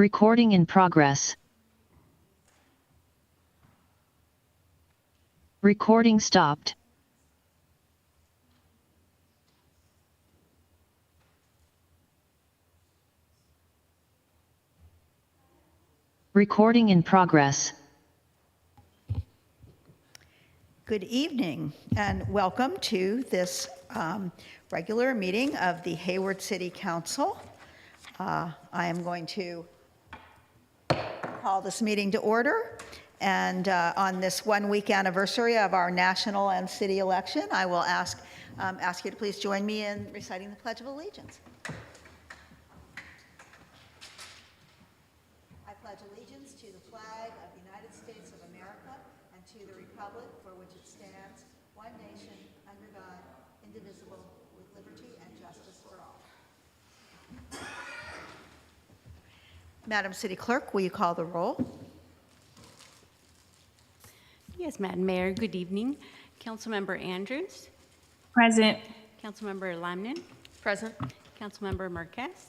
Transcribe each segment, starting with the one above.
Recording in progress. Recording stopped. Recording in progress. Good evening and welcome to this regular meeting of the Hayward City Council. I am going to call this meeting to order, and on this one-week anniversary of our national and city election, I will ask you to please join me in reciting the Pledge of Allegiance. I pledge allegiance to the flag of the United States of America and to the republic for which it stands, one nation, under God, indivisible, with liberty and justice for all. Madam City Clerk, will you call the roll? Yes, Madam Mayor, good evening. Councilmember Andrews. Present. Councilmember Lamnin. Present. Councilmember Marquez.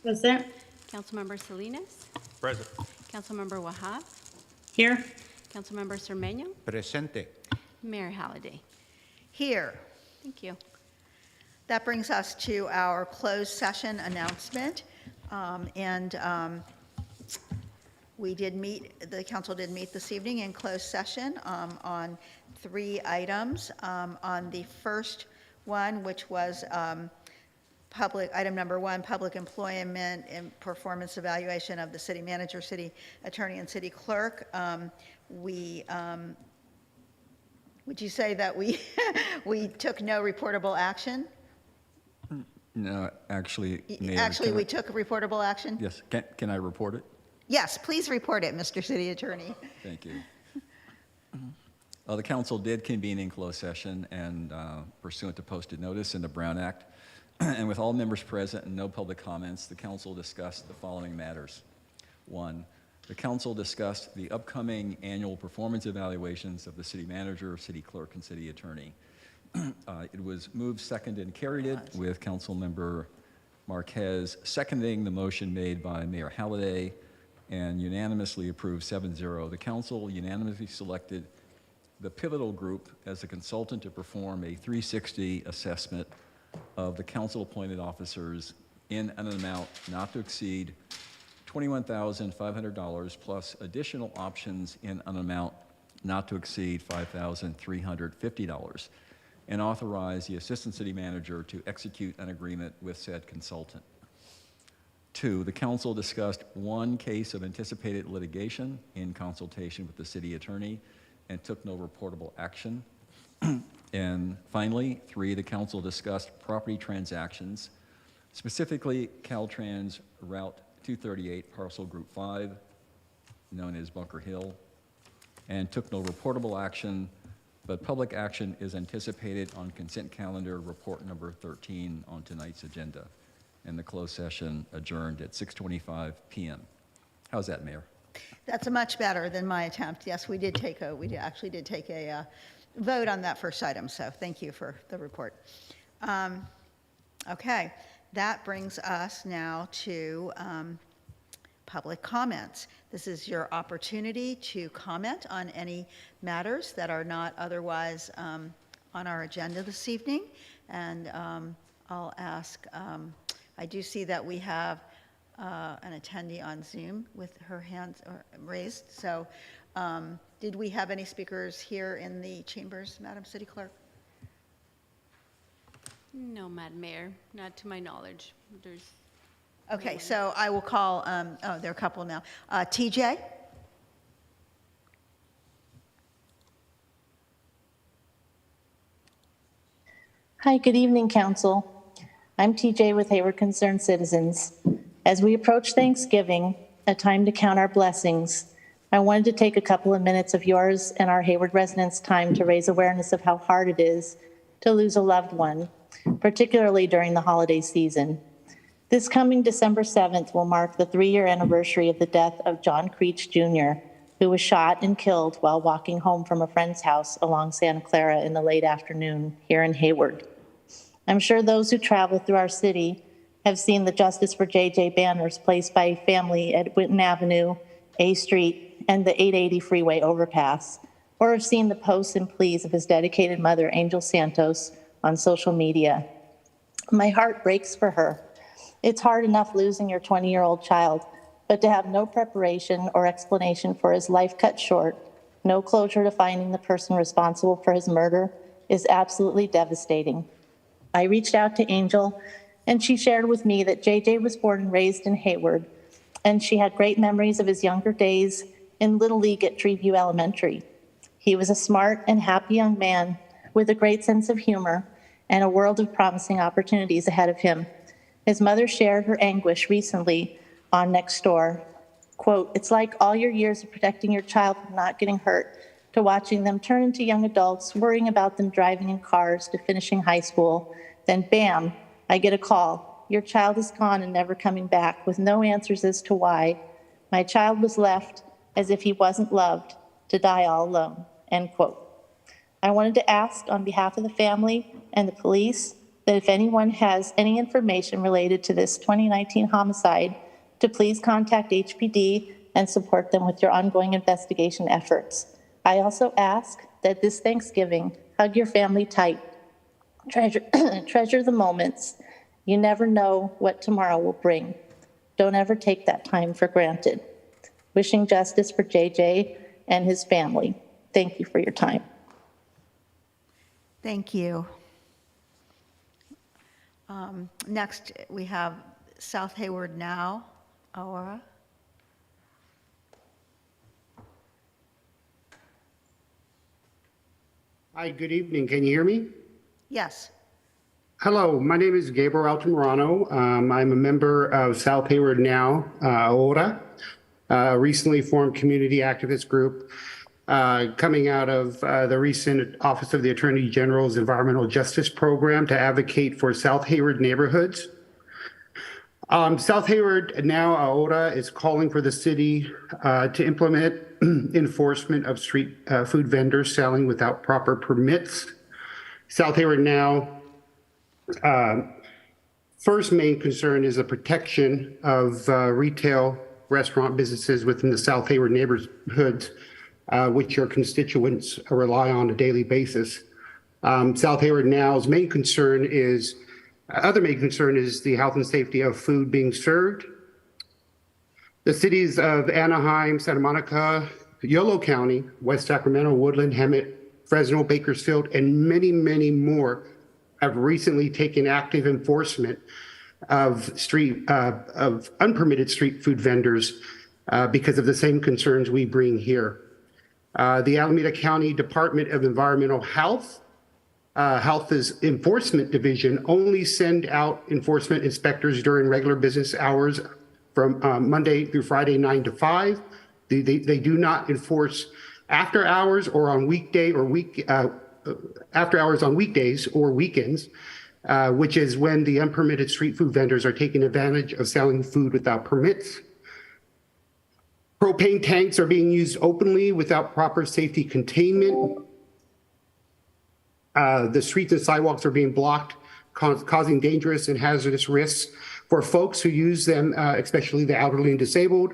Present. Councilmember Salinas. Present. Councilmember Wahab. Here. Councilmember Cermeño. Presente. Mayor Halliday. Here. Thank you. That brings us to our closed session announcement. We did meet, the council did meet this evening in closed session on 3 items. On the first one, which was item number 1, public employment and performance evaluation of the city manager, city attorney, and city clerk. Would you say that we took no reportable action? No, actually, Mayor, Actually, we took reportable action? Yes, can I report it? Yes, please report it, Mr. City Attorney. Thank you. The council did convene in closed session and pursuant to posted notice in the Brown Act, and with all members present and no public comments, the council discussed the following matters. 1, the council discussed the upcoming annual performance evaluations of the city manager, city clerk, and city attorney. It was moved, seconded, and carried it with Councilmember Marquez seconding the motion made by Mayor Halliday and unanimously approved 7-0. The council unanimously selected the Pivotal Group as a consultant to perform a 360 assessment of the council-appointed officers in an amount not to exceed $21,500 plus additional options in an amount not to exceed $5,350, and authorize the assistant city manager to execute an agreement with said consultant. 2, the council discussed 1 case of anticipated litigation in consultation with the city attorney and took no reportable action. And finally, 3, the council discussed property transactions, specifically Caltrans Route 238, Parcel Group 5, known as Bunker Hill, and took no reportable action, but public action is anticipated on consent calendar report number 13 on tonight's agenda. And the closed session adjourned at 6:25 p.m. How's that, Mayor? That's much better than my attempt. Yes, we actually did take a vote on that first item, so thank you for the report. Okay, that brings us now to public comments. This is your opportunity to comment on any matters that are not otherwise on our agenda this evening. And I'll ask, I do see that we have an attendee on Zoom with her hands raised. So did we have any speakers here in the chambers, Madam City Clerk? No, Madam Mayor, not to my knowledge. There's Okay, so I will call, there are a couple now. TJ? Hi, good evening, Council. I'm TJ with Hayward Concerned Citizens. As we approach Thanksgiving, a time to count our blessings, I wanted to take a couple of minutes of yours and our Hayward residents' time to raise awareness of how hard it is to lose a loved one, particularly during the holiday season. This coming December 7th will mark the 3-year anniversary of the death of John Creech Jr., who was shot and killed while walking home from a friend's house along Santa Clara in the late afternoon here in Hayward. I'm sure those who travel through our city have seen the Justice for JJ banners placed by a family at Winton Avenue, A Street, and the 880 freeway overpass, or have seen the posts and pleas of his dedicated mother, Angel Santos, on social media. My heart breaks for her. It's hard enough losing your 20-year-old child, but to have no preparation or explanation for his life cut short, no closure to finding the person responsible for his murder, is absolutely devastating. I reached out to Angel, and she shared with me that JJ was born and raised in Hayward, and she had great memories of his younger days in Little League at Treeview Elementary. He was a smart and happy young man with a great sense of humor and a world of promising opportunities ahead of him. His mother shared her anguish recently on Nextdoor. Quote, "It's like all your years of protecting your child from not getting hurt to watching them turn into young adults, worrying about them driving in cars to finishing high school. Then bam, I get a call. Your child is gone and never coming back, with no answers as to why. My child was left as if he wasn't loved, to die all alone," end quote. I wanted to ask on behalf of the family and the police that if anyone has any information related to this 2019 homicide, to please contact HPD and support them with your ongoing investigation efforts. I also ask that this Thanksgiving, hug your family tight. Treasure the moments. You never know what tomorrow will bring. Don't ever take that time for granted. Wishing justice for JJ and his family. Thank you for your time. Thank you. Next, we have South Hayward Now, Aura. Hi, good evening. Can you hear me? Yes. Hello, my name is Gabriel Altamirano. I'm a member of South Hayward Now, Aura, a recently formed community activist group coming out of the recent Office of the Attorney General's Environmental Justice Program to advocate for South Hayward neighborhoods. South Hayward Now, Aura is calling for the city to implement enforcement of street food vendors selling without proper permits. South Hayward Now, first main concern is the protection of retail restaurant businesses within the South Hayward neighborhoods, which your constituents rely on a daily basis. South Hayward Now's main concern is the health and safety of food being served. The cities of Anaheim, Santa Monica, Yolo County, West Sacramento, Woodland, Hemet, Fresno, Bakersfield, and many, many more have recently taken active enforcement of unpermitted street food vendors because of the same concerns we bring here. The Alameda County Department of Environmental Health, Health's Enforcement Division, only send out enforcement inspectors during regular business hours from Monday through Friday, 9 to 5. They do not enforce after hours or on after hours on weekdays or weekends, which is when the unpermitted street food vendors are taking advantage of selling food without permits. Propane tanks are being used openly without proper safety containment. The streets and sidewalks are being blocked, causing dangerous and hazardous risks for folks who use them, especially the elderly and disabled.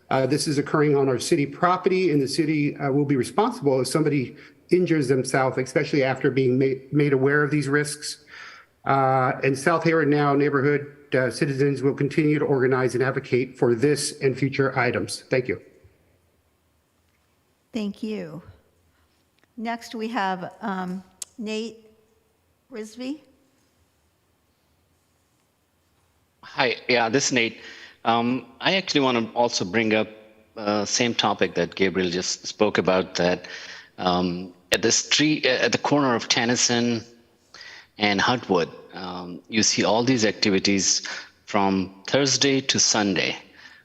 This is occurring on our city property, and the city will be responsible if somebody injures themselves, especially after being made aware of these risks. And South Hayward Now neighborhood citizens will continue to organize and advocate for this and future items. Thank you. Thank you. Next, we have Nate Risby. Hi, yeah, this is Nate. I actually want to also bring up same topic that Gabriel just spoke about, that at the corner of Tennyson and Huntwood, you see all these activities from Thursday to Sunday.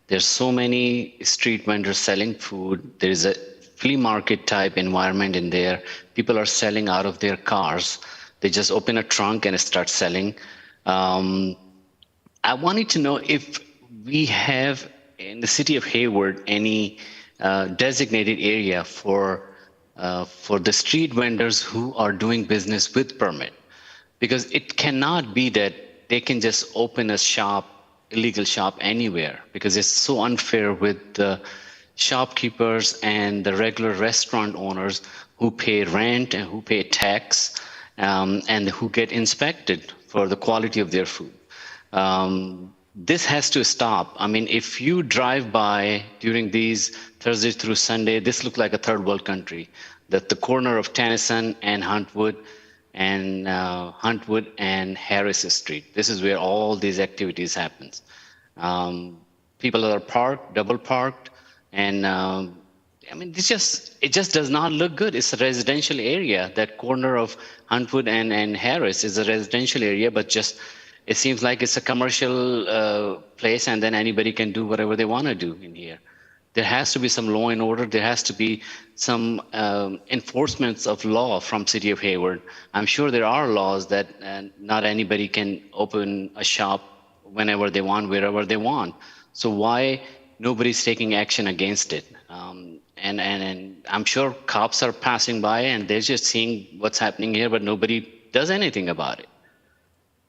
There's so many street vendors selling food. There's a flea market type environment in there. People are selling out of their cars. They just open a trunk and start selling. I wanted to know if we have in the city of Hayward any designated area for the street vendors who are doing business with permit, because it cannot be that they can just open a shop, illegal shop anywhere, because it's so unfair with the shopkeepers and the regular restaurant owners who pay rent and who pay tax, and who get inspected for the quality of their food. This has to stop. I mean, if you drive by during these Thursday through Sunday, this looks like a third world country. That the corner of Tennyson and Huntwood and Harris Street. This is where all these activities happens. People are parked, double parked, and I mean, it just does not look good. It's a residential area. That corner of Huntwood and Harris is a residential area, but just it seems like it's a commercial place, and then anybody can do whatever they want to do in here. There has to be some law and order. There has to be some enforcements of law from City of Hayward. I'm sure there are laws that not anybody can open a shop whenever they want, wherever they want. So why nobody's taking action against it? And I'm sure cops are passing by and they're just seeing what's happening here, but nobody does anything about it.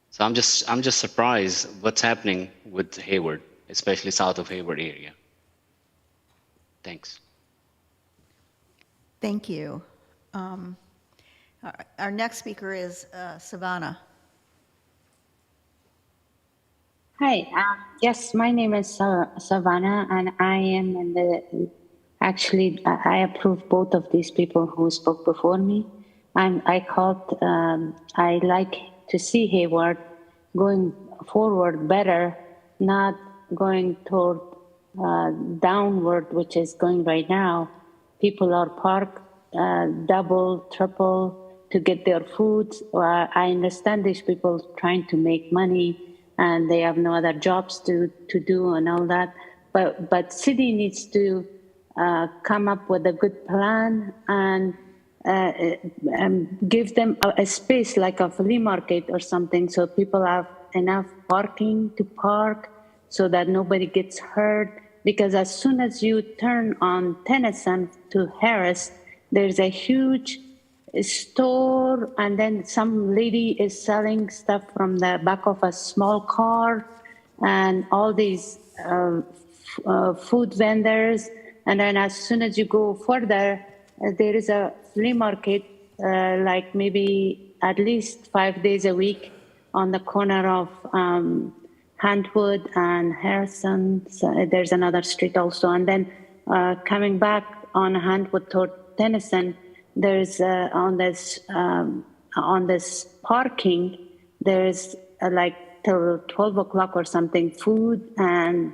So I'm just surprised what's happening with Hayward, especially south of Hayward area. Thanks. Thank you. Our next speaker is Savannah. Hi, yes, my name is Savannah, and I am in the, actually, I approve both of these people who spoke before me. I like to see Hayward going forward better, not going toward downward, which is going right now. People are parked double, triple to get their food. I understand these people trying to make money and they have no other jobs to do and all that. But city needs to come up with a good plan and give them a space like a flea market or something, so people have enough parking to park so that nobody gets hurt. Because as soon as you turn on Tennyson to Harris, there's a huge store, and then some lady is selling stuff from the back of a small car, and all these food vendors. And then as soon as you go further, there is a flea market, like maybe at least 5 days a week on the corner of Huntwood and Harrison. So there's another street also. And then coming back on Huntwood toward Tennyson, there's on this parking, there's like till 12 o'clock or something, food and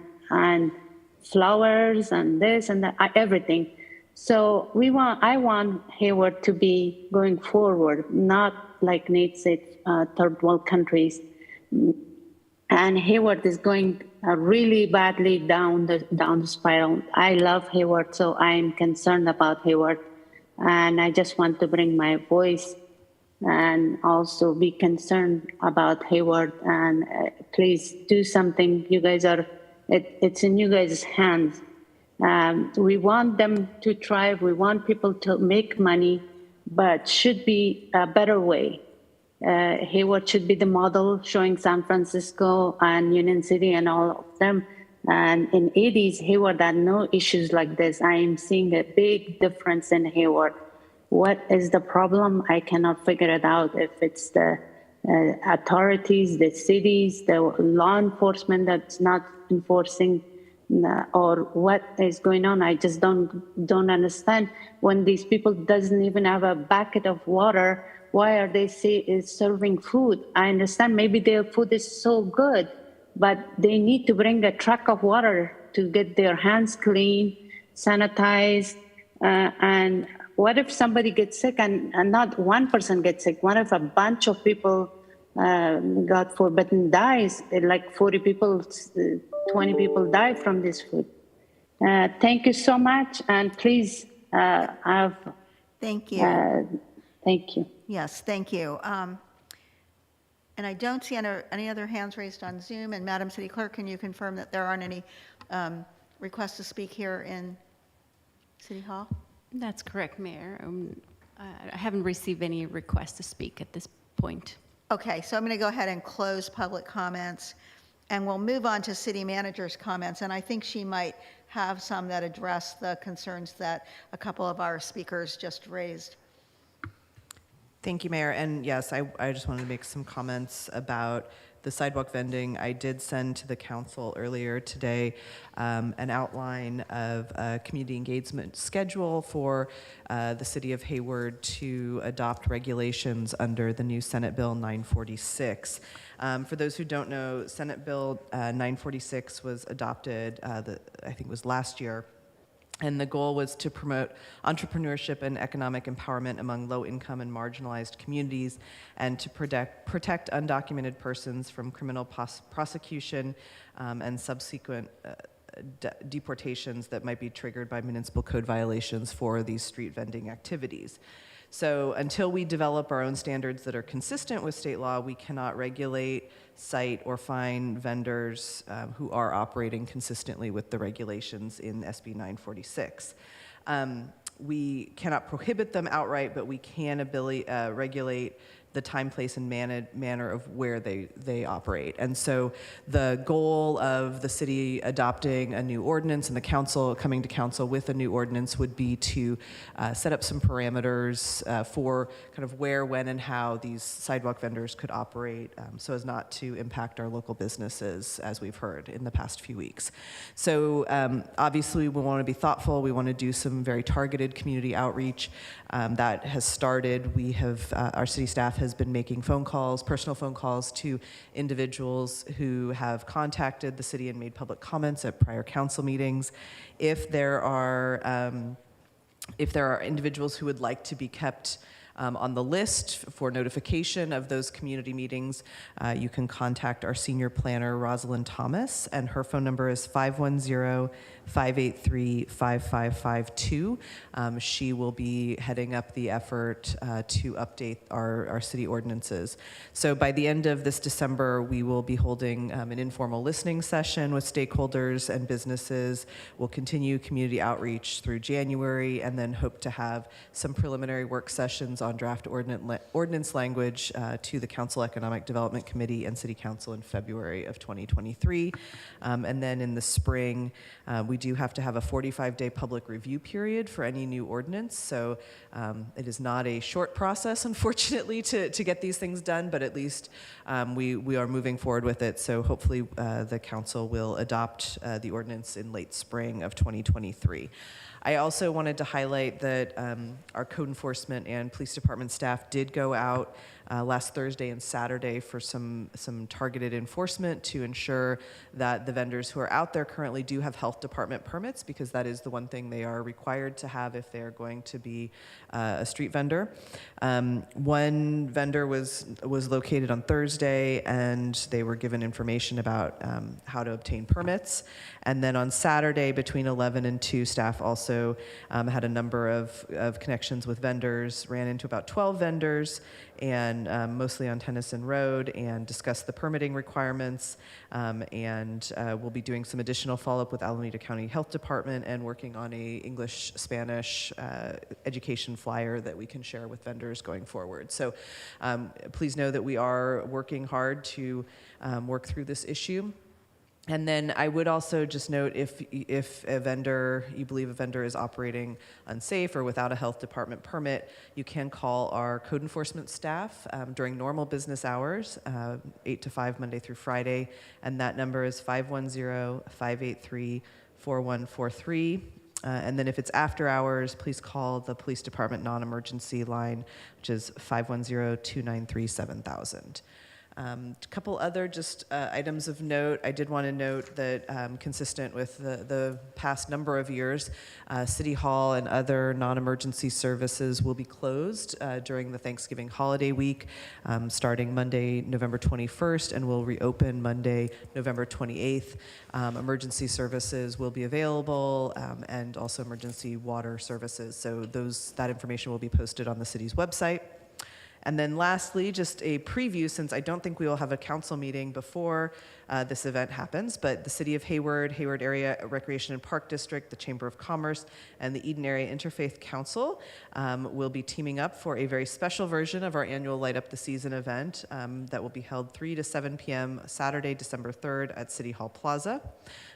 flowers and this and that, everything. So I want Hayward to be going forward, not like Nate said, third world countries. And Hayward is going really badly down the spiral. I love Hayward, so I'm concerned about Hayward. And I just want to bring my voice and also be concerned about Hayward. And please do something. You guys are, it's in you guys' hands. We want them to thrive. We want people to make money, but should be a better way. Hayward should be the model, showing San Francisco and Union City and all of them. And in 80s, Hayward had no issues like this. I am seeing a big difference in Hayward. What is the problem? I cannot figure it out. If it's the authorities, the cities, the law enforcement that's not enforcing, or what is going on. I just don't understand. When these people doesn't even have a bucket of water, why are they serving food? I understand maybe their food is so good, but they need to bring a truck of water to get their hands clean, sanitized. And what if somebody gets sick and not one person gets sick? What if a bunch of people, God forbid, dies? Like 40 people, 20 people die from this food. Thank you so much, and please have. Thank you. Thank you. Yes, thank you. And I don't see any other hands raised on Zoom. And Madam City Clerk, can you confirm that there aren't any requests to speak here in City Hall? That's correct, Mayor. I haven't received any requests to speak at this point. Okay, so I'm going to go ahead and close public comments, and we'll move on to city manager's comments, and I think she might have some that address the concerns that a couple of our speakers just raised. Thank you, Mayor. And yes, I just wanted to make some comments about the sidewalk vending. I did send to the council earlier today an outline of a community engagement schedule for the city of Hayward to adopt regulations under the new Senate Bill 946. For those who don't know, Senate Bill 946 was adopted, I think it was last year. And the goal was to promote entrepreneurship and economic empowerment among low-income and marginalized communities, and to protect undocumented persons from criminal prosecution and subsequent deportations that might be triggered by municipal code violations for these street vending activities. So until we develop our own standards that are consistent with state law, we cannot regulate, cite, or fine vendors who are operating consistently with the regulations in SB 946. We cannot prohibit them outright, but we can regulate the time, place, and manner of where they operate. And so the goal of the city adopting a new ordinance and the council coming to council with a new ordinance would be to set up some parameters for kind of where, when, and how these sidewalk vendors could operate so as not to impact our local businesses, as we've heard in the past few weeks. So obviously we want to be thoughtful. We want to do some very targeted community outreach that has started. We have, our city staff has been making phone calls, personal phone calls to individuals who have contacted the city and made public comments at prior council meetings. If there are individuals who would like to be kept on the list for notification of those community meetings, you can contact our senior planner, Rosalind Thomas, and her phone number is 510-583-5552. She will be heading up the effort to update our city ordinances. So by the end of this December, we will be holding an informal listening session with stakeholders and businesses. We'll continue community outreach through January, and then hope to have some preliminary work sessions on draft ordinance language to the Council Economic Development Committee and City Council in February of 2023. And then in the spring, we do have to have a 45-day public review period for any new ordinance. So it is not a short process, unfortunately, to get these things done, but at least we are moving forward with it. So hopefully the council will adopt the ordinance in late spring of 2023. I also wanted to highlight that our code enforcement and police department staff did go out last Thursday and Saturday for some targeted enforcement to ensure that the vendors who are out there currently do have health department permits, because that is the one thing they are required to have if they're going to be a street vendor. One vendor was located on Thursday, and they were given information about how to obtain permits. And then on Saturday between 11 and 2, staff also had a number of connections with vendors, ran into about 12 vendors, and mostly on Tennyson Road, and discussed the permitting requirements. And we'll be doing some additional follow-up with Alameda County Health Department and working on a English-Spanish education flyer that we can share with vendors going forward. So please know that we are working hard to work through this issue. And then I would also just note, if a vendor, you believe a vendor is operating unsafe or without a health department permit, you can call our code enforcement staff during normal business hours, 8 to 5, Monday through Friday, and that number is 510-583-4143. And then if it's after hours, please call the police department non-emergency line, which is 510-293-7000. A couple other just items of note. I did want to note that consistent with the past number of years, City Hall and other non-emergency services will be closed during the Thanksgiving holiday week, starting Monday, November 21st, and will reopen Monday, November 28th. Emergency services will be available, and also emergency water services. So that information will be posted on the city's website. And then lastly, just a preview, since I don't think we will have a council meeting before this event happens, but the City of Hayward, Hayward Area Recreation and Park District, the Chamber of Commerce, and the Eden Area Interfaith Council will be teaming up for a very special version of our annual Light Up the Season event that will be held 3 to 7 p.m. Saturday, December 3rd at City Hall Plaza.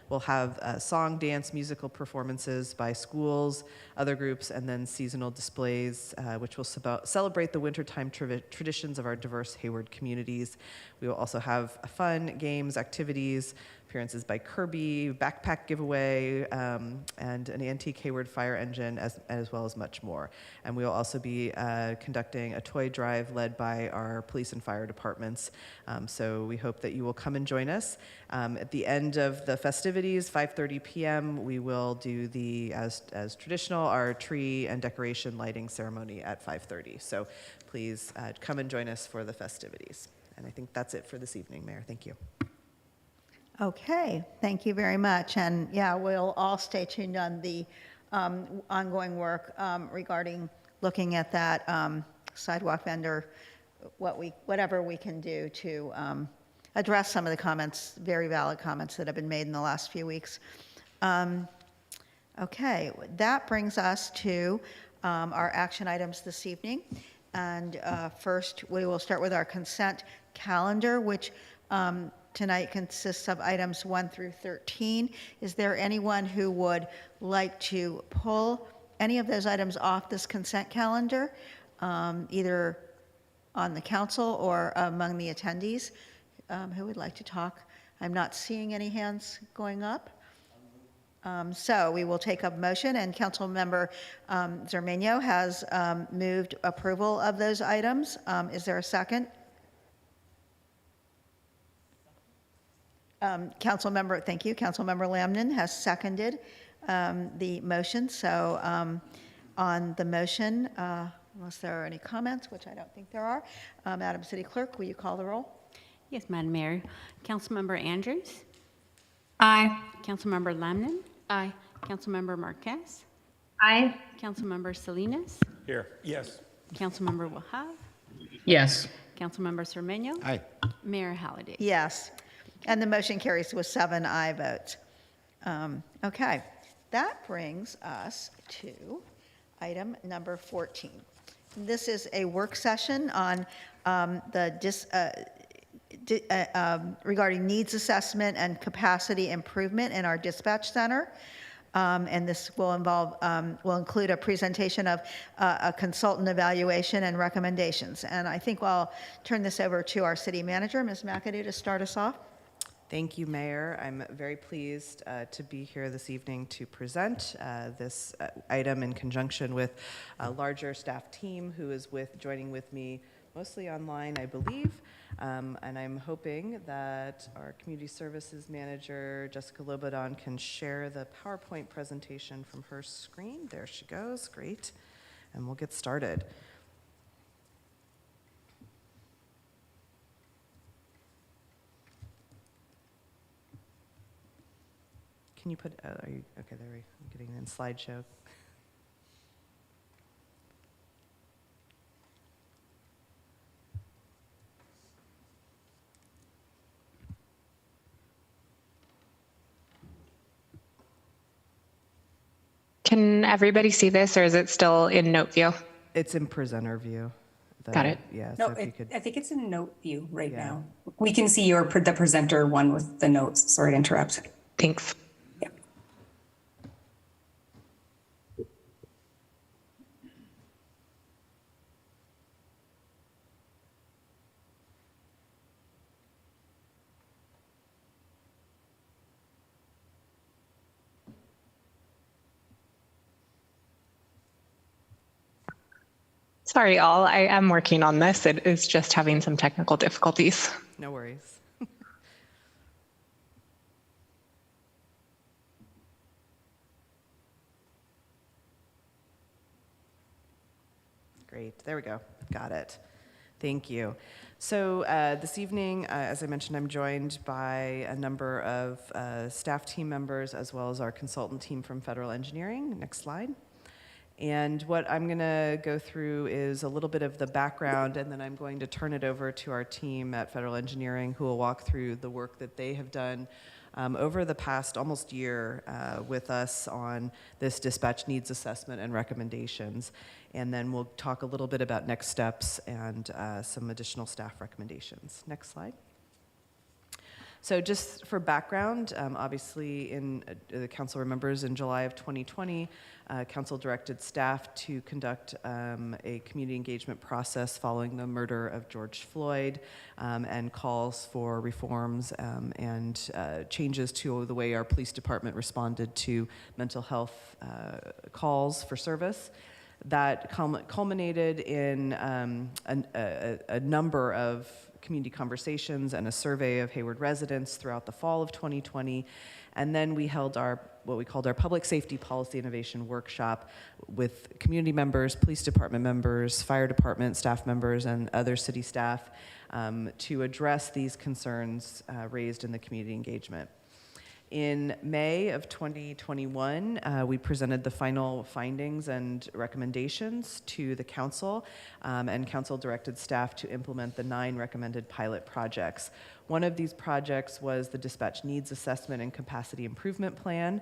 We'll have song, dance, musical performances by schools, other groups, and then seasonal displays, which will celebrate the wintertime traditions of our diverse Hayward communities. We will also have fun, games, activities, appearances by Kirby, backpack giveaway, and an antique Hayward fire engine, as well as much more. And we will also be conducting a toy drive led by our police and fire departments. So we hope that you will come and join us. At the end of the festivities, 5:30 p.m., we will do as traditional, our tree and decoration lighting ceremony at 5:30. So please come and join us for the festivities. And I think that's it for this evening, Mayor. Thank you. Okay, thank you very much. And yeah, we'll all stay tuned on the ongoing work regarding looking at that sidewalk vendor, whatever we can do to address some of the comments, very valid comments that have been made in the last few weeks. Okay, that brings us to our action items this evening. And first, we will start with our consent calendar, which tonight consists of items 1 through 13. Is there anyone who would like to pull any of those items off this consent calendar, either on the council or among the attendees? Who would like to talk? I'm not seeing any hands going up. So we will take up motion, and Councilmember Zermeño has moved approval of those items. Is there a second? Thank you. Councilmember Lamnon has seconded the motion. So on the motion, unless there are any comments, which I don't think there are, Madam City Clerk, will you call the roll? Yes, Madam Mayor. Councilmember Andrews? Aye. Councilmember Lamnon? Aye. Councilmember Marquez? Aye. Councilmember Salinas? Here, yes. Councilmember Wahab? Yes. Councilmember Zermeño? Aye. Mayor Halliday? Yes. And the motion carries with 7 aye votes. Okay, that brings us to item number 14. This is a work session on regarding needs assessment and capacity improvement in our dispatch center. And this will include a presentation of a consultant evaluation and recommendations. And I think I'll turn this over to our city manager, Ms. McAdoo, to start us off. Thank you, Mayor. I'm very pleased to be here this evening to present this item in conjunction with a larger staff team who is joining with me mostly online, I believe. And I'm hoping that our Community Services Manager, Jessica Lobodon, can share the PowerPoint presentation from her screen. There she goes. Great. And we'll get started. Can you put, are you, okay, there we go. I'm getting it in slideshow. Can everybody see this, or is it still in note view? It's in presenter view. Got it. Yeah. No, So if you could, I think it's in note view right now. We can see the presenter one with the notes. Sorry to interrupt. Thanks. Yeah. Sorry, all. I am working on this. It is just having some technical difficulties. no worries. Great. There we go. Got it. Thank you. So this evening, as I mentioned, I'm joined by a number of staff team members as well as our consultant team from Federal Engineering. Next slide. And what I'm going to go through is a little bit of the background, and then I'm going to turn it over to our team at Federal Engineering, who will walk through the work that they have done over the past almost year with us on this dispatch needs assessment and recommendations. And then we'll talk a little bit about next steps and some additional staff recommendations. Next slide. So just for background, obviously the council remembers in July of 2020, council directed staff to conduct a community engagement process following the murder of George Floyd and calls for reforms and changes to the way our police department responded to mental health calls for service. That culminated in a number of community conversations and a survey of Hayward residents throughout the fall of 2020. And then we held what we called our Public Safety Policy Innovation Workshop with community members, police department members, fire department staff members, and other city staff to address these concerns raised in the community engagement. In May of 2021, we presented the final findings and recommendations to the council, and council directed staff to implement the 9 recommended pilot projects. One of these projects was the Dispatch Needs Assessment and Capacity Improvement Plan,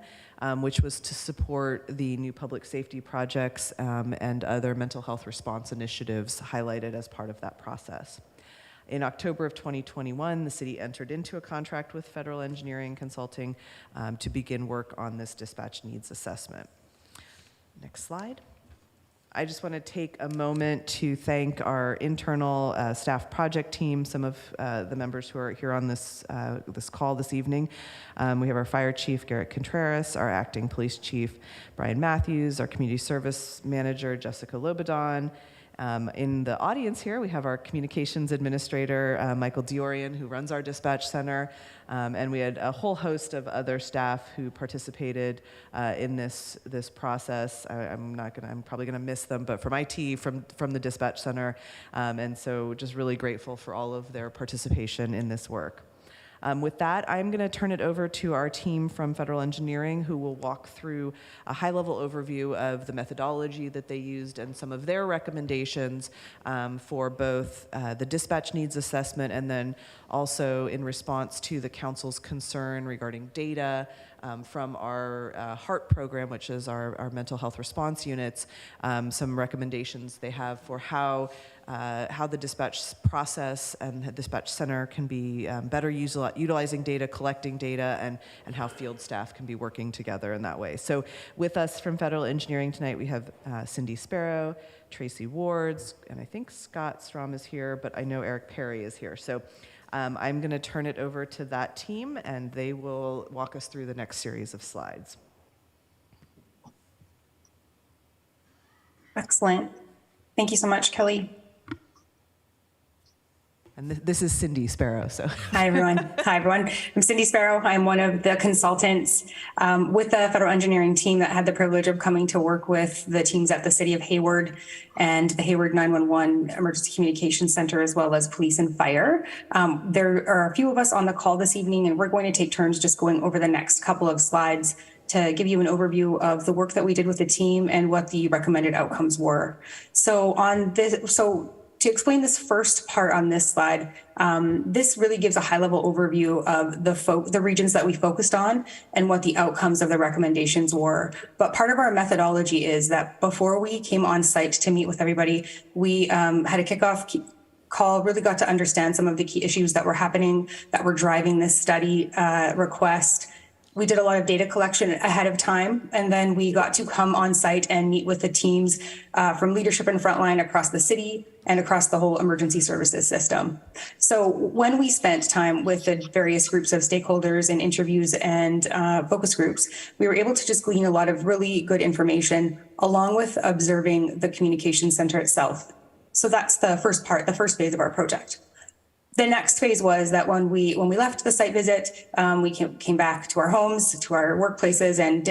which was to support the new public safety projects and other mental health response initiatives highlighted as part of that process. In October of 2021, the city entered into a contract with Federal Engineering Consulting to begin work on this dispatch needs assessment. Next slide. I just want to take a moment to thank our internal staff project team, some of the members who are here on this call this evening. We have our fire chief, Garrett Contreras, our acting police chief, Brian Matthews, our community service manager, Jessica Lobadon. In the audience here, we have our communications administrator, Michael Diorian, who runs our dispatch center, and we had a whole host of other staff who participated in this process. I'm probably gonna miss them, but from IT, from the dispatch center, and so just really grateful for all of their participation in this work. With that, I'm going to turn it over to our team from Federal Engineering, who will walk through a high-level overview of the methodology that they used and some of their recommendations for both the dispatch needs assessment and then also in response to the council's concern regarding data from our HEART program, which is our mental health response units, some recommendations they have for how the dispatch process and the dispatch center can be better utilizing data, collecting data, and how field staff can be working together in that way. So with us from Federal Engineering tonight, we have Cindy Sparrow, Tracy Wards, and I think Scott Strom is here, but I know Eric Perry is here. So I'm going to turn it over to that team, and they will walk us through the next series of slides. Excellent. Thank you so much, Kelly. And this is Cindy Sparrow. So Hi, everyone. Hi, everyone. I'm Cindy Sparrow. I'm one of the consultants with the Federal Engineering team that had the privilege of coming to work with the teams at the City of Hayward and the Hayward 911 Emergency Communications Center, as well as police and fire. There are a few of us on the call this evening, and we're going to take turns just going over the next couple of slides to give you an overview of the work that we did with the team and what the recommended outcomes were. To explain this first part on this slide, this really gives a high-level overview of the regions that we focused on and what the outcomes of the recommendations were. But part of our methodology is that before we came on site to meet with everybody, we had a kickoff call, really got to understand some of the key issues that were happening, that were driving this study request. We did a lot of data collection ahead of time, and then we got to come on site and meet with the teams from leadership and frontline across the city and across the whole emergency services system. So when we spent time with the various groups of stakeholders and interviews and focus groups, we were able to just glean a lot of really good information along with observing the communication center itself. So that's the first part, the first phase of our project. The next phase was that when we left the site visit, we came back to our homes, to our workplaces, and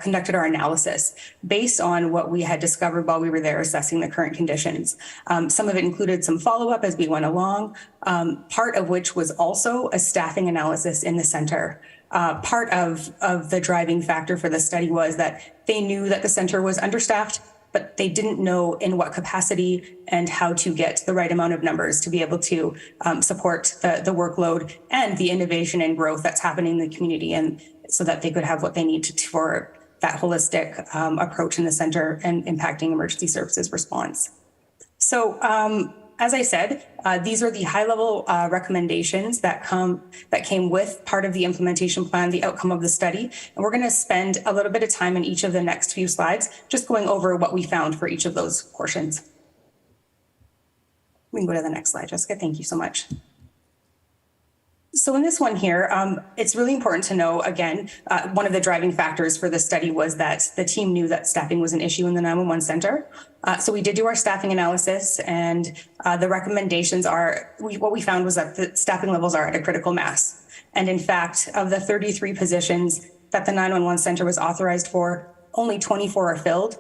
conducted our analysis based on what we had discovered while we were there assessing the current conditions. Some of it included some follow-up as we went along, part of which was also a staffing analysis in the center. part of the driving factor for the study was that they knew that the center was understaffed, but they didn't know in what capacity and how to get the right amount of numbers to be able to support the workload and the innovation and growth that's happening in the community, and so that they could have what they need for that holistic approach in the center and impacting emergency services response. So as I said, these are the high-level recommendations that came with part of the implementation plan, the outcome of the study. And we're going to spend a little bit of time in each of the next few slides just going over what we found for each of those portions. We can go to the next slide, Jessica. Thank you so much. So in this one here, it's really important to know, again, one of the driving factors for the study was that the team knew that staffing was an issue in the 911 center. So we did do our staffing analysis, and the recommendations are, what we found was that the staffing levels are at a critical mass. And in fact, of the 33 positions that the 911 center was authorized for, only 24 are filled.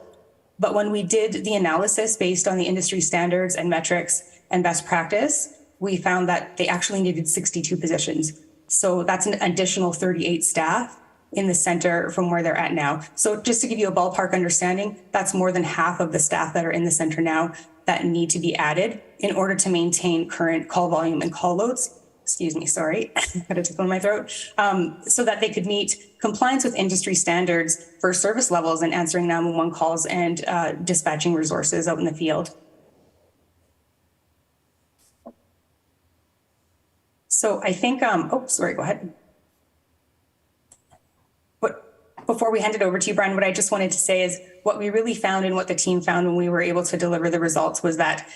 But when we did the analysis based on the industry standards and metrics and best practice, we found that they actually needed 62 positions. So that's an additional 38 staff in the center from where they're at now. So just to give you a ballpark understanding, that's more than half of the staff that are in the center now that need to be added in order to maintain current call volume and call loads. Excuse me, sorry, got a tickle in my throat. So that they could meet compliance with industry standards for service levels and answering 911 calls and dispatching resources out in the field. So I think, oh, sorry, go ahead. Before we hand it over to you, Brian, what I just wanted to say is what we really found and what the team found when we were able to deliver the results was that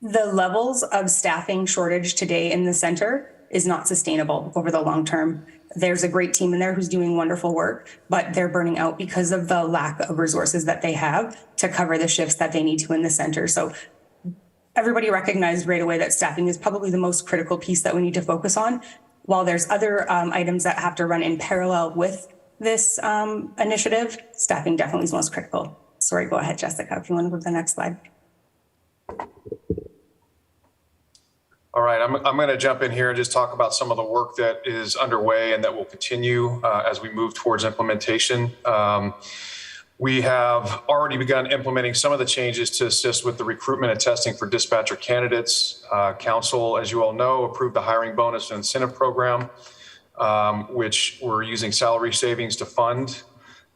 the levels of staffing shortage today in the center is not sustainable over the long term. There's a great team in there who's doing wonderful work, but they're burning out because of the lack of resources that they have to cover the shifts that they need to in the center. So everybody recognized right away that staffing is probably the most critical piece that we need to focus on. While there's other items that have to run in parallel with this initiative, staffing definitely is most critical. Sorry, go ahead, Jessica, if you want to go to the next slide. All right, I'm going to jump in here and just talk about some of the work that is underway and that will continue as we move towards implementation. We have already begun implementing some of the changes to assist with the recruitment and testing for dispatcher candidates. Council, as you all know, approved the hiring bonus and incentive program, which we're using salary savings to fund.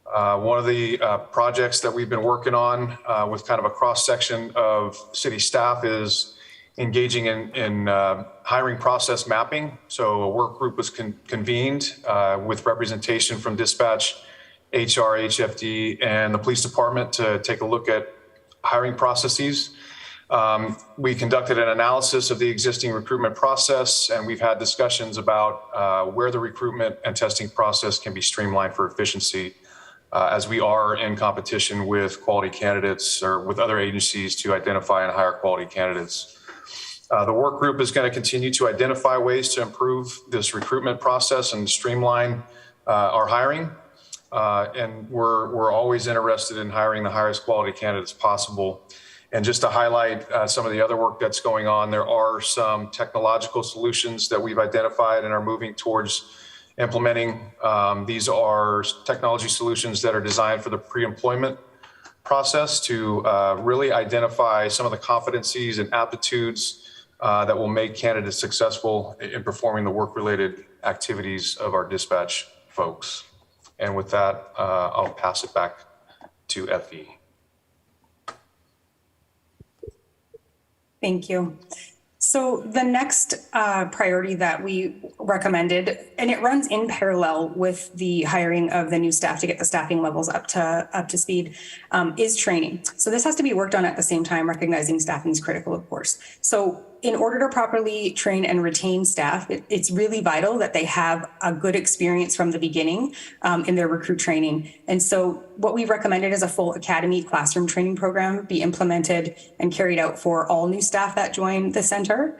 One of the projects that we've been working on with kind of a cross-section of city staff is engaging in hiring process mapping. So a work group was convened with representation from dispatch, HR, HFD, and the police department to take a look at hiring processes. We conducted an analysis of the existing recruitment process, and we've had discussions about where the recruitment and testing process can be streamlined for efficiency as we are in competition with quality candidates or with other agencies to identify and hire quality candidates. The work group is going to continue to identify ways to improve this recruitment process and streamline our hiring. And we're always interested in hiring the highest quality candidates possible. And just to highlight some of the other work that's going on, there are some technological solutions that we've identified and are moving towards implementing. These are technology solutions that are designed for the pre-employment process to really identify some of the competencies and aptitudes that will make candidates successful in performing the work-related activities of our dispatch folks. And with that, I'll pass it back to Effie. Thank you. So the next priority that we recommended, and it runs in parallel with the hiring of the new staff to get the staffing levels up to speed, is training. So this has to be worked on at the same time, recognizing staffing is critical, of course. So in order to properly train and retain staff, it's really vital that they have a good experience from the beginning in their recruit training. And so what we've recommended is a full academy classroom training program be implemented and carried out for all new staff that join the center.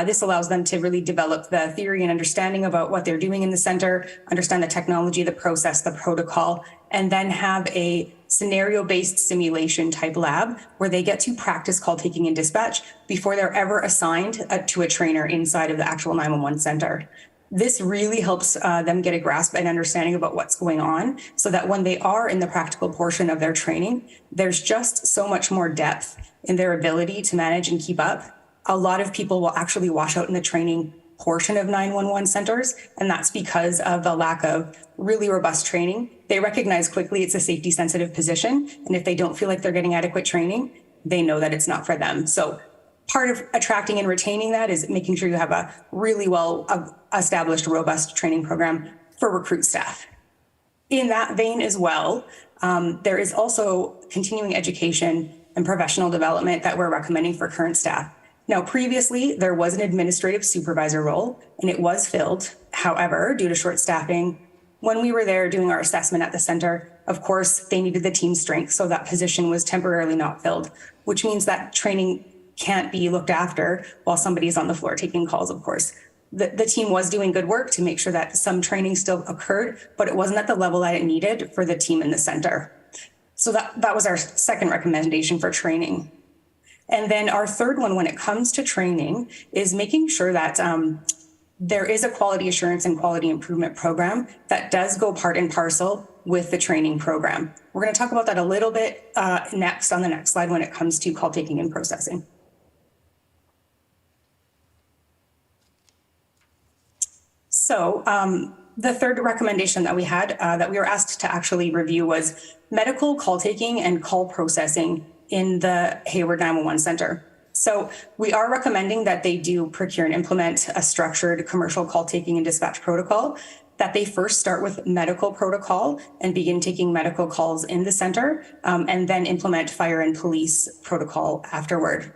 This allows them to really develop the theory and understanding about what they're doing in the center, understand the technology, the process, the protocol, and then have a scenario-based simulation type lab where they get to practice call taking and dispatch before they're ever assigned to a trainer inside of the actual 911 center. This really helps them get a grasp and understanding about what's going on, so that when they are in the practical portion of their training, there's just so much more depth in their ability to manage and keep up. A lot of people will actually wash out in the training portion of 911 centers, and that's because of the lack of really robust training. They recognize quickly it's a safety sensitive position, and if they don't feel like they're getting adequate training, they know that it's not for them. So part of attracting and retaining that is making sure you have a really well established, robust training program for recruit staff. In that vein as well, there is also continuing education and professional development that we're recommending for current staff. Now, previously, there was an administrative supervisor role, and it was filled. However, due to short staffing, when we were there doing our assessment at the center, of course, they needed the team strength, so that position was temporarily not filled, which means that training can't be looked after while somebody's on the floor taking calls, of course. The team was doing good work to make sure that some training still occurred, but it wasn't at the level that it needed for the team in the center. So that was our second recommendation for training. And then our third one, when it comes to training, is making sure that there is a quality assurance and quality improvement program that does go part and parcel with the training program. We're going to talk about that a little bit next on the next slide when it comes to call taking and processing. So the third recommendation that we had that we were asked to actually review was medical call taking and call processing in the Hayward 911 Center. So we are recommending that they do procure and implement a structured commercial call taking and dispatch protocol, that they first start with medical protocol and begin taking medical calls in the center, and then implement fire and police protocol afterward.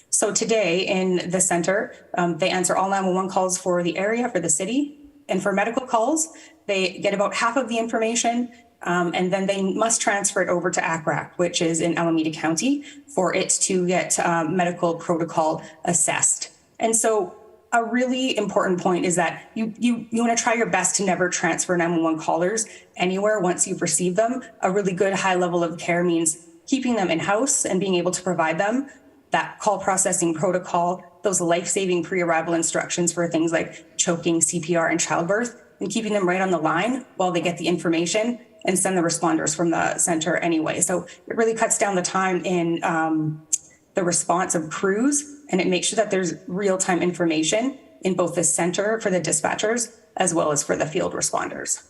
So today in the center, they answer all 911 calls for the area, for the city. And for medical calls, they get about half of the information, and then they must transfer it over to ACRAC, which is in Alameda County, for it to get medical protocol assessed. And so a really important point is that you want to try your best to never transfer 911 callers anywhere once you've received them. A really good high level of care means keeping them in-house and being able to provide them that call processing protocol, those life-saving pre-arrival instructions for things like choking, CPR, and childbirth, and keeping them right on the line while they get the information and send the responders from the center anyway. So it really cuts down the time in the response of crews, and it makes sure that there's real-time information in both the center for the dispatchers as well as for the field responders.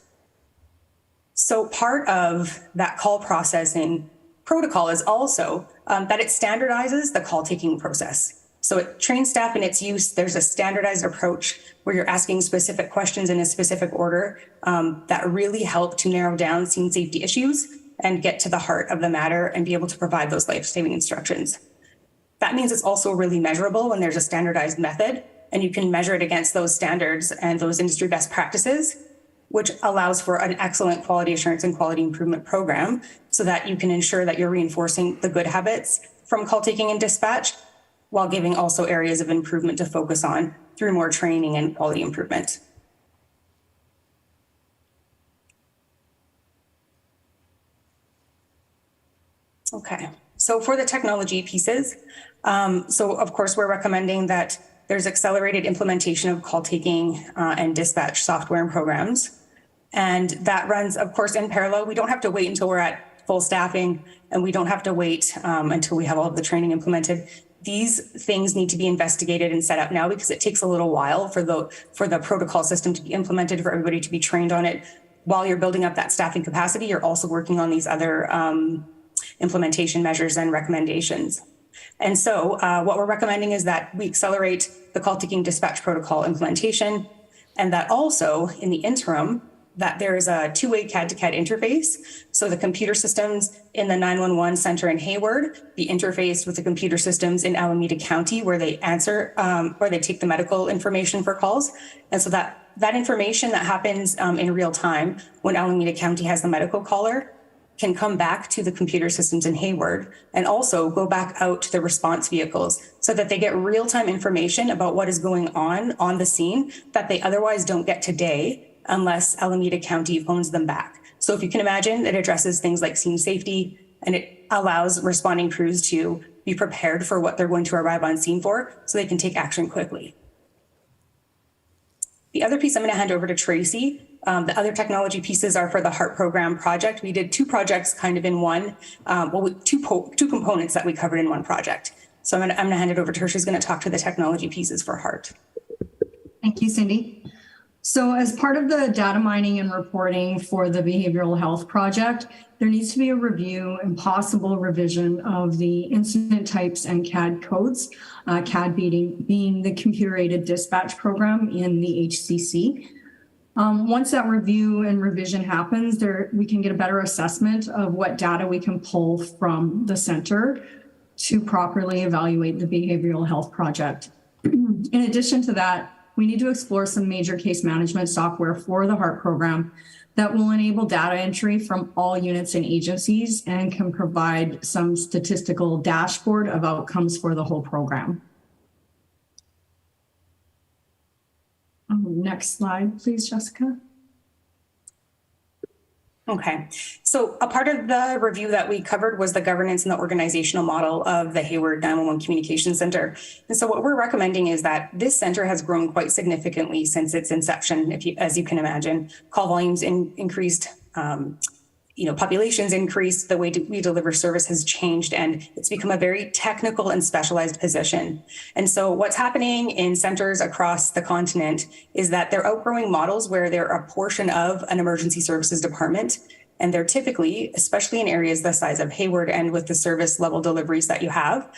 So part of that call processing protocol is also that it standardizes the call taking process. So it trains staff in its use. There's a standardized approach where you're asking specific questions in a specific order that really help to narrow down scene safety issues and get to the heart of the matter and be able to provide those life-saving instructions. That means it's also really measurable when there's a standardized method, and you can measure it against those standards and those industry best practices, which allows for an excellent quality assurance and quality improvement program so that you can ensure that you're reinforcing the good habits from call taking and dispatch while giving also areas of improvement to focus on through more training and quality improvement. Okay, so for the technology pieces, so of course we're recommending that there's accelerated implementation of call taking and dispatch software and programs. And that runs, of course, in parallel. We don't have to wait until we're at full staffing, and we don't have to wait until we have all of the training implemented. These things need to be investigated and set up now because it takes a little while for the protocol system to be implemented, for everybody to be trained on it. While you're building up that staffing capacity, you're also working on these other implementation measures and recommendations. And so what we're recommending is that we accelerate the call taking dispatch protocol implementation, and that also in the interim, that there is a two-way CAD-to-CAD interface. So the computer systems in the 911 center in Hayward be interfaced with the computer systems in Alameda County where they answer, where they take the medical information for calls. And so that information that happens in real time when Alameda County has the medical caller can come back to the computer systems in Hayward and also go back out to the response vehicles so that they get real-time information about what is going on the scene that they otherwise don't get today unless Alameda County phones them back. So if you can imagine, it addresses things like scene safety, and it allows responding crews to be prepared for what they're going to arrive on scene for so they can take action quickly. The other piece I'm going to hand over to Tracy. The other technology pieces are for the HEART program project. We did two projects kind of in one, two components that we covered in one project. So I'm going to hand it over to her. She's going to talk to the technology pieces for HEART. Thank you, Cindy. So as part of the data mining and reporting for the behavioral health project, there needs to be a review and possible revision of the incident types and CAD codes, CAD being the computer aided dispatch program in the HCC. Once that review and revision happens, we can get a better assessment of what data we can pull from the center to properly evaluate the behavioral health project. In addition to that, we need to explore some major case management software for the HEART program that will enable data entry from all units and agencies and can provide some statistical dashboard of outcomes for the whole program. Next slide, please, Jessica. Okay, so a part of the review that we covered was the governance and the organizational model of the Hayward 911 Communications Center. And so what we're recommending is that this center has grown quite significantly since its inception, as you can imagine. Call volumes increased, populations increased, the way we deliver service has changed, and it's become a very technical and specialized position. And so what's happening in centers across the continent is that they're outgrowing models where they're a portion of an emergency services department. And they're typically, especially in areas the size of Hayward and with the service level deliveries that you have,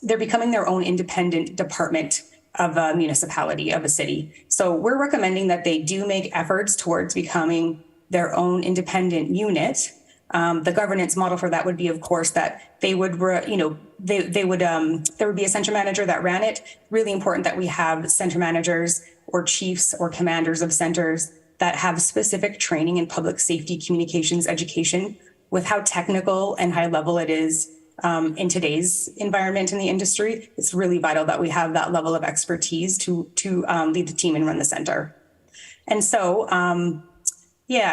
they're becoming their own independent department of a municipality, of a city. So we're recommending that they do make efforts towards becoming their own independent unit. The governance model for that would be, of course, that they would, there would be a center manager that ran it. Really important that we have center managers or chiefs or commanders of centers that have specific training in public safety communications education with how technical and high level it is in today's environment in the industry. It's really vital that we have that level of expertise to lead the team and run the center. And so,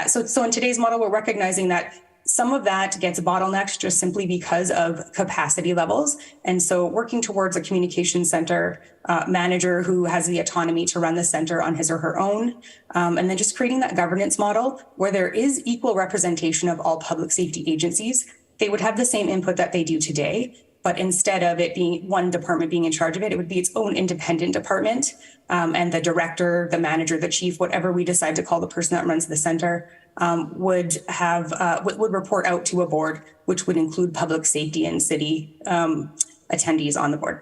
so in today's model, we're recognizing that some of that gets bottlenecked just simply because of capacity levels. And so working towards a communication center manager who has the autonomy to run the center on his or her own, and then just creating that governance model where there is equal representation of all public safety agencies. They would have the same input that they do today, but instead of it being one department being in charge of it, it would be its own independent department. And the director, the manager, the chief, whatever we decide to call the person that runs the center, would report out to a board, which would include public safety and city attendees on the board.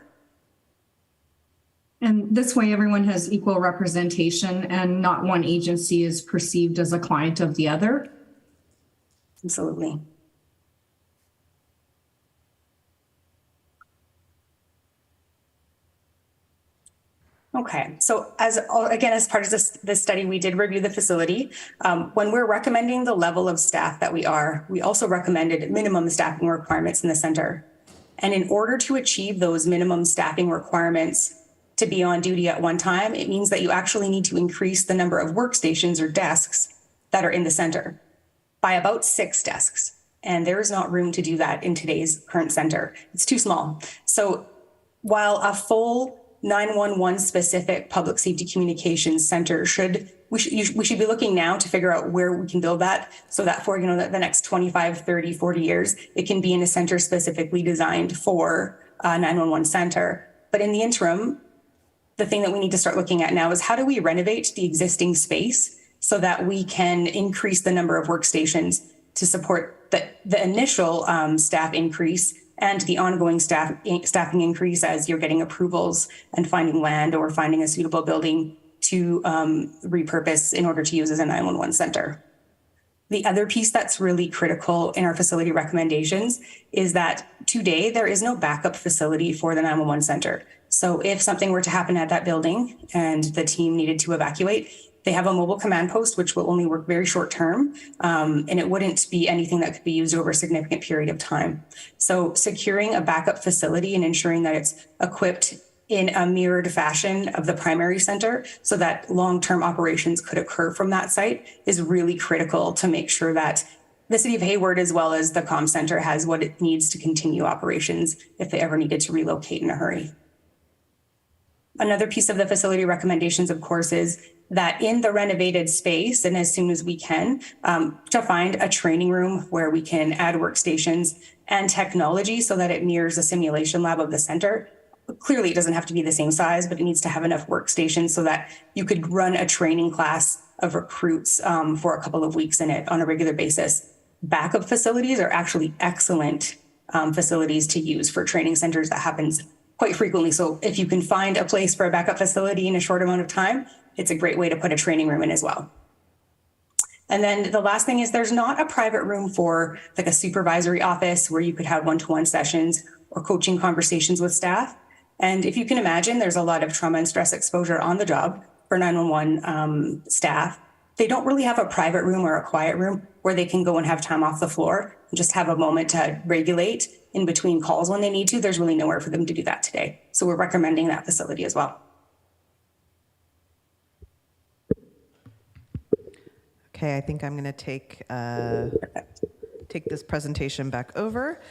And this way, everyone has equal representation and not one agency is perceived as a client of the other. Absolutely. Okay, so as part of this study, we did review the facility. When we're recommending the level of staff that we also recommended minimum staffing requirements in the center. And in order to achieve those minimum staffing requirements to be on duty at one time, it means that you actually need to increase the number of workstations or desks that are in the center by about 6 desks. And there is not room to do that in today's current center. It's too small. So while a full 911 specific public safety communications center we should be looking now to figure out where we can build that so that for the next 25, 30, 40 years, it can be in a center specifically designed for a 911 center. But in the interim, the thing that we need to start looking at now is how do we renovate the existing space so that we can increase the number of workstations to support the initial staff increase and the ongoing staffing increase as you're getting approvals and finding land or finding a suitable building to repurpose in order to use as a 911 center. The other piece that's really critical in our facility recommendations is that today there is no backup facility for the 911 center. So if something were to happen at that building and the team needed to evacuate, they have a mobile command post, which will only work very short term, and it wouldn't be anything that could be used over a significant period of time. So securing a backup facility and ensuring that it's equipped in a mirrored fashion of the primary center so that long-term operations could occur from that site is really critical to make sure that the city of Hayward, as well as the comm center, has what it needs to continue operations if they ever needed to relocate in a hurry. Another piece of the facility recommendations, of course, is that in the renovated space, and as soon as we can, to find a training room where we can add workstations and technology so that it mirrors a simulation lab of the center. Clearly, it doesn't have to be the same size, but it needs to have enough workstations so that you could run a training class of recruits for a couple of weeks in it on a regular basis. Backup facilities are actually excellent facilities to use for training centers. That happens quite frequently. So if you can find a place for a backup facility in a short amount of time, it's a great way to put a training room in as well. And then the last thing is there's not a private room for like a supervisory office where you could have one-to-one sessions or coaching conversations with staff. And if you can imagine, there's a lot of trauma and stress exposure on the job for 911 staff. They don't really have a private room or a quiet room where they can go and have time off the floor and just have a moment to regulate in between calls when they need to. There's really nowhere for them to do that today. So we're recommending that facility as well. Okay, I think I'm going to take this presentation back over.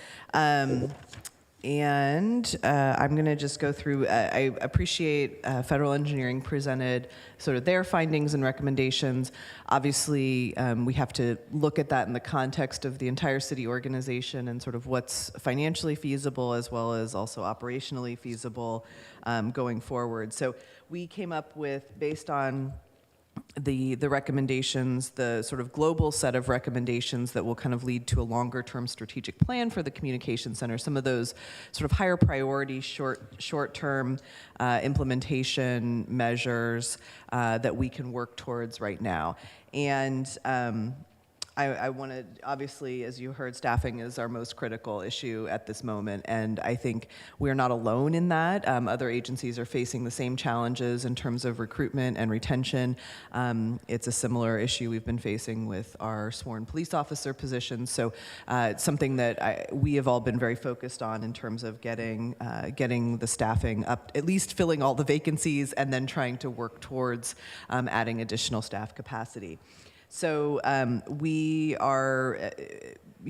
And I'm going to just go through, I appreciate Federal Engineering presented sort of their findings and recommendations. Obviously, we have to look at that in the context of the entire city organization and sort of what's financially feasible as well as also operationally feasible going forward. So we came up with, based on the recommendations, the sort of global set of recommendations that will kind of lead to a longer term strategic plan for the communication center. Some of those sort of higher priority short term implementation measures that we can work towards right now. And I want to, obviously, as you heard, staffing is our most critical issue at this moment, and I think we're not alone in that. Other agencies are facing the same challenges in terms of recruitment and retention. It's a similar issue we've been facing with our sworn police officer positions, so it's something that we have all been very focused on in terms of getting the staffing up, at least filling all the vacancies, and then trying to work towards adding additional staff capacity. So we are,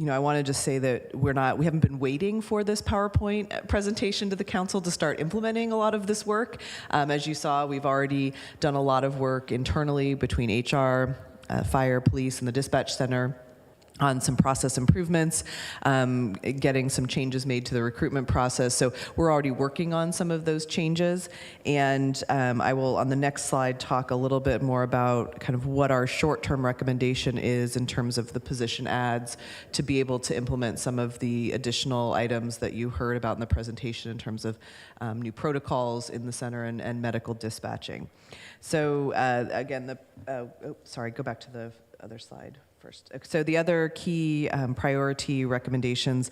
I want to just say that we haven't been waiting for this PowerPoint presentation to the council to start implementing a lot of this work. As you saw, we've already done a lot of work internally between HR, fire, police, and the dispatch center on some process improvements, getting some changes made to the recruitment process. So we're already working on some of those changes. And I will, on the next slide, talk a little bit more about kind of what our short-term recommendation is in terms of the position ads to be able to implement some of the additional items that you heard about in the presentation in terms of new protocols in the center and medical dispatching. So again, sorry, go back to the other slide first. So the other key priority recommendations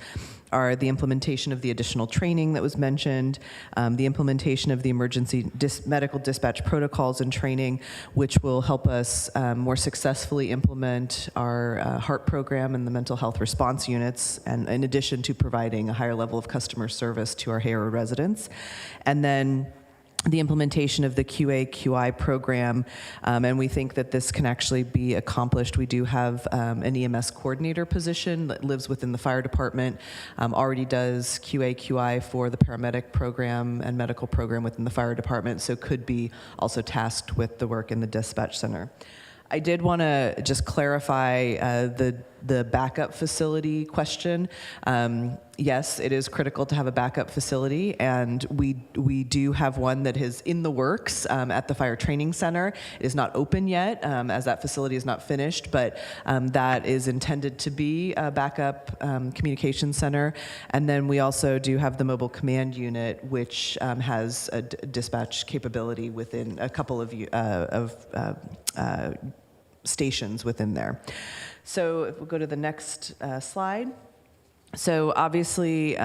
are the implementation of the additional training that was mentioned, the implementation of the emergency medical dispatch protocols and training, which will help us more successfully implement our HEART program and the mental health response units, and in addition to providing a higher level of customer service to our Hayward residents. And then the implementation of the QA/QI program, and we think that this can actually be accomplished. We do have an EMS coordinator position that lives within the fire department, already does QA/QI for the paramedic program and medical program within the fire department, so could be also tasked with the work in the dispatch center. I did want to just clarify the backup facility question. Yes, it is critical to have a backup facility, and we do have one that is in the works at the Fire Training Center. It is not open yet, as that facility is not finished, but that is intended to be a backup communication center. And then we also do have the mobile command unit, which has a dispatch capability within a couple of stations within there. So if we'll go to the next slide. So obviously,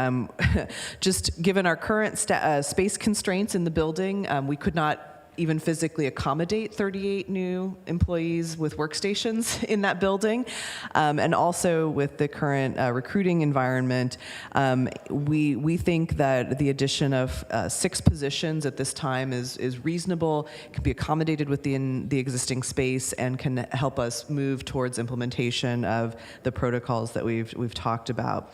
just given our current space constraints in the building, we could not even physically accommodate 38 new employees with workstations in that building. And also with the current recruiting environment, we think that the addition of 6 positions at this time is reasonable, can be accommodated within the existing space, and can help us move towards implementation of the protocols that we've talked about.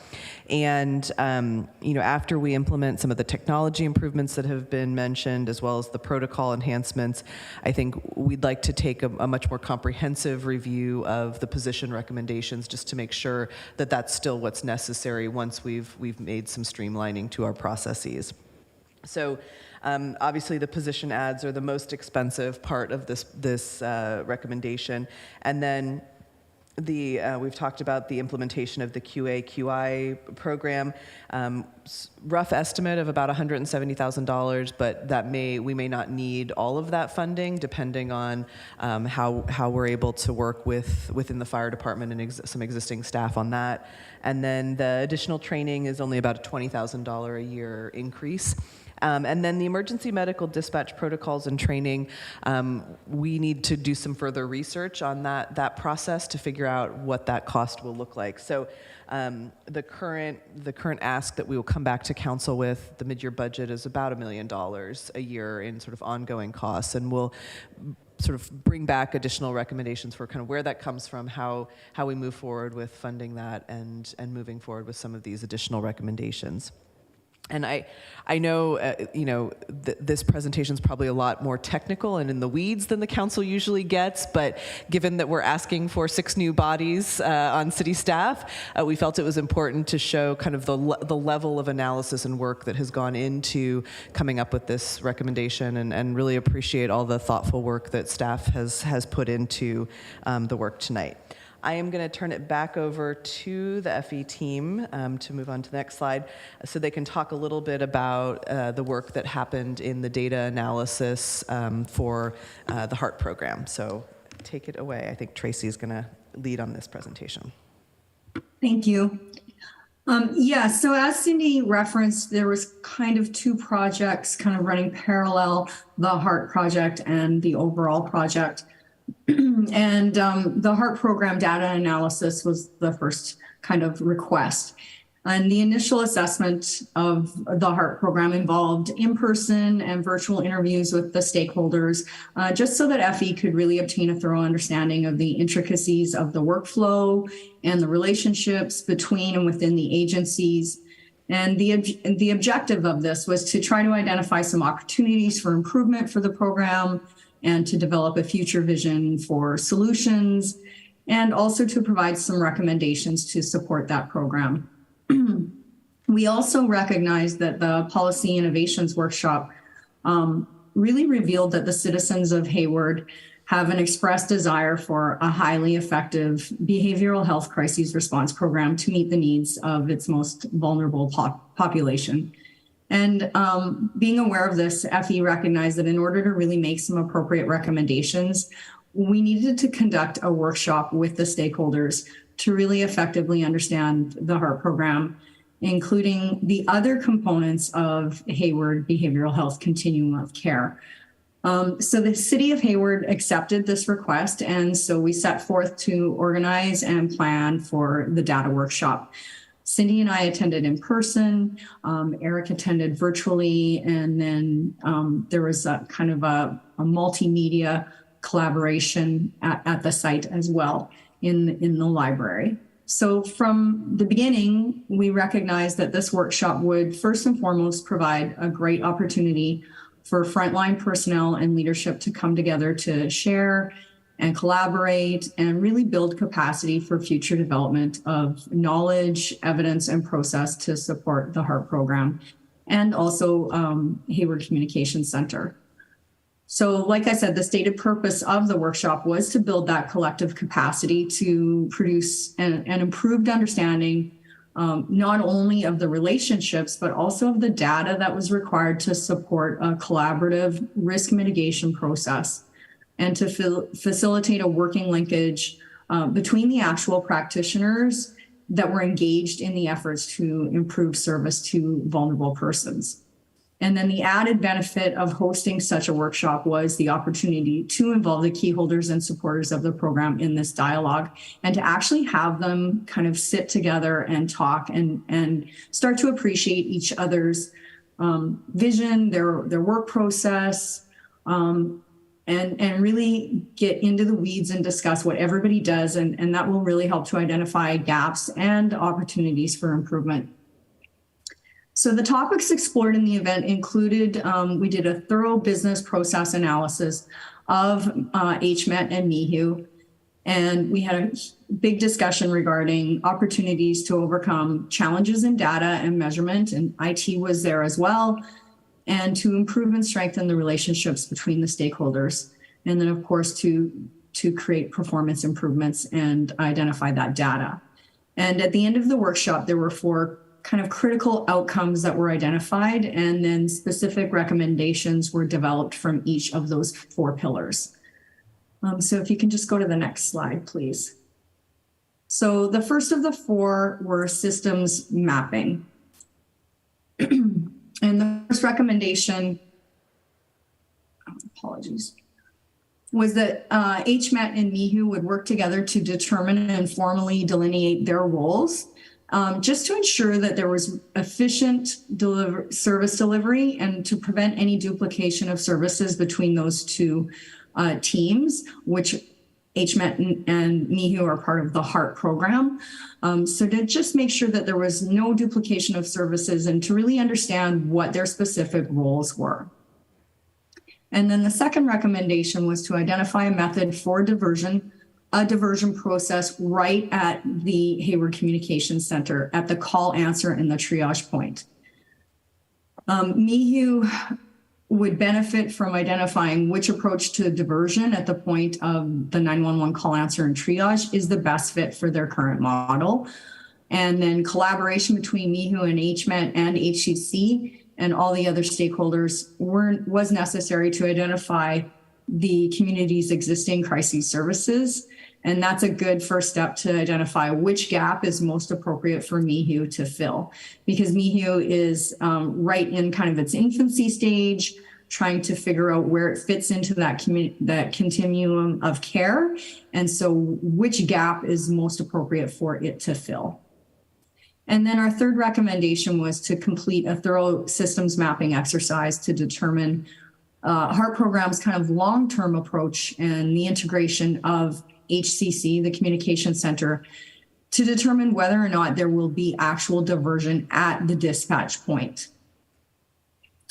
And after we implement some of the technology improvements that have been mentioned, as well as the protocol enhancements, I think we'd like to take a much more comprehensive review of the position recommendations, just to make sure that that's still what's necessary once we've made some streamlining to our processes. So obviously the position ads are the most expensive part of this recommendation. And then we've talked about the implementation of the QA/QI program. Rough estimate of about $170,000, but we may not need all of that funding, depending on how we're able to work within the fire department and some existing staff on that. And then the additional training is only about a $20,000 a year increase. And then the emergency medical dispatch protocols and training, we need to do some further research on that process to figure out what that cost will look like. So the current ask that we will come back to council with, the mid-year budget, is about $1 million a year in sort of ongoing costs, and we'll sort of bring back additional recommendations for kind of where that comes from, how we move forward with funding that, and moving forward with some of these additional recommendations. And I know, this presentation is probably a lot more technical and in the weeds than the council usually gets, but given that we're asking for 6 new bodies on city staff, we felt it was important to show kind of the level of analysis and work that has gone into coming up with this recommendation, and really appreciate all the thoughtful work that staff has put into the work tonight. I am going to turn it back over to the FE team to move on to the next slide, so they can talk a little bit about the work that happened in the data analysis for the HEART program. So take it away. I think Tracy is going to lead on this presentation. Thank you. So as Cindy referenced, there was kind of 2 projects kind of running parallel, the HEART project and the overall project. And the HEART program data analysis was the first kind of request. And the initial assessment of the HEART program involved in-person and virtual interviews with the stakeholders, just so that FE could really obtain a thorough understanding of the intricacies of the workflow and the relationships between and within the agencies. And the objective of this was to try to identify some opportunities for improvement for the program, and to develop a future vision for solutions, and also to provide some recommendations to support that program. We also recognize that the Policy Innovations Workshop really revealed that the citizens of Hayward have an expressed desire for a highly effective behavioral health crises response program to meet the needs of its most vulnerable population. And being aware of this, FE recognized that in order to really make some appropriate recommendations, we needed to conduct a workshop with the stakeholders to really effectively understand the HEART program, including the other components of Hayward behavioral health continuum of care. So the city of Hayward accepted this request, and so we set forth to organize and plan for the data workshop. Cindy and I attended in person, Eric attended virtually, and then there was a kind of a multimedia collaboration at the site as well in the library. So from the beginning, we recognized that this workshop would first and foremost provide a great opportunity for frontline personnel and leadership to come together to share and collaborate and really build capacity for future development of knowledge, evidence, and process to support the HEART program, and also Hayward Communications Center. So like I said, the stated purpose of the workshop was to build that collective capacity to produce an improved understanding, not only of the relationships, but also of the data that was required to support a collaborative risk mitigation process, and to facilitate a working linkage between the actual practitioners that were engaged in the efforts to improve service to vulnerable persons. And then the added benefit of hosting such a workshop was the opportunity to involve the key holders and supporters of the program in this dialogue, and to actually have them kind of sit together and talk and start to appreciate each other's vision, their work process, and really get into the weeds and discuss what everybody does. And that will really help to identify gaps and opportunities for improvement. So the topics explored in the event included, we did a thorough business process analysis of HMET and MIHU, and we had a big discussion regarding opportunities to overcome challenges in data and measurement, and IT was there as well, and to improve and strengthen the relationships between the stakeholders. And then of course, to create performance improvements and identify that data. And at the end of the workshop, there were 4 kind of critical outcomes that were identified, and then specific recommendations were developed from each of those 4 pillars. So if you can just go to the next slide, please. So the first of the 4 were systems mapping. And the first recommendation, apologies, was that HMET and MIHU would work together to determine and formally delineate their roles, just to ensure that there was efficient service delivery and to prevent any duplication of services between those 2 teams, which HMET and MIHU are part of the HEART program. So to just make sure that there was no duplication of services and to really understand what their specific roles were. And then the second recommendation was to identify a method for a diversion process right at the Hayward Communications Center at the call answer and the triage point. MIHU would benefit from identifying which approach to diversion at the point of the 911 call answer and triage is the best fit for their current model. And then collaboration between MIHU and HMET and HCC and all the other stakeholders was necessary to identify the community's existing crisis services. And that's a good first step to identify which gap is most appropriate for MIHU to fill, because MIHU is right in kind of its infancy stage, trying to figure out where it fits into that continuum of care. And so which gap is most appropriate for it to fill. And then our third recommendation was to complete a thorough systems mapping exercise to determine HEART program's kind of long-term approach and the integration of HCC, the communication center, to determine whether or not there will be actual diversion at the dispatch point.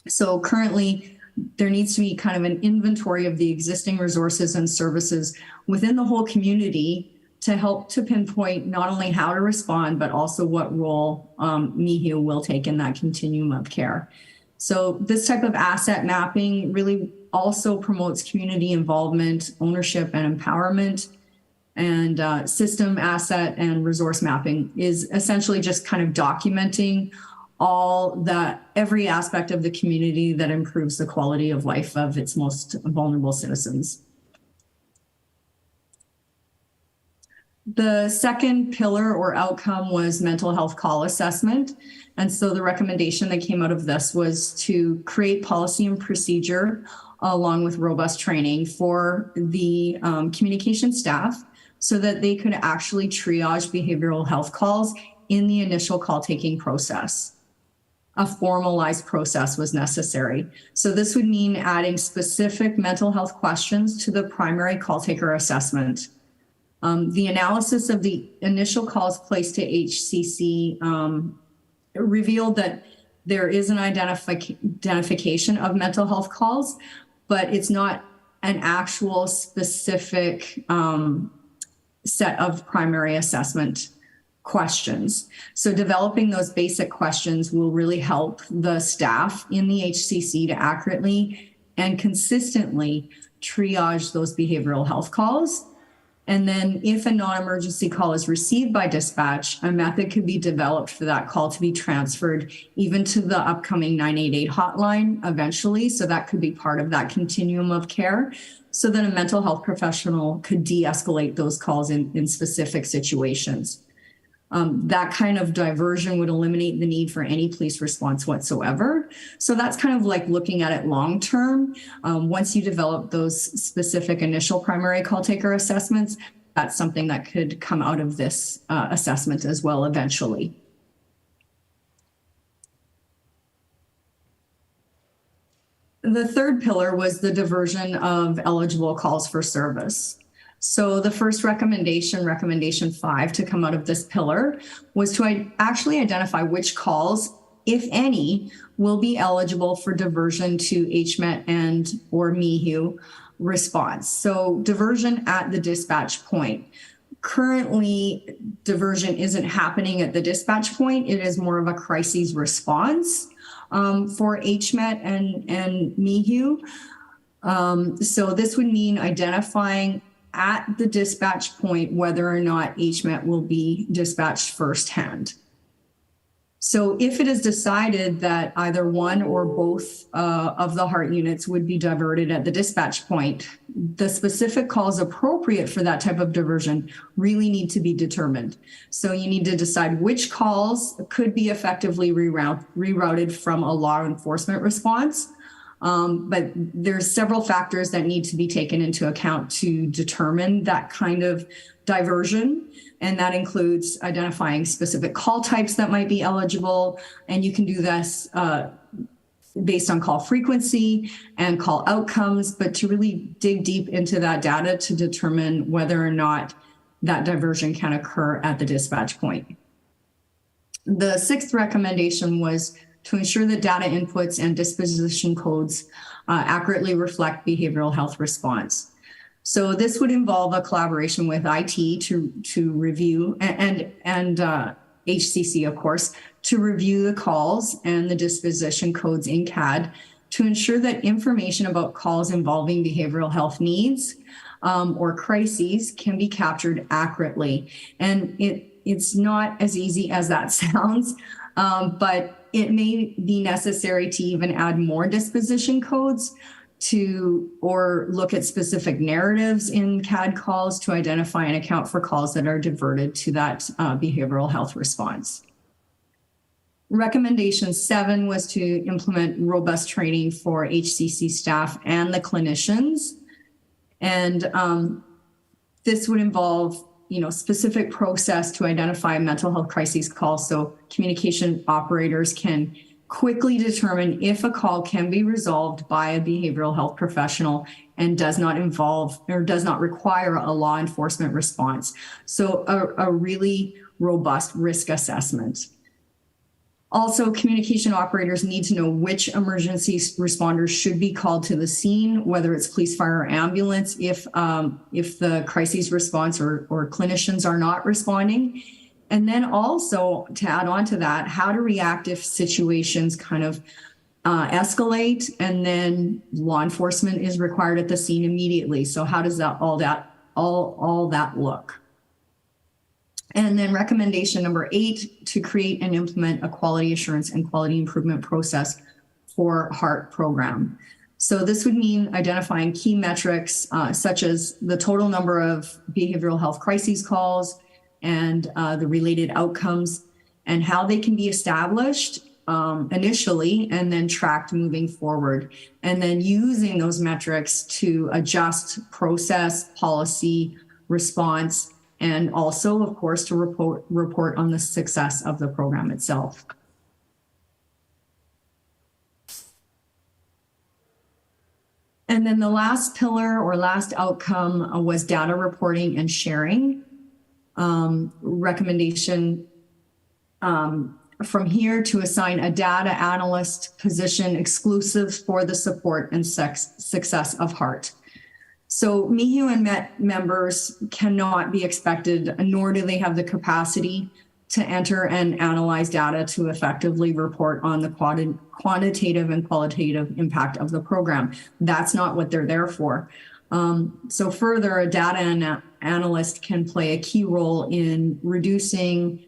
So currently, there needs to be kind of an inventory of the existing resources and services within the whole community to help to pinpoint not only how to respond, but also what role MIHU will take in that continuum of care. So this type of asset mapping really also promotes community involvement, ownership, and empowerment. And system, asset, and resource mapping is essentially just kind of documenting every aspect of the community that improves the quality of life of its most vulnerable citizens. The second pillar or outcome was mental health call assessment. And so the recommendation that came out of this was to create policy and procedure along with robust training for the communication staff so that they could actually triage behavioral health calls in the initial call taking process. A formalized process was necessary. So this would mean adding specific mental health questions to the primary call taker assessment. The analysis of the initial calls placed to HCC revealed that there is an identification of mental health calls, but it's not an actual specific set of primary assessment questions. So developing those basic questions will really help the staff in the HCC to accurately and consistently triage those behavioral health calls. And then if a non-emergency call is received by dispatch, a method could be developed for that call to be transferred even to the upcoming 988 hotline eventually. So that could be part of that continuum of care, so that a mental health professional could de-escalate those calls in specific situations. That kind of diversion would eliminate the need for any police response whatsoever. So that's kind of like looking at it long term. Once you develop those specific initial primary call taker assessments, that's something that could come out of this assessment as well eventually. The third pillar was the diversion of eligible calls for service. So the first recommendation 5 to come out of this pillar was to actually identify which calls, if any, will be eligible for diversion to HMET and or MIHU response. So diversion at the dispatch point. Currently, diversion isn't happening at the dispatch point. It is more of a crises response for HMET and MIHU. So this would mean identifying at the dispatch point whether or not HMET will be dispatched firsthand. So if it is decided that either one or both of the HART units would be diverted at the dispatch point, the specific calls appropriate for that type of diversion really need to be determined. So you need to decide which calls could be effectively rerouted from a law enforcement response. But there's several factors that need to be taken into account to determine that kind of diversion. And that includes identifying specific call types that might be eligible. And you can do this based on call frequency and call outcomes, but to really dig deep into that data to determine whether or not that diversion can occur at the dispatch point. The sixth recommendation was to ensure that data inputs and disposition codes accurately reflect behavioral health response. So this would involve a collaboration with IT to review and HCC, of course, to review the calls and the disposition codes in CAD to ensure that information about calls involving behavioral health needs or crises can be captured accurately. And it's not as easy as that sounds, but it may be necessary to even add more disposition codes or look at specific narratives in CAD calls to identify and account for calls that are diverted to that behavioral health response. Recommendation 7 was to implement robust training for HCC staff and the clinicians. And this would involve specific process to identify mental health crises calls so communication operators can quickly determine if a call can be resolved by a behavioral health professional and does not involve or does not require a law enforcement response. So a really robust risk assessment. Also, communication operators need to know which emergency responders should be called to the scene, whether it's police, fire, or ambulance, if the crises response or clinicians are not responding. And then also, to add on to that, how to react if situations kind of escalate and then law enforcement is required at the scene immediately. So how does all that look? And then recommendation number 8, to create and implement a quality assurance and quality improvement process for HART program. So this would mean identifying key metrics such as the total number of behavioral health crises calls and the related outcomes and how they can be established initially and then tracked moving forward. And then using those metrics to adjust process, policy, response, and also, of course, to report on the success of the program itself. And then the last pillar or last outcome was data reporting and sharing. Recommendation from here to assign a data analyst position exclusive for the support and success of HART. So MIHU and MET members cannot be expected, nor do they have the capacity to enter and analyze data to effectively report on the quantitative and qualitative impact of the program. That's not what they're there for. So further, a data analyst can play a key role in reducing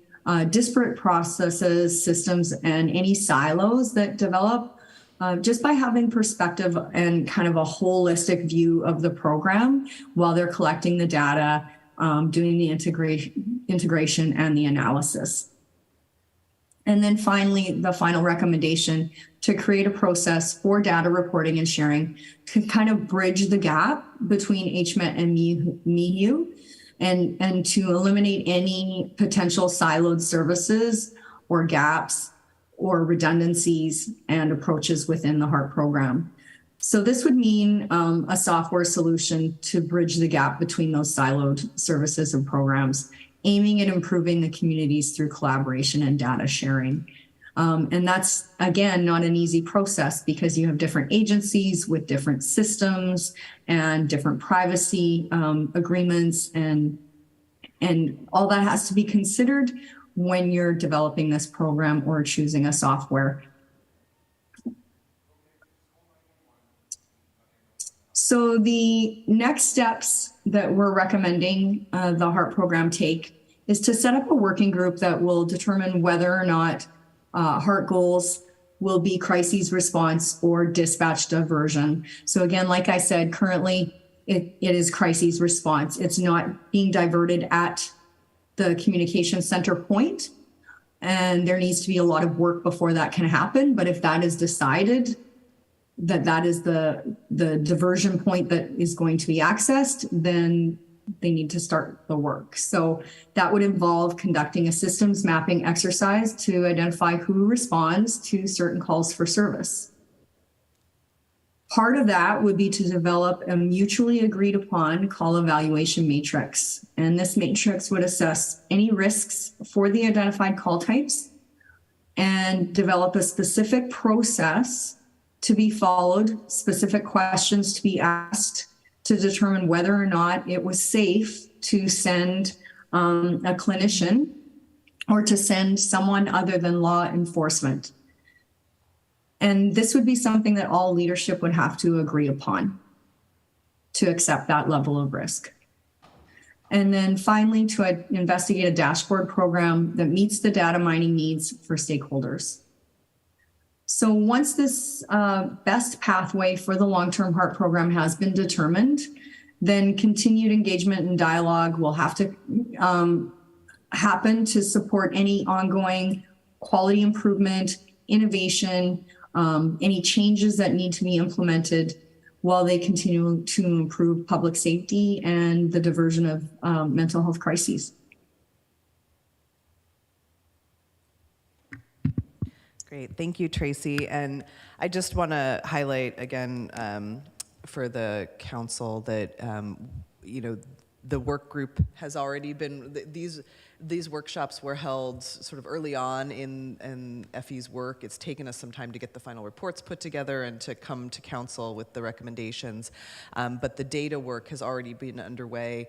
disparate processes, systems, and any silos that develop just by having perspective and kind of a holistic view of the program while they're collecting the data doing the integration and the analysis. And then finally, the final recommendation to create a process for data reporting and sharing to kind of bridge the gap between HMET and MIHU and to eliminate any potential siloed services or gaps or redundancies and approaches within the HART program. So this would mean a software solution to bridge the gap between those siloed services and programs, aiming at improving the communities through collaboration and data sharing. And that's, again, not an easy process because you have different agencies with different systems and different privacy agreements, and all that has to be considered when you're developing this program or choosing a software. So the next steps that we're recommending the HART program take is to set up a working group that will determine whether or not HART goals will be crises response or dispatch diversion. So again, like I said, currently it is crises response. It's not being diverted at the communication center point, and there needs to be a lot of work before that can happen. But if that is decided, that is the diversion point that is going to be accessed, then they need to start the work. So that would involve conducting a systems mapping exercise to identify who responds to certain calls for service. Part of that would be to develop a mutually agreed upon call evaluation matrix. And this matrix would assess any risks for the identified call types and develop a specific process to be followed, specific questions to be asked to determine whether or not it was safe to send a clinician or to send someone other than law enforcement. And this would be something that all leadership would have to agree upon to accept that level of risk. And then finally, to investigate a dashboard program that meets the data mining needs for stakeholders. So once this best pathway for the long-term HART program has been determined, then continued engagement and dialogue will have to happen to support any ongoing quality improvement, innovation, any changes that need to be implemented while they continue to improve public safety and the diversion of mental health crises. Great, thank you, Tracy. And I just want to highlight again for the council that you know, the work group has already been, these workshops were held sort of early on in FE's work. It's taken us some time to get the final reports put together and to come to council with the recommendations. But the data work has already been underway.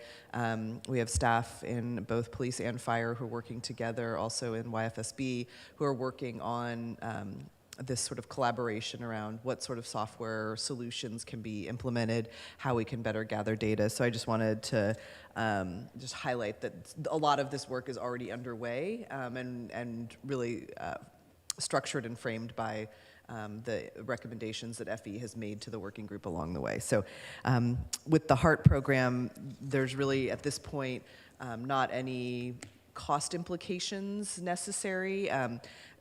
We have staff in both police and fire who are working together, also in YFSB, who are working on this sort of collaboration around what sort of software solutions can be implemented, how we can better gather data. So I just wanted to just highlight that a lot of this work is already underway and really structured and framed by the recommendations that FE has made to the working group along the way. So with the HART program, there's really at this point not any cost implications necessary.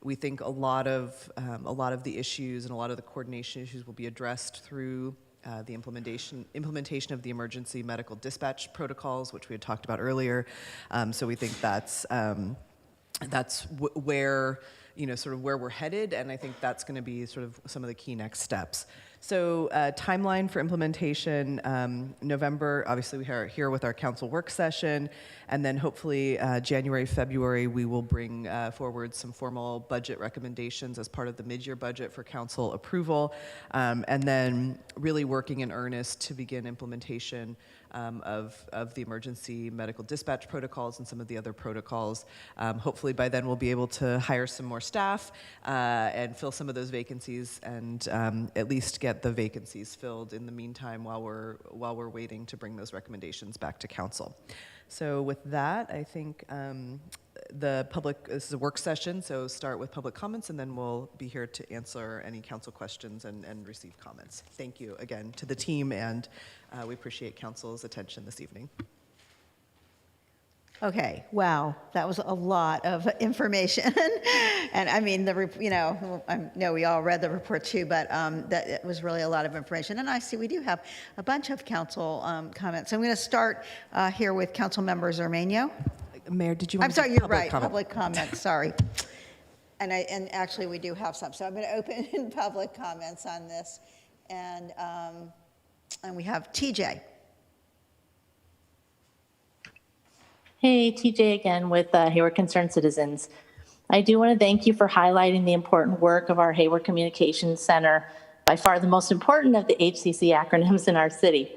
We think a lot of the issues and a lot of the coordination issues will be addressed through the implementation of the emergency medical dispatch protocols, which we had talked about earlier. So we think that's where, you know, sort of where we're headed, and I think that's going to be sort of some of the key next steps. So timeline for implementation, November, obviously we are here with our council work session, and then hopefully January, February, we will bring forward some formal budget recommendations as part of the mid-year budget for council approval, and then really working in earnest to begin implementation of the emergency medical dispatch protocols and some of the other protocols. Hopefully by then we'll be able to hire some more staff and fill some of those vacancies, and at least get the vacancies filled in the meantime while we're waiting to bring those recommendations back to council. So with that, I think this is a work session, so start with public comments, and then we'll be here to answer any council questions and receive comments. Thank you again to the team, and we appreciate council's attention this evening. Okay, wow, that was a lot of information. And I mean, I know we all read the report too, but that it was really a lot of information. And I see we do have a bunch of council comments. So I'm going to start here with Council Member Zermano. Mayor, did you want I'm to sorry, do you're public right, comment? public comments, sorry. And actually we do have some. So I'm going to open public comments on this. And we have TJ. Hey, TJ again with Hayward Concerned Citizens. I do want to thank you for highlighting the important work of our Hayward Communications Center, by far the most important of the HCC acronyms in our city.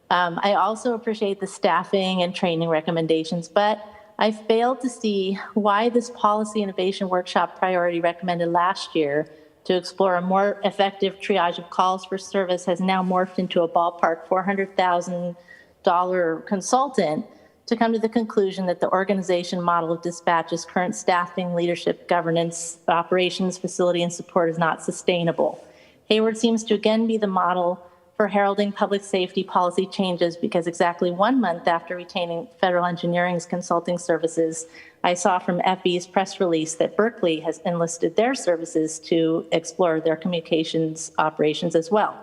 I also appreciate the staffing and training recommendations, but I failed to see why this policy innovation workshop priority recommended last year to explore a more effective triage of calls for service has now morphed into a ballpark $400,000 consultant to come to the conclusion that the organization model of dispatch's current staffing, leadership, governance, operations, facility, and support is not sustainable. Hayward seems to again be the model for heralding public safety policy changes because exactly 1 month after retaining Federal Engineering's consulting services, I saw from FE's press release that Berkeley has enlisted their services to explore their communications operations as well.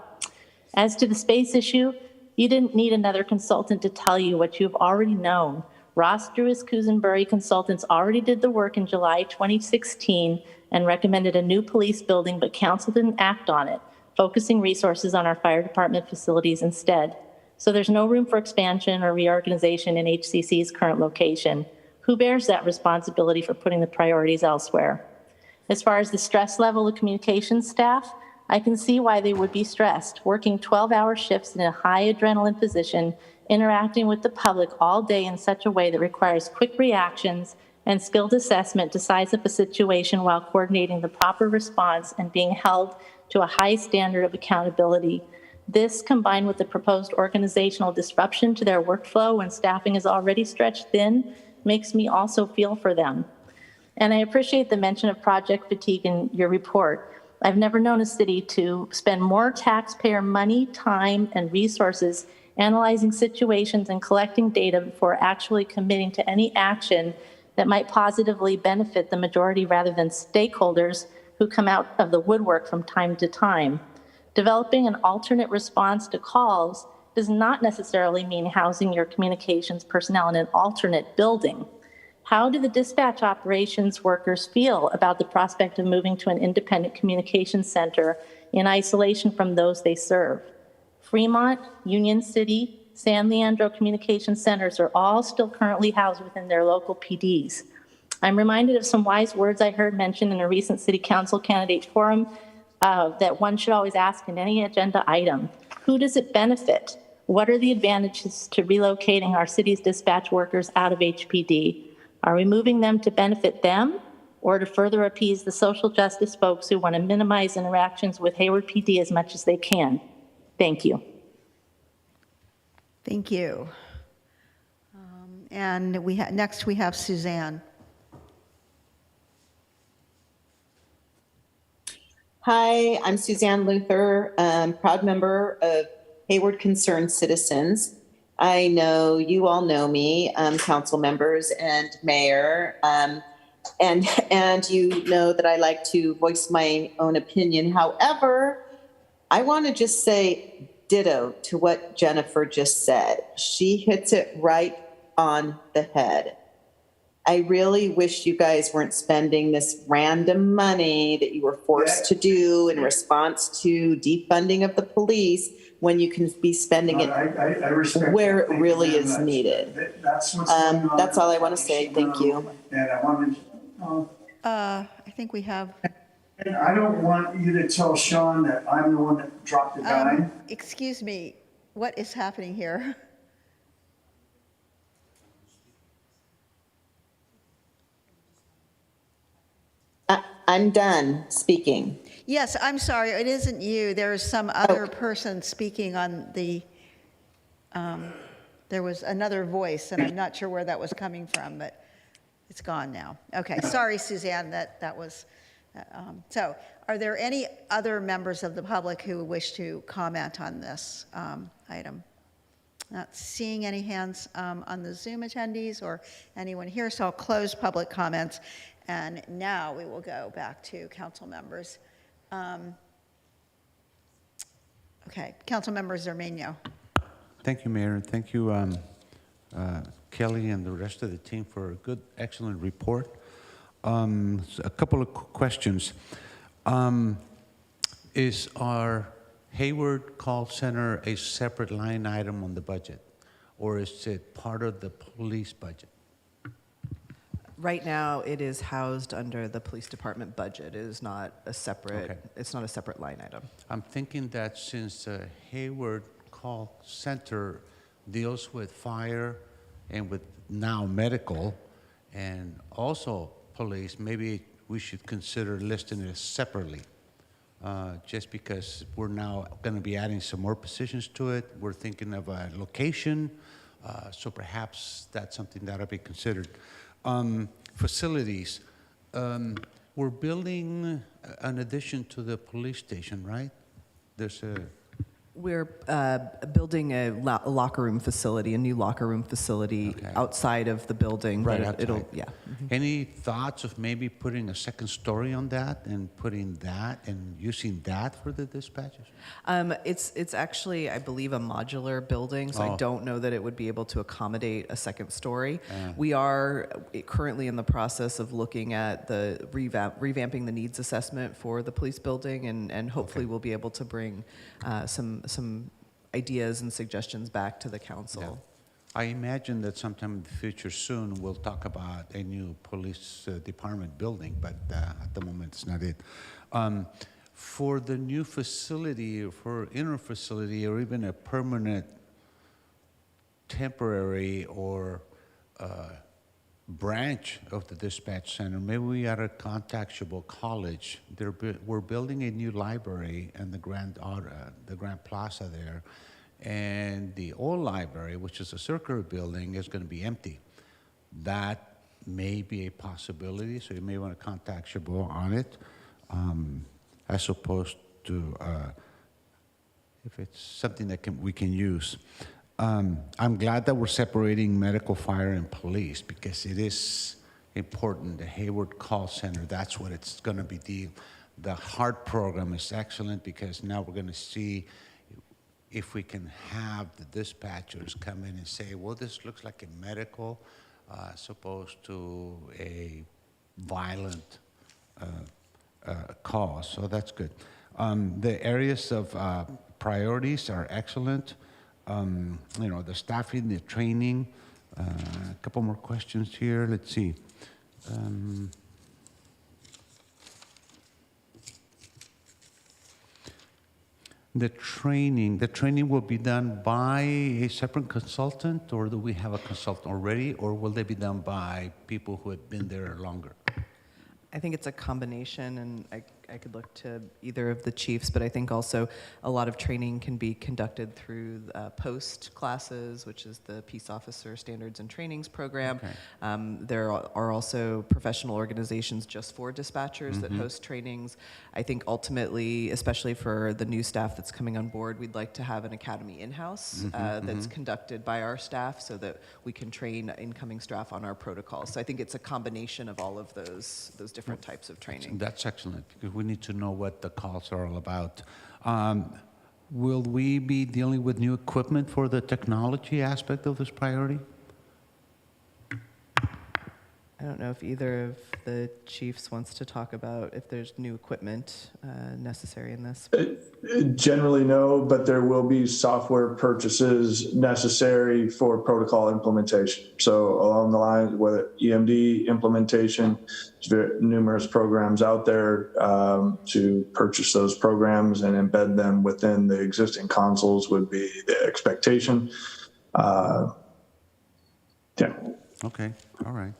As to the space issue, you didn't need another consultant to tell you what you've already known. Ross Drewis Kusenbury Consultants already did the work in July 2016 and recommended a new police building, but council didn't act on it, focusing resources on our fire department facilities instead. So there's no room for expansion or reorganization in HCC's current location. Who bears that responsibility for putting the priorities elsewhere? As far as the stress level of communications staff, I can see why they would be stressed, working 12-hour shifts in a high adrenaline position, interacting with the public all day in such a way that requires quick reactions and skilled assessment to size up a situation while coordinating the proper response and being held to a high standard of accountability. This, combined with the proposed organizational disruption to their workflow when staffing is already stretched thin, makes me also feel for them. And I appreciate the mention of project fatigue in your report. I've never known a city to spend more taxpayer money, time, and resources analyzing situations and collecting data before actually committing to any action that might positively benefit the majority rather than stakeholders who come out of the woodwork from time to time. Developing an alternate response to calls does not necessarily mean housing your communications personnel in an alternate building. How do the dispatch operations workers feel about the prospect of moving to an independent communications center in isolation from those they serve? Fremont, Union City, San Leandro communication centers are all still currently housed within their local PDs. I'm reminded of some wise words I heard mentioned in a recent city council candidate forum that one should always ask in any agenda item. Who does it benefit? What are the advantages to relocating our city's dispatch workers out of HPD? Are we moving them to benefit them or to further appease the social justice folks who want to minimize interactions with Hayward PD as much as they can? Thank you. Thank you. And next we have Suzanne. Hi, I'm Suzanne Luther, proud member of Hayward Concerned Citizens. I know you all know me, council members and mayor, and you know that I like to voice my own opinion. However, I want to just say ditto to what Jennifer just said. She hits it right on the head. I really wish you guys weren't spending this random money that you were forced to do in response to defunding of the police when you can be spending it where it really is needed. That's all I want to say. Thank you. And I wanted. I think we have. And I don't want you to tell Sean that I'm the one that dropped the dime. Excuse me, what is happening here? I'm done speaking. Yes, I'm sorry, it isn't you. There is some other person speaking on the, there was another voice, and I'm not sure where that was coming from, but it's gone now. Okay, sorry, Suzanne, that was, so are there any other members of the public who wish to comment on this item? Not seeing any hands on the Zoom attendees or anyone here, so I'll close public comments. And now we will go back to council members. Okay, Council Member Zermino. Thank you, Mayor, and thank you, Kelly and the rest of the team for a good, excellent report. A couple of questions. Is our Hayward call center a separate line item on the budget, or is it part of the police budget? Right now, it is housed under the police department budget. It is not a separate. Okay. It's not a separate line item. I'm thinking that since Hayward call center deals with fire and with now medical and also police, maybe we should consider listing it separately. Just because we're now going to be adding some more positions to it. We're thinking of a location, so perhaps that's something that ought to be considered. Facilities. We're building an addition to the police station, right? There's a... We're building a locker room facility, a new locker room facility outside of the building. Right, but outside. it'll, yeah. Any thoughts of maybe putting a second story on that and putting that and using that for the dispatches? It's actually, I believe, a modular building, so I don't know that it would be able to accommodate a second story. We are currently in the process of looking at the revamping the needs assessment for the police building, and hopefully we'll be able to bring some ideas and suggestions back to the council. Yeah. I imagine that sometime in the future soon we'll talk about a new police department building, but at the moment it's not it. For the new facility, for inner facility, or even a permanent, temporary, or branch of the dispatch center, maybe we ought to contact Chabot College. We're building a new library in the Grand Plaza there, and the old library, which is a circular building, is going to be empty. That may be a possibility, so you may want to contact Chabot on it, as opposed to if it's something that we can use. I'm glad that we're separating medical, fire, and police, because it is important. The Hayward call center, that's what it's going to be. The HEART program is excellent, because now we're going to see if we can have the dispatchers come in and say, well, this looks like a medical as opposed to a violent cause. So that's good. The areas of priorities are excellent. You know, the staffing, the training. A couple more questions here. Let's see. The training will be done by a separate consultant, or do we have a consultant already, or will they be done by people who have been there longer? I think it's a combination, and I could look to either of the chiefs, but I think also a lot of training can be conducted through POST classes, which is the Peace Officer Standards and Trainings program. Okay. There are also professional organizations just for dispatchers that host trainings. I think ultimately, especially for the new staff that's coming on board, we'd like to have an academy in-house that's conducted by our staff so that we can train incoming staff on our protocols. So I think it's a combination of all of those different types of training. That's excellent, because we need to know what the calls are all about. Will we be dealing with new equipment for the technology aspect of this priority? I don't know if either of the chiefs wants to talk about if there's new equipment necessary in this. Generally, no, but there will be software purchases necessary for protocol implementation. So along the lines, whether EMD implementation, there's numerous programs out there to purchase those programs and embed them within the existing consoles would be the expectation. Yeah. Okay, all right.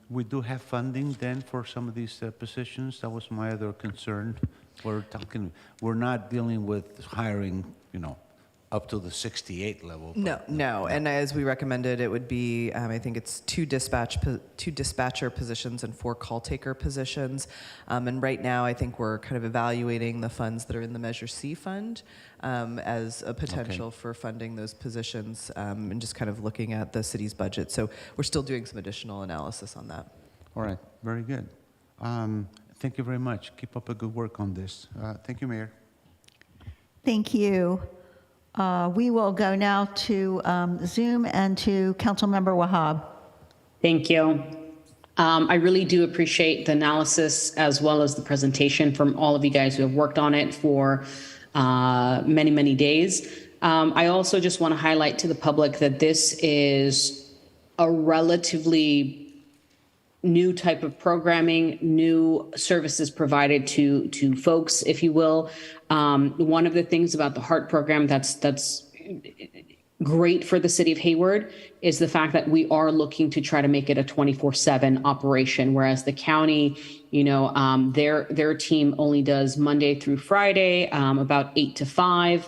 We do have funding then for some of these positions. That was my other concern. We're not dealing with hiring, up to the 68 level. No. And as we recommended, it would be, I think it's two dispatcher positions and 4 call taker positions. And right now, I think we're kind of evaluating the funds that are in the Measure C fund as a potential for funding those positions and just kind of looking at the city's budget. So we're still doing some additional analysis on that. All right, very good. Thank you very much. Keep up a good work on this. Thank you, Mayor. Thank you. We will go now to Zoom and to Councilmember Wahab. Thank you. I really do appreciate the analysis as well as the presentation from all of you guys who have worked on it for many, many days. I also just want to highlight to the public that this is a relatively new type of programming, new services provided to folks, if you will. One of the things about the HEART program that's great for the city of Hayward is the fact that we are looking to try to make it a 24/7 operation, whereas the county, their team only does Monday through Friday, about 8 to 5.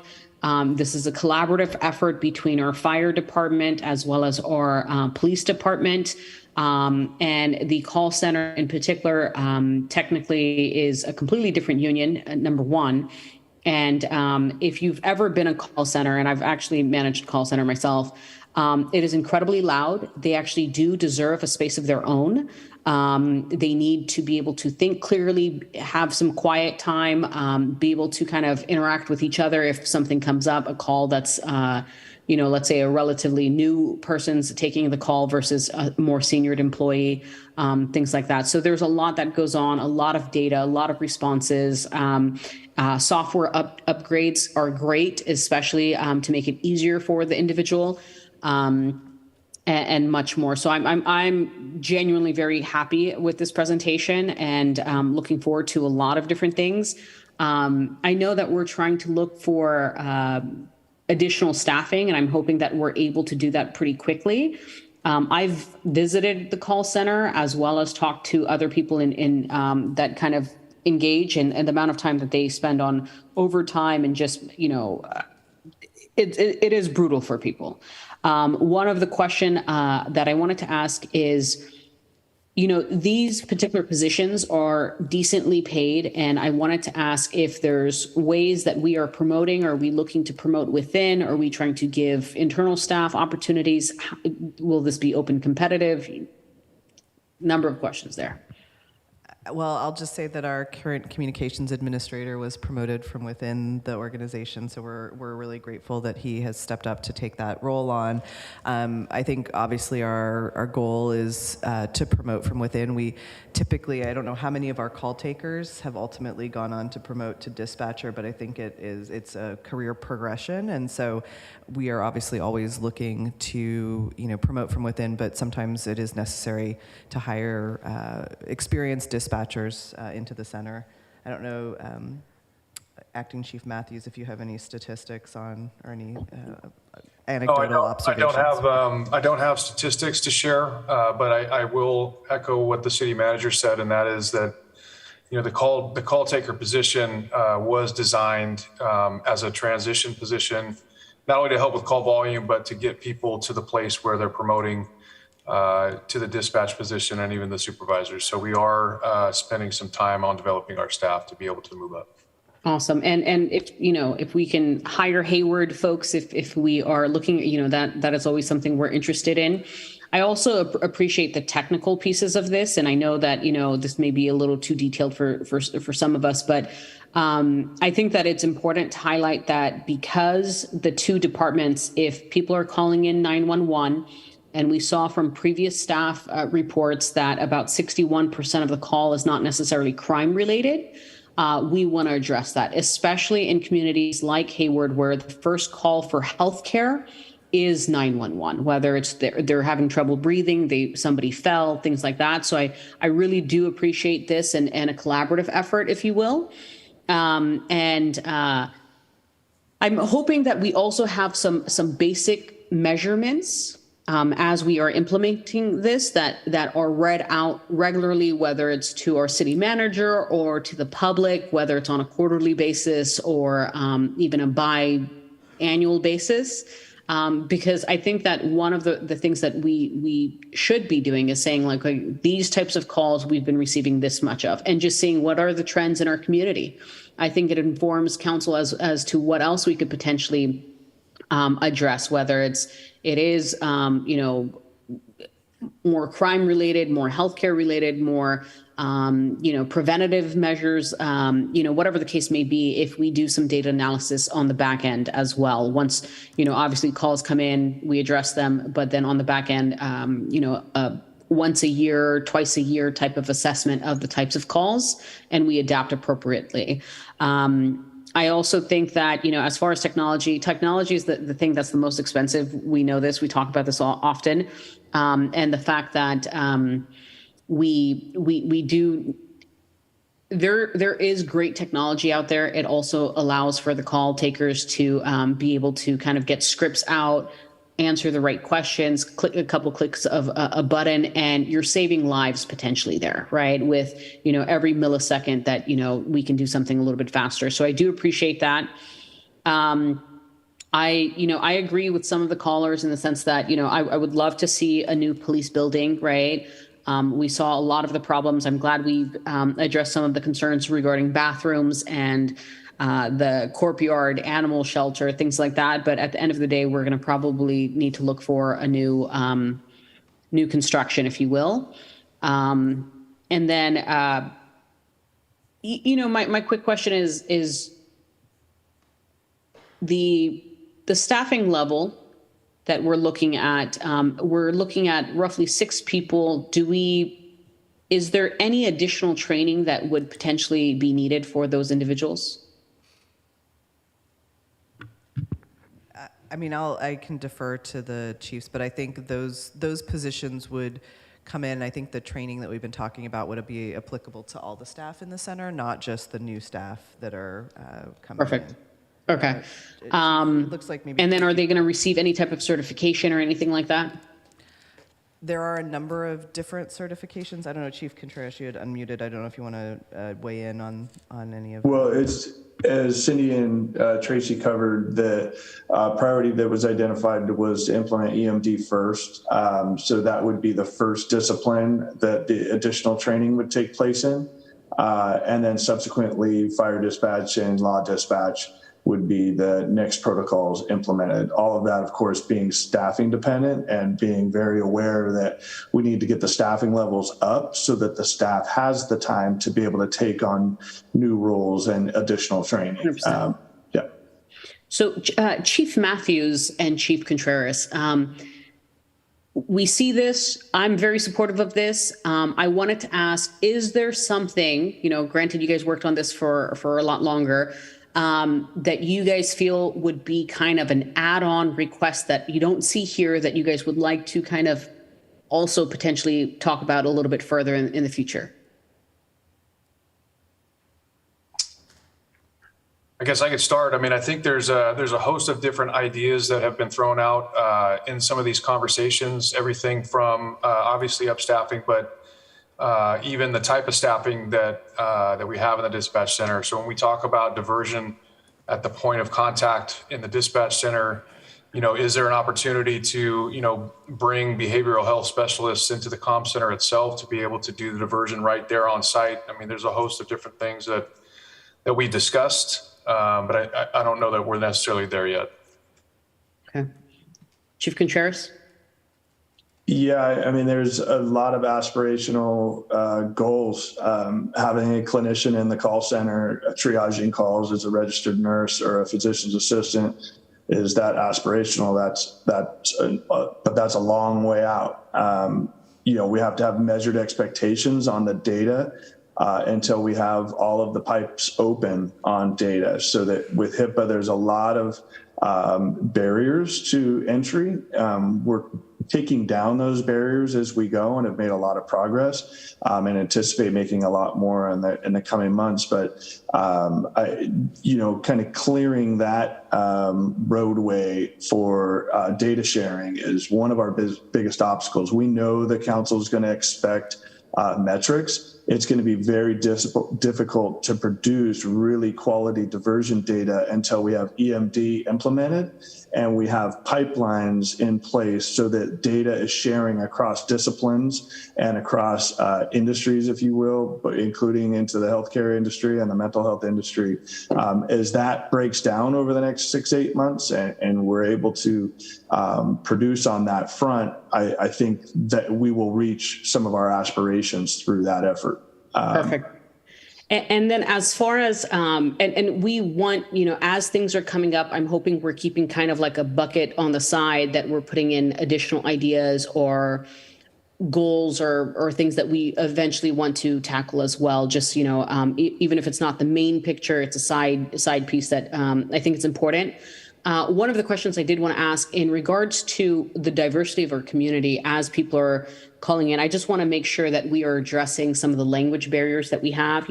This is a collaborative effort between our fire department as well as our police department. And the call center in particular, technically is a completely different union, number one. And if you've ever been a call center, and I've actually managed a call center myself, it is incredibly loud. They actually do deserve a space of their own. They need to be able to think clearly, have some quiet time, be able to kind of interact with each other if something comes up, a call that's, let's say a relatively new person's taking the call versus a more senior employee, things like that. So there's a lot that goes on, a lot of data, a lot of responses. Software upgrades are great, especially to make it easier for the individual. And much more. So I'm genuinely very happy with this presentation and looking forward to a lot of different things. I know that we're trying to look for additional staffing, and I'm hoping that we're able to do that pretty quickly. I've visited the call center as well as talked to other people in that kind of engage, and the amount of time that they spend on overtime and just, it is brutal for people. One of the question that I wanted to ask is, these particular positions are decently paid, and I wanted to ask if there's ways that we are promoting. Are we looking to promote within? Are we trying to give internal staff opportunities? Will this be open competitive? Number of questions there. Well, I'll just say that our current communications administrator was promoted from within the organization, so we're really grateful that he has stepped up to take that role on. I think obviously our goal is to promote from within. We typically, I don't know how many of our call takers have ultimately gone on to promote to dispatcher, but I think it's a career progression, and so we are obviously always looking to promote from within, but sometimes it is necessary to hire experienced dispatchers into the center. I don't know, Acting Chief Matthews, if you have any statistics on or any anecdotal observations. I don't have statistics to share, but I will echo what the city manager said, and that is that the call taker position was designed as a transition position, not only to help with call volume, but to get people to the place where they're promoting to the dispatch position and even the supervisors. So we are spending some time on developing our staff to be able to move up. Awesome. And if we can hire Hayward folks, if we are looking, that is always something we're interested in. I also appreciate the technical pieces of this. And I know that, this may be a little too detailed for some of us, but I think that it's important to highlight that because the two departments, if people are calling in 911, and we saw from previous staff reports that about 61% of the call is not necessarily crime related. We want to address that, especially in communities like Hayward, where the first call for healthcare is 911, whether it's they're having trouble breathing, somebody fell, things like that. So I really do appreciate this and a collaborative effort, if you will. And I'm hoping that we also have some basic measurements as we are implementing this that are read out regularly, whether it's to our city manager or to the public, whether it's on a quarterly basis or even a annual basis. Because I think that one of the things that we should be doing is saying like these types of calls we've been receiving this much of, and just seeing what are the trends in our community. I think it informs council as to what else we could potentially address, whether it is more crime related, more healthcare related, more preventative measures, whatever the case may be, if we do some data analysis on the back end as well. Once, obviously calls come in, we address them, but then on the back end, once a year, twice a year type of assessment of the types of calls, and we adapt appropriately. I also think that, as far as technology is the thing that's the most expensive. We know this, we talk about this often. And the fact that there is great technology out there. It also allows for the call takers to be able to kind of get scripts out, answer the right questions, click a couple clicks of a button, and you're saving lives potentially there, right? With, every millisecond that, we can do something a little bit faster. So I do appreciate that. I agree with some of the callers in the sense that, I would love to see a new police building, right? We saw a lot of the problems. I'm glad we've addressed some of the concerns regarding bathrooms and the courtyard, animal shelter, things like that. But at the end of the day, we're going to probably need to look for a new construction, if you will. And then, my quick question is the staffing level that we're looking at roughly 6 people. Is there any additional training that would potentially be needed for those individuals? I can defer to the chiefs, but I think those positions would come in. I think the training that we've been talking about would be applicable to all the staff in the center, not just the new staff that are coming Perfect. in. Okay. It looks like maybe. And then are they going to receive any type of certification or anything like that? There are a number of different certifications. I don't know, Chief Contreras, you had unmuted. I don't know if you want to weigh in on any of. Well, it's as Cindy and Tracy covered, the priority that was identified was to implement EMD first. So that would be the first discipline that the additional training would take place in. And then subsequently fire dispatch and law dispatch would be the next protocols implemented. All of that, of course, being staffing dependent and being very aware that we need to get the staffing levels up so that the staff has the time to be able to take on new roles and additional training. Yeah. So Chief Matthews and Chief Contreras, we see this. I'm very supportive of this. I wanted to ask, is there something, granted you guys worked on this for a lot longer, that you guys feel would be kind of an add-on request that you don't see here that you guys would like to kind of also potentially talk about a little bit further in the future? I guess I could start. I think there's a host of different ideas that have been thrown out in some of these conversations, everything from obviously upstaffing, but even the type of staffing that we have in the dispatch center. So when we talk about diversion at the point of contact in the dispatch center, is there an opportunity to, bring behavioral health specialists into the comm center itself to be able to do the diversion right there on site? There's a host of different things that we discussed, but I don't know that we're necessarily there yet. Okay. Chief Contreras? Yeah, there's a lot of aspirational goals. Having a clinician in the call center, triaging calls as a registered nurse or a physician's assistant, is that aspirational? But that's a long way out. We have to have measured expectations on the data until we have all of the pipes open on data. So that with HIPAA, there's a lot of barriers to entry. We're taking down those barriers as we go and have made a lot of progress and anticipate making a lot more in the coming months. But, kind of clearing that roadway for data sharing is one of our biggest obstacles. We know the council is going to expect metrics, it's going to be very difficult to produce really quality diversion data until we have EMD implemented and we have pipelines in place so that data is sharing across disciplines and across industries, if you will, but including into the healthcare industry and the mental health industry. As that breaks down over the next 6-8 months and we're able to produce on that front, I think that we will reach some of our aspirations through that effort. Perfect. And then as far as, and we want, as things are coming up, I'm hoping we're keeping kind of like a bucket on the side that we're putting in additional ideas or goals or things that we eventually want to tackle as well. Just, even if it's not the main picture, it's a side piece that I think it's important. One of the questions I did want to ask in regards to the diversity of our community as people are calling in, I just want to make sure that we are addressing some of the language barriers that we have.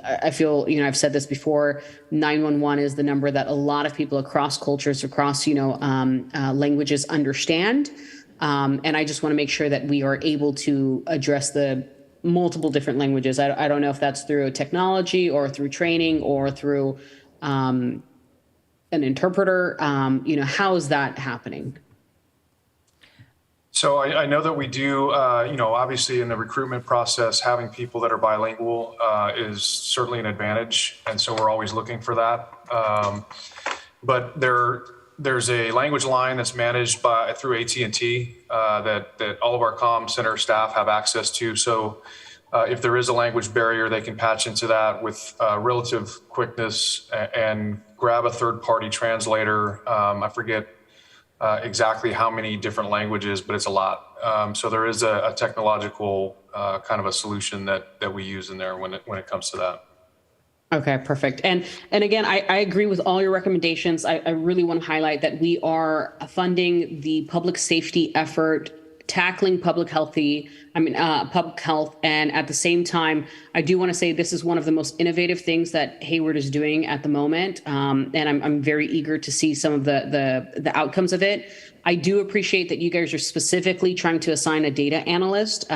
I feel, I've said this before, 911 is the number that a lot of people across cultures, across, languages understand. And I just want to make sure that we are able to address the multiple different languages. I don't know if that's through technology or through training or through an interpreter. How is that happening? So I know that we do, obviously in the recruitment process, having people that are bilingual is certainly an advantage. And so we're always looking for that. But there's a language line that's managed through AT&T that all of our comm center staff have access to. So if there is a language barrier, they can patch into that with relative quickness and grab a third-party translator. I forget exactly how many different languages, but it's a lot. So there is a technological kind of a solution that we use in there when it comes to that. Okay, perfect. And again, I agree with all your recommendations. I really want to highlight that we are funding the public safety effort, tackling public health, and at the same time, I do want to say this is one of the most innovative things that Hayward is doing at the moment, and I'm very eager to see some of the outcomes of it. I do appreciate that you guys are specifically trying to assign a data analyst.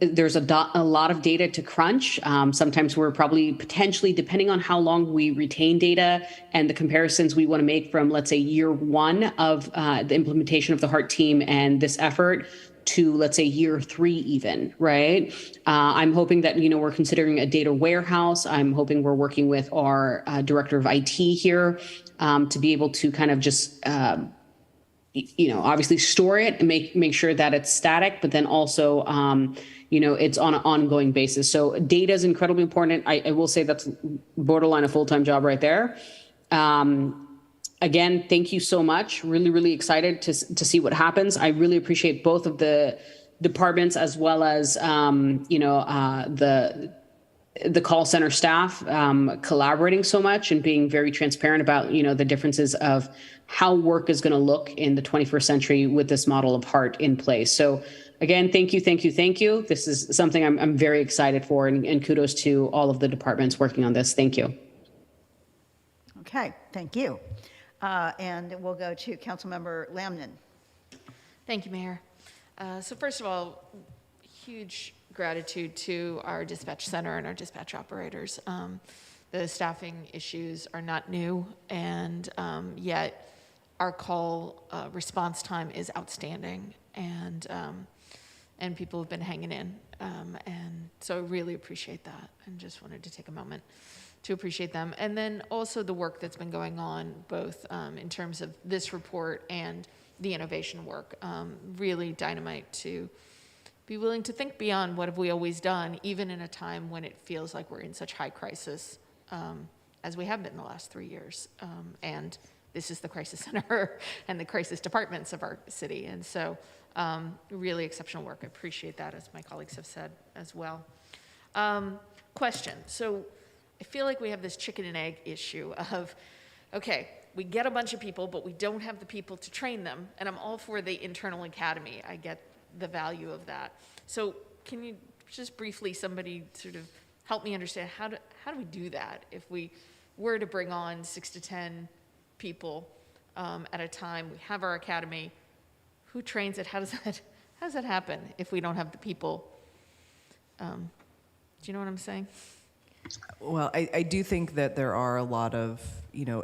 There's a lot of data to crunch. Sometimes we're probably potentially, depending on how long we retain data and the comparisons we want to make from, let's say, year one of the implementation of the HEART team and this effort to, let's say, year 3 even, right? I'm hoping that, we're considering a data warehouse. I'm hoping we're working with our director of IT here to be able to kind of just obviously store it and make sure that it's static, but then also, it's on an ongoing basis. So data is incredibly important. I will say that's borderline a full-time job right there. Again, thank you so much. Really, really excited to see what happens. I really appreciate both of the departments as well as, the call center staff collaborating so much and being very transparent about, the differences of how work is going to look in the 21st century with this model of HEART in place. So again, thank you, thank you, thank you. This is something I'm very excited for, and kudos to all of the departments working on this. Thank you. Okay, thank you. And we'll go to Councilmember Lamnon. Thank you, Mayor. So first of all, huge gratitude to our dispatch center and our dispatch operators. The staffing issues are not new, and yet our call response time is outstanding, and people have been hanging in, and so I really appreciate that, and just wanted to take a moment to appreciate them. And then also the work that's been going on, both in terms of this report and the innovation work. Really dynamite to be willing to think beyond what have we always done, even in a time when it feels like we're in such high crisis, as we have been the last 3 years. And this is the crisis center and the crisis departments of our city. And so really exceptional work. I appreciate that, as my colleagues have said as well. Question. So I feel like we have this chicken and egg issue of, okay, we get a bunch of people, but we don't have the people to train them. And I'm all for the internal academy. I get the value of that. So can you just briefly, somebody sort of help me understand how do we do that if we were to bring on 6 to 10 people at a time? We have our academy. Who trains it? How does that happen if we don't have the people Do you know what I'm saying? Well, I do think that there are a lot of,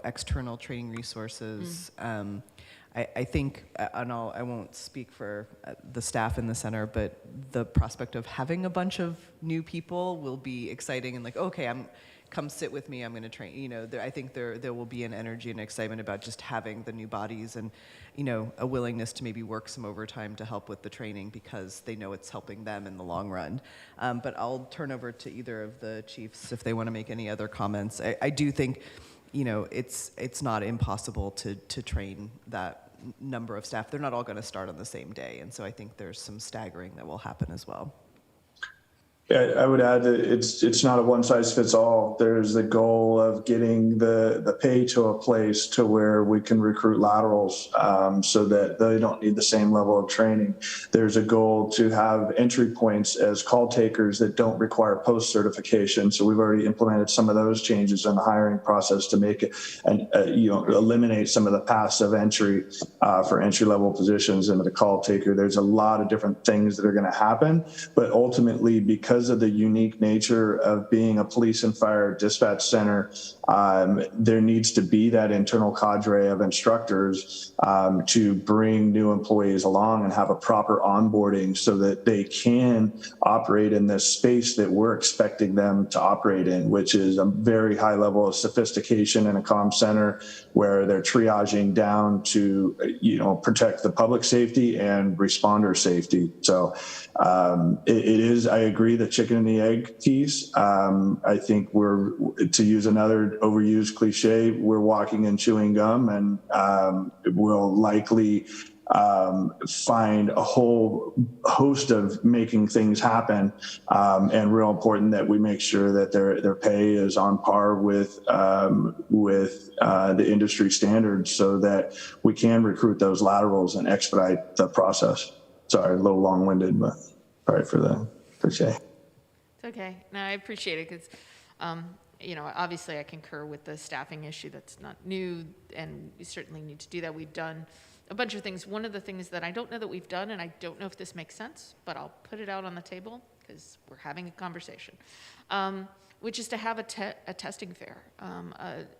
external training resources. I think, and I won't speak for the staff in the center, but the prospect of having a bunch of new people will be exciting and like, okay, come sit with me, I'm going to train. I think there will be an energy and excitement about just having the new bodies and, a willingness to maybe work some overtime to help with the training because they know it's helping them in the long run. But I'll turn over to either of the chiefs if they want to make any other comments. I do think, it's not impossible to train that number of staff. They're not all going to start on the same day. And so I think there's some staggering that will happen as well. Yeah, I would add that it's not a one size fits all. There's the goal of getting the pay to a place to where we can recruit laterals so that they don't need the same level of training. There's a goal to have entry points as call takers that don't require post certification. So we've already implemented some of those changes in the hiring process to make it and eliminate some of the passive entry for entry level positions into the call taker. There's a lot of different things that are going to happen, but ultimately because of the unique nature of being a police and fire dispatch center, there needs to be that internal cadre of instructors to bring new employees along and have a proper onboarding so that they can operate in this space that we're expecting them to operate in, which is a very high level of sophistication in a comm center where they're triaging down to, protect the public safety and responder safety. So it is, I agree, the chicken and the egg piece. I think we're, to use another overused cliche, we're walking and chewing gum, and we'll likely find a whole host of making things happen, and real important that we make sure that their pay is on par with the industry standards so that we can recruit those laterals and expedite the process. Sorry, a little long-winded, but sorry for the cliche. It's okay. No, I appreciate it because, obviously I concur with the staffing issue. That's not new, and we certainly need to do that. We've done a bunch of things. One of the things that I don't know that we've done, and I don't know if this makes sense, but I'll put it out on the table because we're having a conversation, which is to have a testing fair,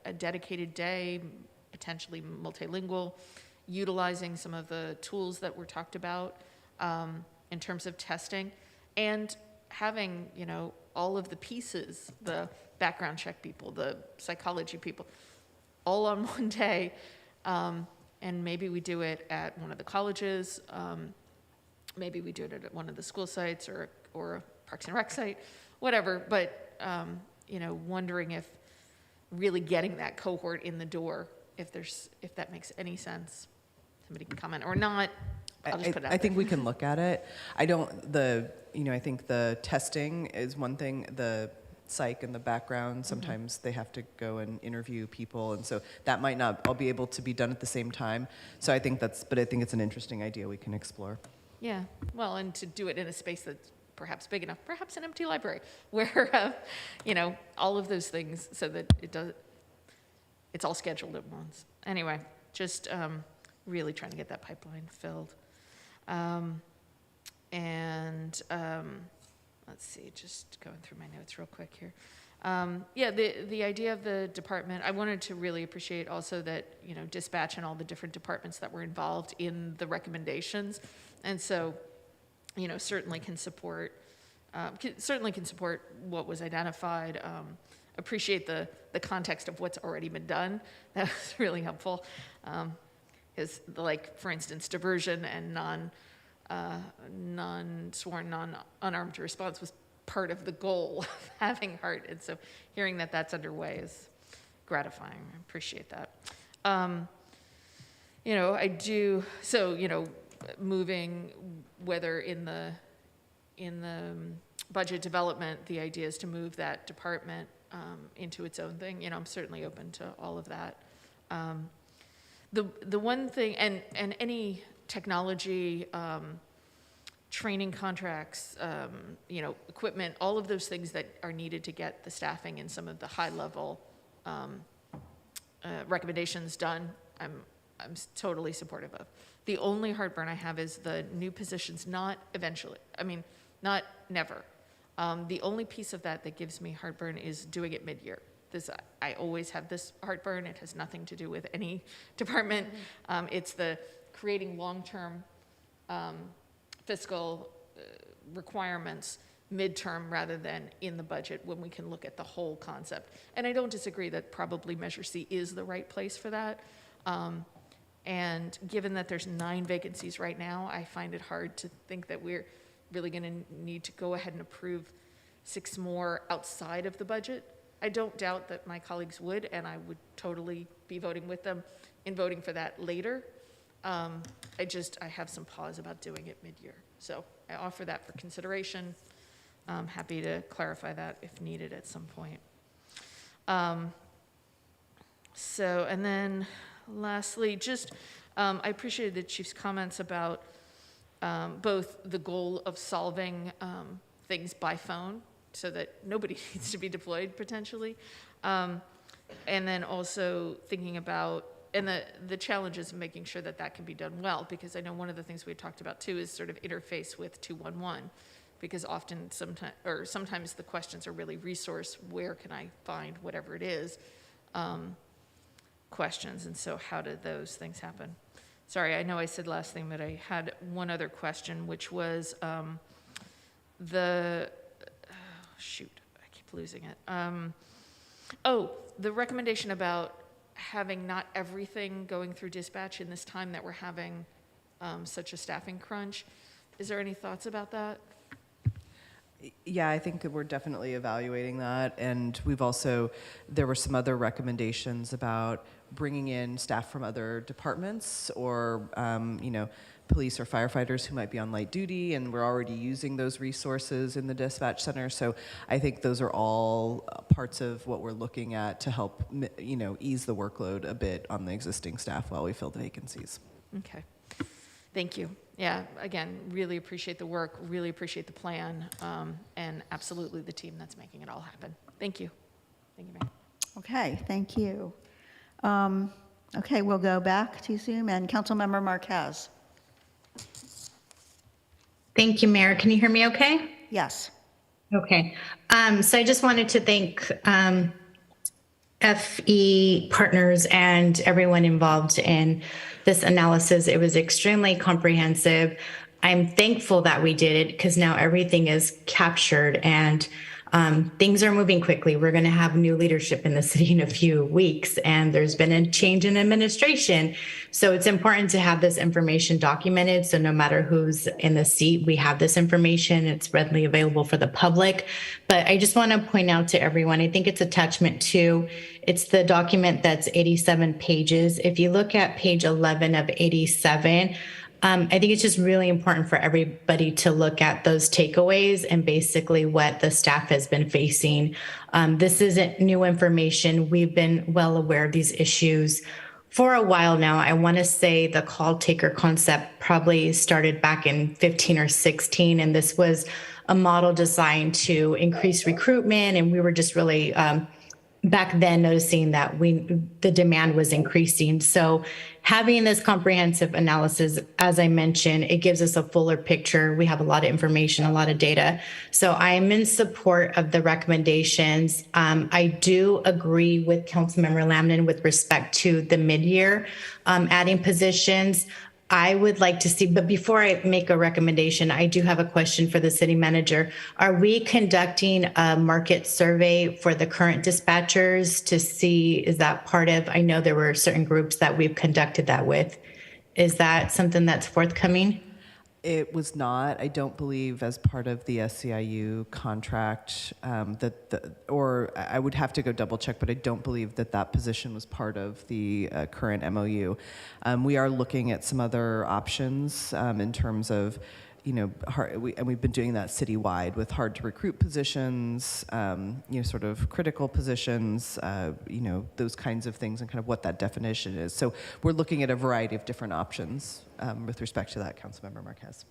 a dedicated day, potentially multilingual, utilizing some of the tools that were talked about in terms of testing, and having, all of the pieces, the background check people, the psychology people, all on one day. And maybe we do it at one of the colleges. Maybe we do it at one of the school sites or a Parks and Rec site, whatever. But, wondering if really getting that cohort in the door, if that makes any sense. Somebody can comment or not. I'll just put it out I think there. we can look at it. I think the testing is one thing, the psych and the background, sometimes they have to go and interview people, and so that might not all be able to be done at the same time. So I think it's an interesting idea we can explore. Yeah, well, and to do it in a space that's perhaps big enough, perhaps an empty library, where, all of those things so that it's all scheduled at once. Anyway, just really trying to get that pipeline filled. Let's see, just going through my notes real quick here. The idea of the department, I wanted to really appreciate also that, dispatch and all the different departments that were involved in the recommendations. And so, certainly can support what was identified. Appreciate the context of what's already been done. That was really helpful. Because, for instance, diversion and non-sworn, unarmed response was part of the goal of having HART. And so hearing that that's underway is gratifying. I appreciate that. Moving, whether in the budget development, the idea is to move that department into its own thing. I'm certainly open to all of that. The one thing, and any technology, training contracts, equipment, all of those things that are needed to get the staffing and some of the high-level recommendations done, I'm totally supportive of. The only heartburn I have is the new positions, not eventually. Not never. The only piece of that that gives me heartburn is doing it mid-year. I always have this heartburn. It has nothing to do with any department. It's the creating long-term fiscal requirements midterm rather than in the budget when we can look at the whole concept. And I don't disagree that probably Measure C is the right place for that. And given that there's 9 vacancies right now, I find it hard to think that we're really going to need to go ahead and approve 6 more outside of the budget. I don't doubt that my colleagues would, and I would totally be voting with them in voting for that later. I have some pause about doing it mid-year. So I offer that for consideration. I'm happy to clarify that if needed at some point. And then lastly, I appreciated the Chief's comments about both the goal of solving things by phone so that nobody needs to be deployed potentially, and then also thinking about the challenges of making sure that that can be done well, because I know one of the things we talked about too is sort of interface with 211, because sometimes the questions are really resource, where can I find whatever it is, questions, and so how did those things happen? Sorry, I know I said last thing, but I had one other question, which was I keep losing it. The recommendation about having not everything going through dispatch in this time that we're having such a staffing crunch. Is there any thoughts about that? Yeah, I think that we're definitely evaluating that. And there were some other recommendations about bringing in staff from other departments or, police or firefighters who might be on light duty, and we're already using those resources in the dispatch center. So I think those are all parts of what we're looking at to help, ease the workload a bit on the existing staff while we fill the vacancies. Okay, thank you. Yeah, again, really appreciate the work, really appreciate the plan, and absolutely the team that's making it all happen. Thank you. Thank you, Mayor. Okay, thank you. Okay, we'll go back to Zoom, and Councilmember Marquez. Thank you, Mayor. Can you hear me okay? Yes. Okay. So I just wanted to thank FE partners and everyone involved in this analysis. It was extremely comprehensive. I'm thankful that we did it because now everything is captured and things are moving quickly. We're going to have new leadership in the city in a few weeks, and there's been a change in administration. So it's important to have this information documented. So no matter who's in the seat, we have this information. It's readily available for the public. But I just want to point out to everyone, I think it's attachment 2. It's the document that's 87 pages. If you look at page 11 of 87, I think it's just really important for everybody to look at those takeaways and basically what the staff has been facing. This isn't new information. We've been well aware of these issues for a while now. I want to say the call taker concept probably started back in 15 or 16, and this was a model designed to increase recruitment, and we were just really back then noticing that the demand was increasing. So having this comprehensive analysis, as I mentioned, it gives us a fuller picture. We have a lot of information, a lot of data. So I am in support of the recommendations. I do agree with Councilmember Lamnin with respect to the mid-year adding positions. I would like to see, but before I make a recommendation, I do have a question for the city manager. Are we conducting a market survey for the current dispatchers to see, is that part of, I know there were certain groups that we've conducted that with. Is that something that's forthcoming? It was not, I don't believe, as part of the SCIU contract, or I would have to go double check, but I don't believe that position was part of the current MOU. We are looking at some other options in terms of, and we've been doing that citywide with hard to recruit positions, sort of critical positions, those kinds of things and kind of what that definition is. So we're looking at a variety of different options with respect to that, Councilmember Marquez.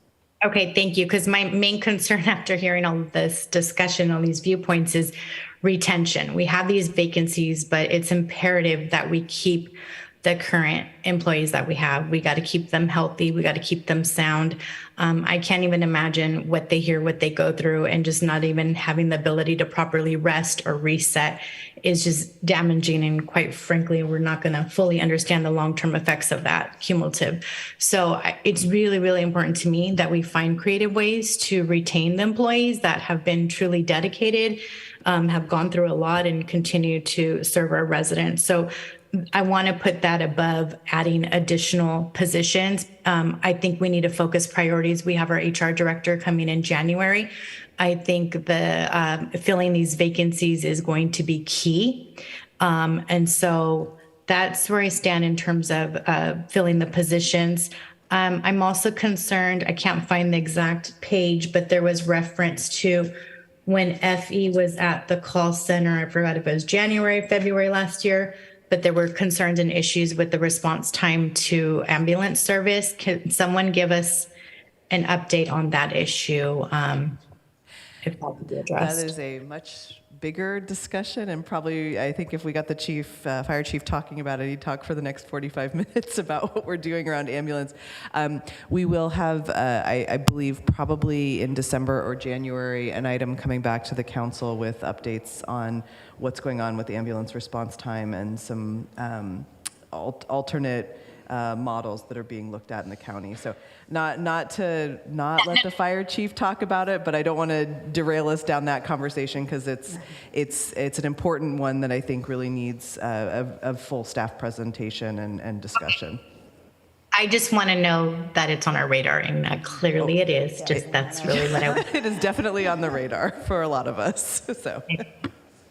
Okay, thank you. Because my main concern after hearing all of this discussion, all these viewpoints is retention. We have these vacancies, but it's imperative that we keep the current employees that we have. We got to keep them healthy. We got to keep them sound. I can't even imagine what they hear, what they go through, and just not even having the ability to properly rest or reset is just damaging. And quite frankly, we're not going to fully understand the long-term effects of that cumulative. So it's really, really important to me that we find creative ways to retain the employees that have been truly dedicated, have gone through a lot, and continue to serve our residents. So I want to put that above adding additional positions. I think we need to focus priorities. We have our HR director coming in January. I think the filling these vacancies is going to be key. And so that's where I stand in terms of filling the positions. I'm also concerned, I can't find the exact page, but there was reference to when FE was at the call center. I forgot if it was January, February last year, but there were concerns and issues with the response time to ambulance service. Can someone give us an update on that issue? If that could be addressed. That is a much bigger discussion, and probably I think if we got the chief, fire chief talking about it, he'd talk for the next 45 minutes about what we're doing around ambulance. We will have, I believe, probably in December or January, an item coming back to the council with updates on what's going on with the ambulance response time and some alternate models that are being looked at in the county. So not let the fire chief talk about it, but I don't want to derail us down that conversation because it's an important one that I think really needs a full staff presentation and discussion. I just want to know that it's on our radar, and clearly it is. Just that's really what I. It is definitely on the radar for a lot of us. So.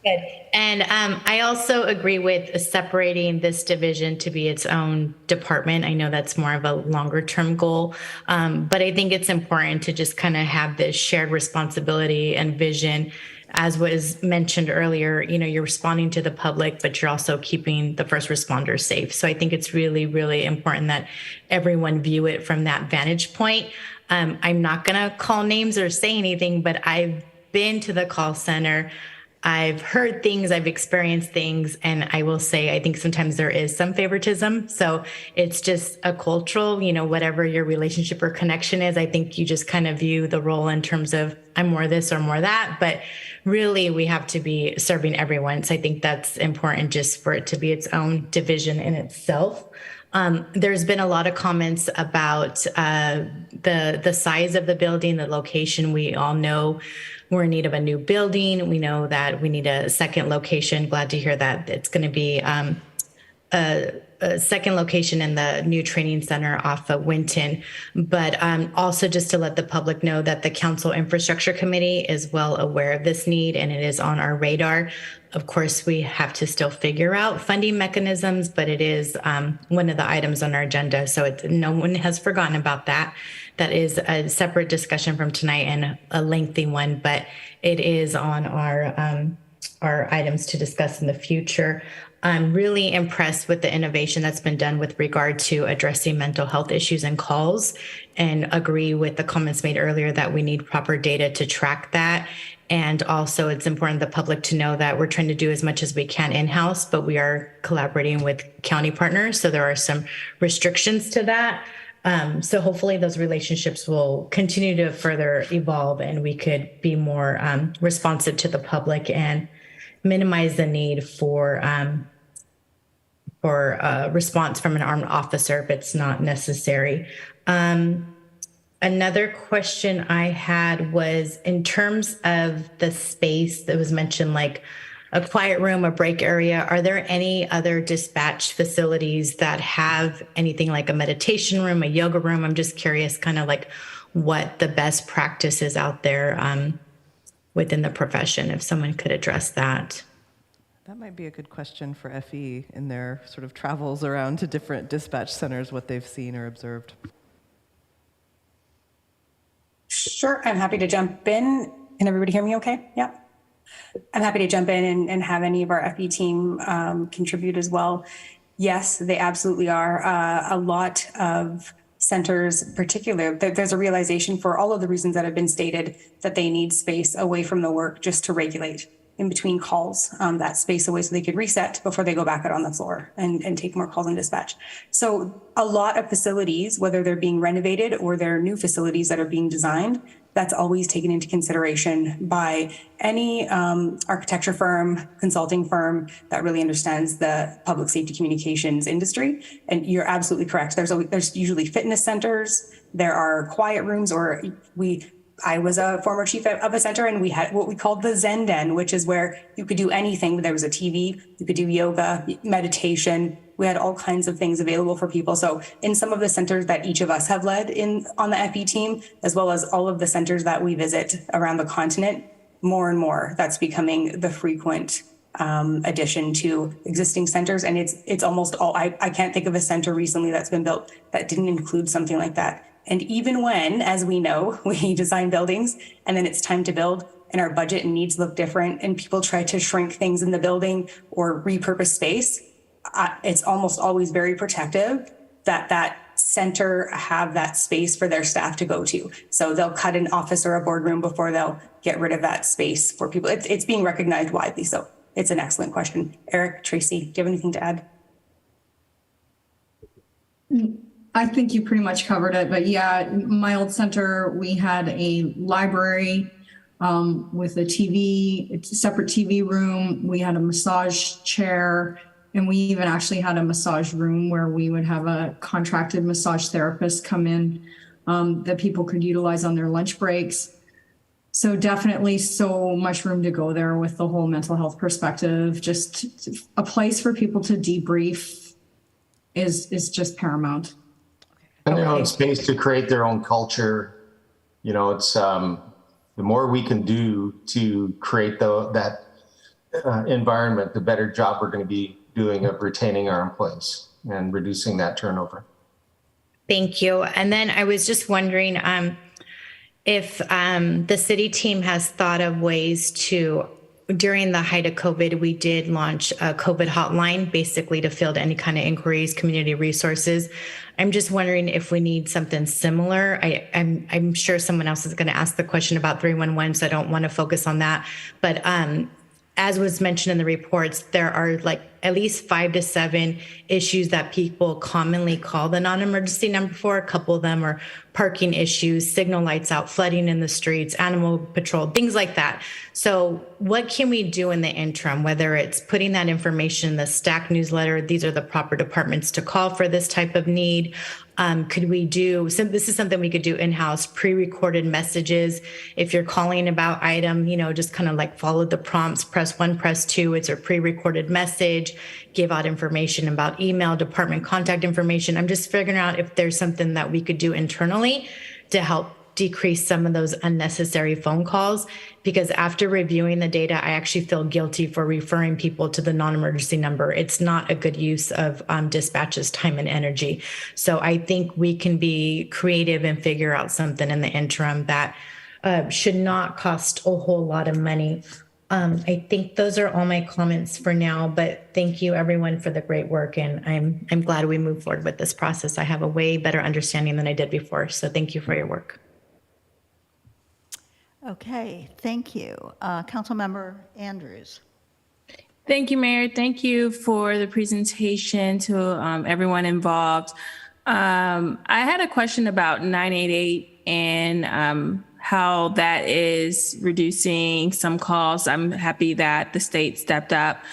Good. And I also agree with separating this division to be its own department. I know that's more of a longer term goal, but I think it's important to just kind of have this shared responsibility and vision. As was mentioned earlier, you're responding to the public, but you're also keeping the first responders safe. So I think it's really, really important that everyone view it from that vantage point. I'm not going to call names or say anything, but I've been to the call center. I've heard things, I've experienced things, and I will say, I think sometimes there is some favoritism. So it's just a cultural, whatever your relationship or connection is, I think you just kind of view the role in terms of I'm more this or more that, but really we have to be serving everyone. So I think that's important just for it to be its own division in itself. There's been a lot of comments about the size of the building, the location. We all know we're in need of a new building. We know that we need a second location. Glad to hear that it's going to be a second location in the new training center off of Winton. But also just to let the public know that the Council Infrastructure Committee is well aware of this need and it is on our radar. Of course, we have to still figure out funding mechanisms, but it is one of the items on our agenda. So no one has forgotten about that. That is a separate discussion from tonight and a lengthy one, but it is on our items to discuss in the future. I'm really impressed with the innovation that's been done with regard to addressing mental health issues and calls, and agree with the comments made earlier that we need proper data to track that. And also it's important for the public to know that we're trying to do as much as we can in-house, but we are collaborating with county partners. So there are some restrictions to that. So hopefully those relationships will continue to further evolve and we could be more responsive to the public and minimize the need for response from an armed officer if it's not necessary. Another question I had was in terms of the space that was mentioned, like a quiet room, a break area, are there any other dispatch facilities that have anything like a meditation room, a yoga room? I'm just curious kind of like what the best practice is out there within the profession, if someone could address that. That might be a good question for FE in their sort of travels around to different dispatch centers, what they've seen or observed. Sure, I'm happy to jump in. Can everybody hear me okay? Yeah. I'm happy to jump in and have any of our FE team contribute as well. Yes, they absolutely are. A lot of centers, particularly, there's a realization for all of the reasons that have been stated that they need space away from the work just to regulate. in between calls, that space away so they could reset before they go back out on the floor and take more calls and dispatch. So a lot of facilities, whether they're being renovated or they're new facilities that are being designed, that's always taken into consideration by any architecture firm, consulting firm that really understands the public safety communications industry. And you're absolutely correct. There's usually fitness centers, there are quiet rooms, or I was a former chief of a center, and we had what we called the Zen Den, which is where you could do anything. There was a TV, you could do yoga, meditation. We had all kinds of things available for people. So in some of the centers that each of us have led on the FE team, as well as all of the centers that we visit around the continent, more and more that's becoming the frequent addition to existing centers. And it's almost all, I can't think of a center recently that's been built that didn't include something like that. And even when, as we know, we design buildings and then it's time to build and our budget and needs look different and people try to shrink things in the building or repurpose space, it's almost always very protective that center have that space for their staff to go to. So they'll cut an office or a boardroom before they'll get rid of that space for people. It's being recognized widely. So it's an excellent question. Eric, Tracy, do you have anything to add? I think you pretty much covered it, but yeah, my old center, we had a library with a TV, it's a separate TV room. We had a massage chair, and we even actually had a massage room where we would have a contracted massage therapist come in that people could utilize on their lunch breaks. So definitely so much room to go there with the whole mental health perspective. Just a place for people to debrief is just paramount. And their own space to create their own culture. You know, it's the more we can do to create that environment, the better job we're going to be doing of retaining our employees and reducing that turnover. Thank you. And then I was just wondering if the city team has thought of ways to, during the height of COVID, we did launch a COVID hotline, basically to field any kind of inquiries, community resources. I'm just wondering if we need something similar. I'm sure someone else is going to ask the question about 311, so I don't want to focus on that. But as was mentioned in the reports, there are like at least 5 to 7 issues that people commonly call the non-emergency number for. A couple of them are parking issues, signal lights out, flooding in the streets, animal patrol, things like that. So what can we do in the interim, whether it's putting that information in the STAC newsletter, these are the proper departments to call for this type of need? Could we do, so this is something we could do in-house, pre-recorded messages. If you're calling about item, just kind of like follow the prompts, press 1, press 2, it's a pre-recorded message, give out information about email, department contact information. I'm just figuring out if there's something that we could do internally to help decrease some of those unnecessary phone calls, because after reviewing the data, I actually feel guilty for referring people to the non-emergency number. It's not a good use of dispatch's time and energy. So I think we can be creative and figure out something in the interim that should not cost a whole lot of money. I think those are all my comments for now, but thank you everyone for the great work. And I'm glad we moved forward with this process. I have a way better understanding than I did before. So thank you for your work. Okay, thank you. Councilmember Andrews. Thank you, Mayor. Thank you for the presentation to everyone involved. I had a question about 988 and how that is reducing some calls. I'm happy that the state stepped up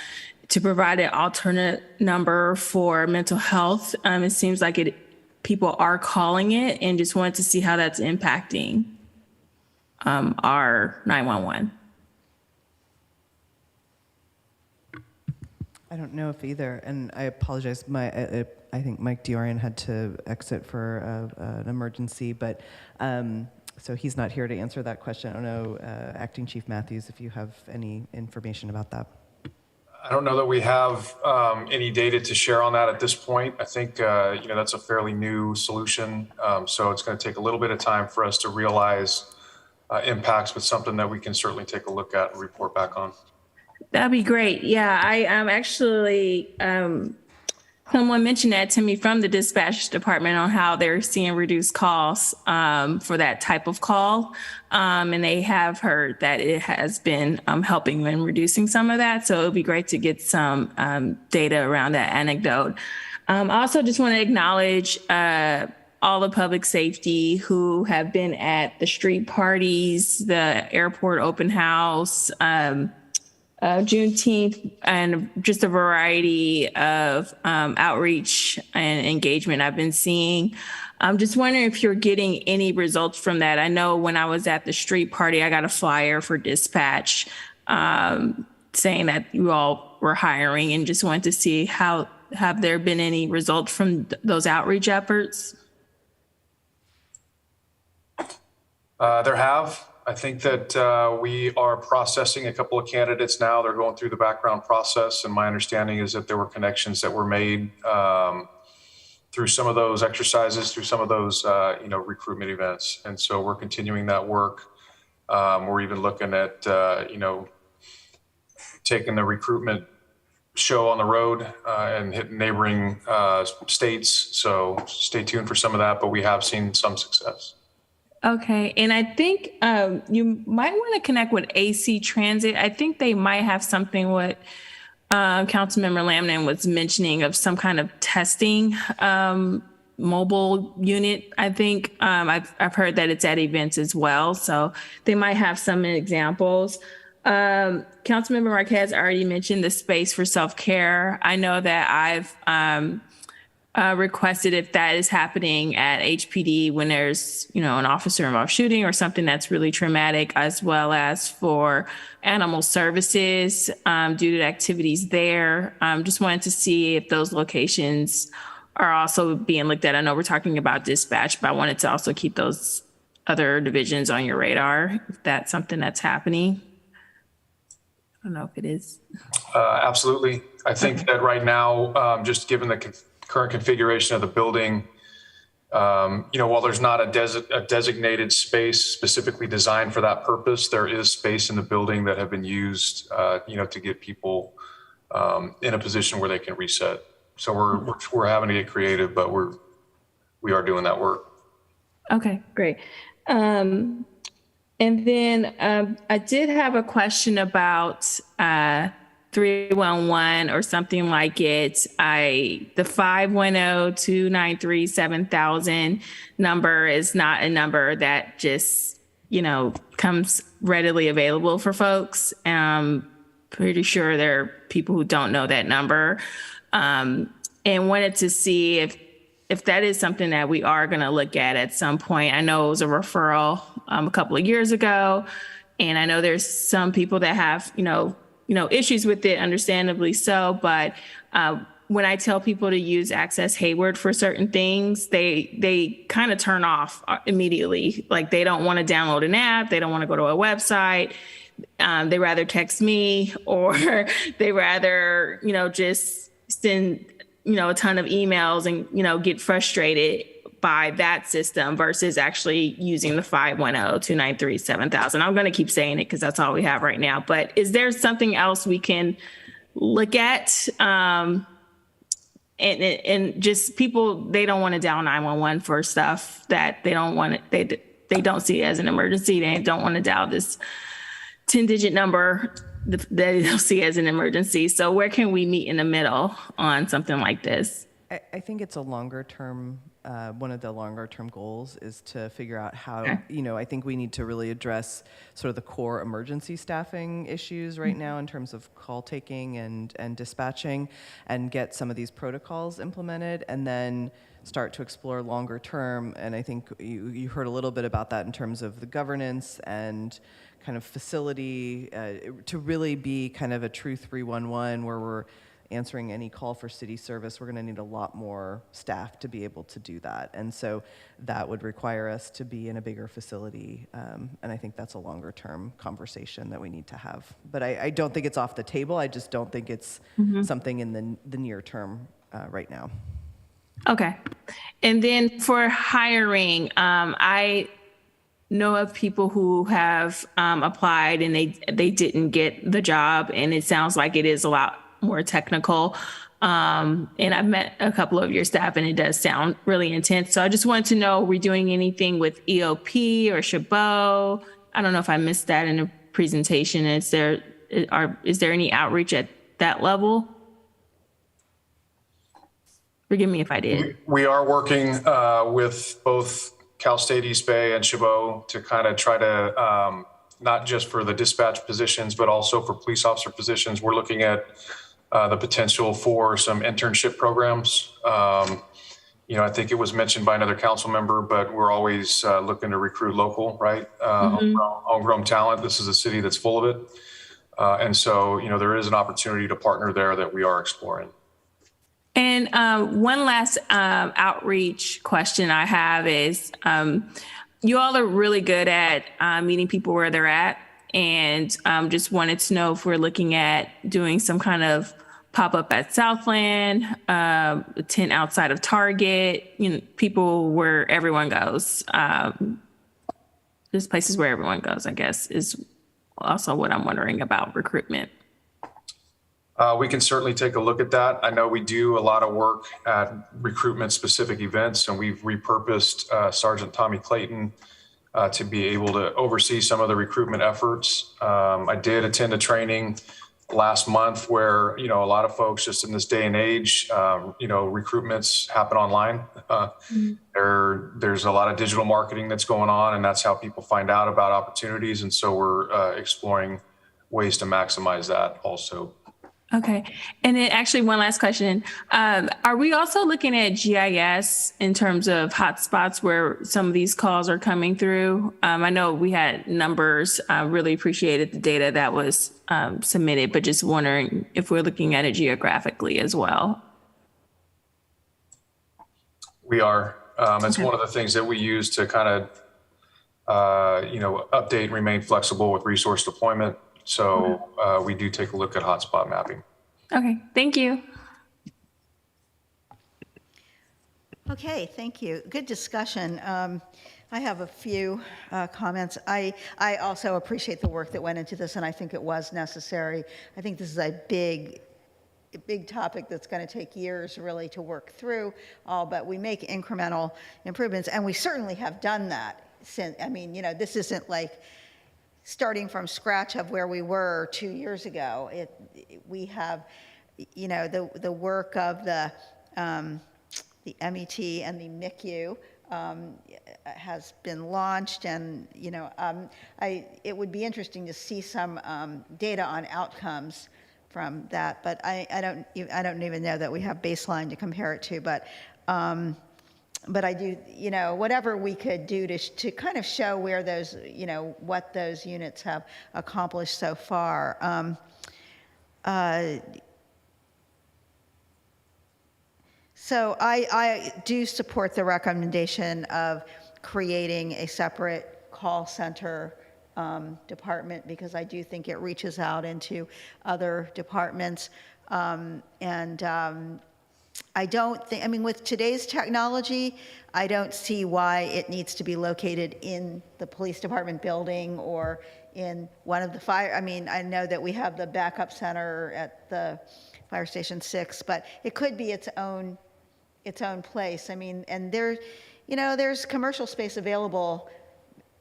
to provide an alternate number for mental health. It seems like people are calling it, and just wanted to see how that's impacting our 911. I don't know if either, and I apologize. I think Mike Diorian had to exit for an emergency, but so he's not here to answer that question. I don't know, Acting Chief Matthews, if you have any information about that. I don't know that we have any data to share on that at this point. I think that's a fairly new solution, so it's going to take a little bit of time for us to realize impacts, but something that we can certainly take a look at and report back on. That'd be great. Yeah, I actually someone mentioned that to me from the dispatch department on how they're seeing reduced costs for that type of call. And they have heard that it has been helping in reducing some of that. So it would be great to get some data around that anecdote. I also just want to acknowledge all the public safety who have been at the street parties, the airport open house, Juneteenth, and just a variety of outreach and engagement I've been seeing. I'm just wondering if you're getting any results from that. I know when I was at the street party, I got a flyer for dispatch saying that you all were hiring, and just wanted to see have there been any results from those outreach efforts? There have. I think that we are processing a couple of candidates now. They're going through the background process, and my understanding is that there were connections that were made through some of those exercises, through some of those recruitment events. And so we're continuing that work. We're even looking at taking the recruitment show on the road and hitting neighboring states. So stay tuned for some of that, but we have seen some success. Okay. And I think you might want to connect with AC Transit. I think they might have something what Councilmember Lamnan was mentioning of some kind of testing mobile unit. I think I've heard that it's at events as well. So they might have some examples. Councilmember Marquez already mentioned the space for self-care. I know that I've requested if that is happening at HPD when there's, an officer involved shooting or something that's really traumatic, as well as for animal services due to activities there. Just wanted to see if those locations are also being looked at. I know we're talking about dispatch, but I wanted to also keep those other divisions on your radar if that's something that's happening. I don't know if it is. Absolutely. I think that right now, just given the current configuration of the building, while there's not a designated space specifically designed for that purpose, there is space in the building that have been used, to get people in a position where they can reset. So we're having to get creative, but we are doing that work. Okay, great. And then I did have a question about 311 or something like it. The 510-293-7000 number is not a number that just, comes readily available for folks. Pretty sure there are people who don't know that number. And wanted to see if that is something that we are going to look at some point. I know it was a referral a couple of years ago, and I know there's some people that have, issues with it, understandably so. But when I tell people to use Access Hayward for certain things, they kind of turn off immediately. Like they don't want to download an app. They don't want to go to a website. They rather text me, or they rather, just send, a ton of emails and, get frustrated by that system versus actually using the 510-293-7000. I'm going to keep saying it because that's all we have right now. But is there something else we can look at? And just people, they don't want to dial 911 for stuff that they don't want to, they don't see it as an emergency. They don't want to dial this 10-digit number that they don't see as an emergency. So where can we meet in the middle on something like this? I think it's a longer term, one of the longer term goals is to figure out how, I think we need to really address sort of the core emergency staffing issues right now in terms of call taking and dispatching, and get some of these protocols implemented, and then start to explore longer term. And I think you heard a little bit about that in terms of the governance and kind of facility to really be kind of a true 311 where we're answering any call for city service. We're going to need a lot more staff to be able to do that. And so that would require us to be in a bigger facility. And I think that's a longer term conversation that we need to have. But I don't think it's off the table. I just don't think it's something in the near term right now. Okay. And then for hiring, I know of people who have applied and they didn't get the job, and it sounds like it is a lot more technical. And I've met a couple of your staff, and it does sound really intense. So I just wanted to know, are we doing anything with EOP or Chabot? I don't know if I missed that in the presentation. Is there any outreach at that level? Forgive me if I did. We are working with both Cal State East Bay and Chabot to kind of try to, not just for the dispatch positions, but also for police officer positions. We're looking at the potential for some internship programs. I think it was mentioned by another council member, but we're always looking to recruit local, right? Homegrown talent. This is a city that's full of it. And so, there is an opportunity to partner there that we are exploring. And one last outreach question I have is, you all are really good at meeting people where they're at. And just wanted to know if we're looking at doing some kind of pop-up at Southland, a tent outside of Target, people where everyone goes. Just places where everyone goes, I guess, is also what I'm wondering about recruitment. We can certainly take a look at that. I know we do a lot of work at recruitment specific events, and we've repurposed Sergeant Tommy Clayton to be able to oversee some of the recruitment efforts. I did attend a training last month where, a lot of folks just in this day and age, recruitments happen online. There's a lot of digital marketing that's going on, and that's how people find out about opportunities. And so we're exploring ways to maximize that also. Okay. And then actually one last question. Are we also looking at GIS in terms of hotspots where some of these calls are coming through? I know we had numbers. I really appreciated the data that was submitted, but just wondering if we're looking at it geographically as well. We are. It's one of the things that we use to kind of, update and remain flexible with resource deployment. So we do take a look at hotspot mapping. Okay, thank you. Okay, thank you. Good discussion. I have a few comments. I also appreciate the work that went into this, and I think it was necessary. I think this is a big topic that's going to take years really to work through all, but we make incremental improvements, and we certainly have done that. This isn't like starting from scratch of where we were 2 years ago. We have, the work of the MET and the MICU has been launched, and it would be interesting to see some data on outcomes from that. But I don't even know that we have baseline to compare it to. But I do, whatever we could do to kind of show where those, what those units have accomplished so far. So I do support the recommendation of creating a separate call center department, because I do think it reaches out into other departments. I don't think, with today's technology, I don't see why it needs to be located in the police department building or in one of the fire. I know that we have the backup center at the Fire Station 6, but it could be its own place. And there's commercial space available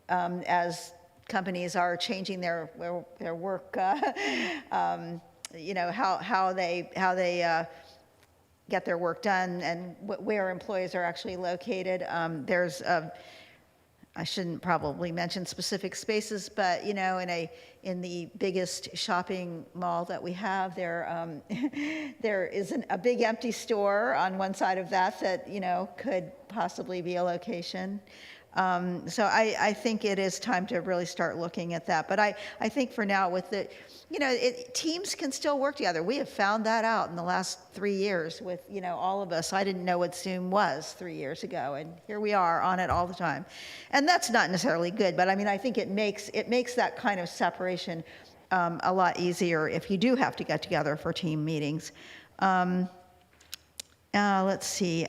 as companies are changing their work, how they get their work done and where employees are actually located. I shouldn't probably mention specific spaces, but in the biggest shopping mall that we have, there is a big empty store on one side of that could possibly be a location. So I think it is time to really start looking at that. But I think for now, with the, teams can still work together. We have found that out in the last 3 years with, all of us. I didn't know what Zoom was 3 years ago, and here we are on it all the time. And that's not necessarily good, but I think it makes that kind of separation a lot easier if you do have to get together for team meetings. Let's see.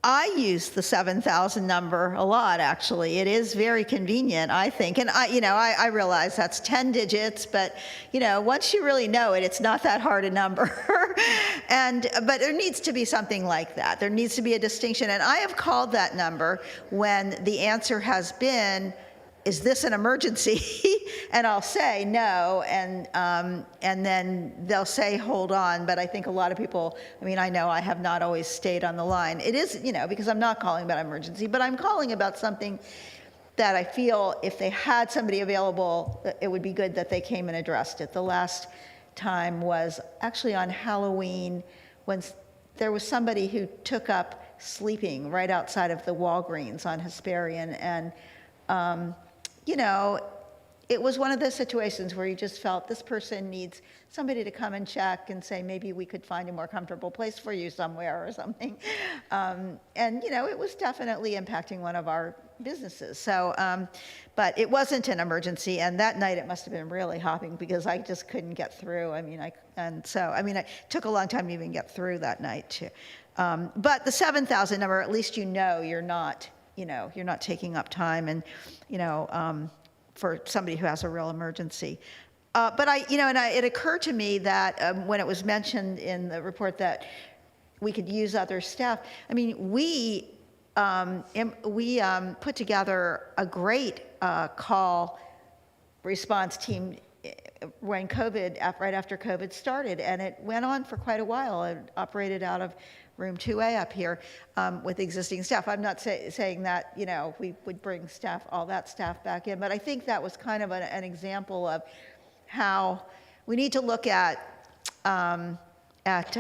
I use the 7,000 number a lot, actually. It is very convenient, I think. And I realize that's 10 digits, but, once you really know it, it's not that hard a number. But there needs to be something like that. There needs to be a distinction. And I have called that number when the answer has been, is this an emergency? And I'll say no, and then they'll say, hold on. But I think a lot of people, I know I have not always stayed on the line. It is, because I'm not calling about emergency, but I'm calling about something that I feel if they had somebody available, it would be good that they came and addressed it. The last time was actually on Halloween when there was somebody who took up sleeping right outside of the Walgreens on Hesperian, and it was one of those situations where you just felt this person needs somebody to come and check and say, maybe we could find a more comfortable place for you somewhere or something. It was definitely impacting one of our businesses. So, but it wasn't an emergency. And that night it must have been really hopping because I just couldn't get through. It took a long time to even get through that night too. But the 7,000 number, at least you're not taking up time and, for somebody who has a real emergency. But it occurred to me that when it was mentioned in the report that we could use other staff, we put together a great call response team when right after COVID started, and it went on for quite a while. It operated out of room 2A up here with existing staff. I'm not saying that, we would bring all that staff back in, but I think that was kind of an example of how we need to look at what's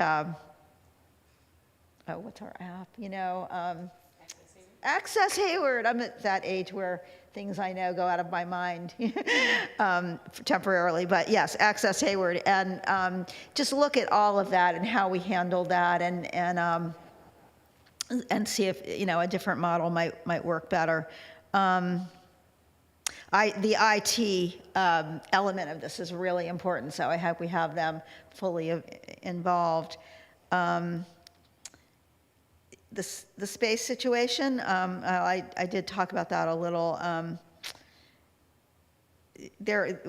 our app, Access Hayward. I'm at that age where things I know go out of my mind temporarily, but yes, Access Hayward, and just look at all of that and how we handle that, and see if a different model might work better. The IT element of this is really important, so I hope we have them fully involved. The space situation, I did talk about that a little. There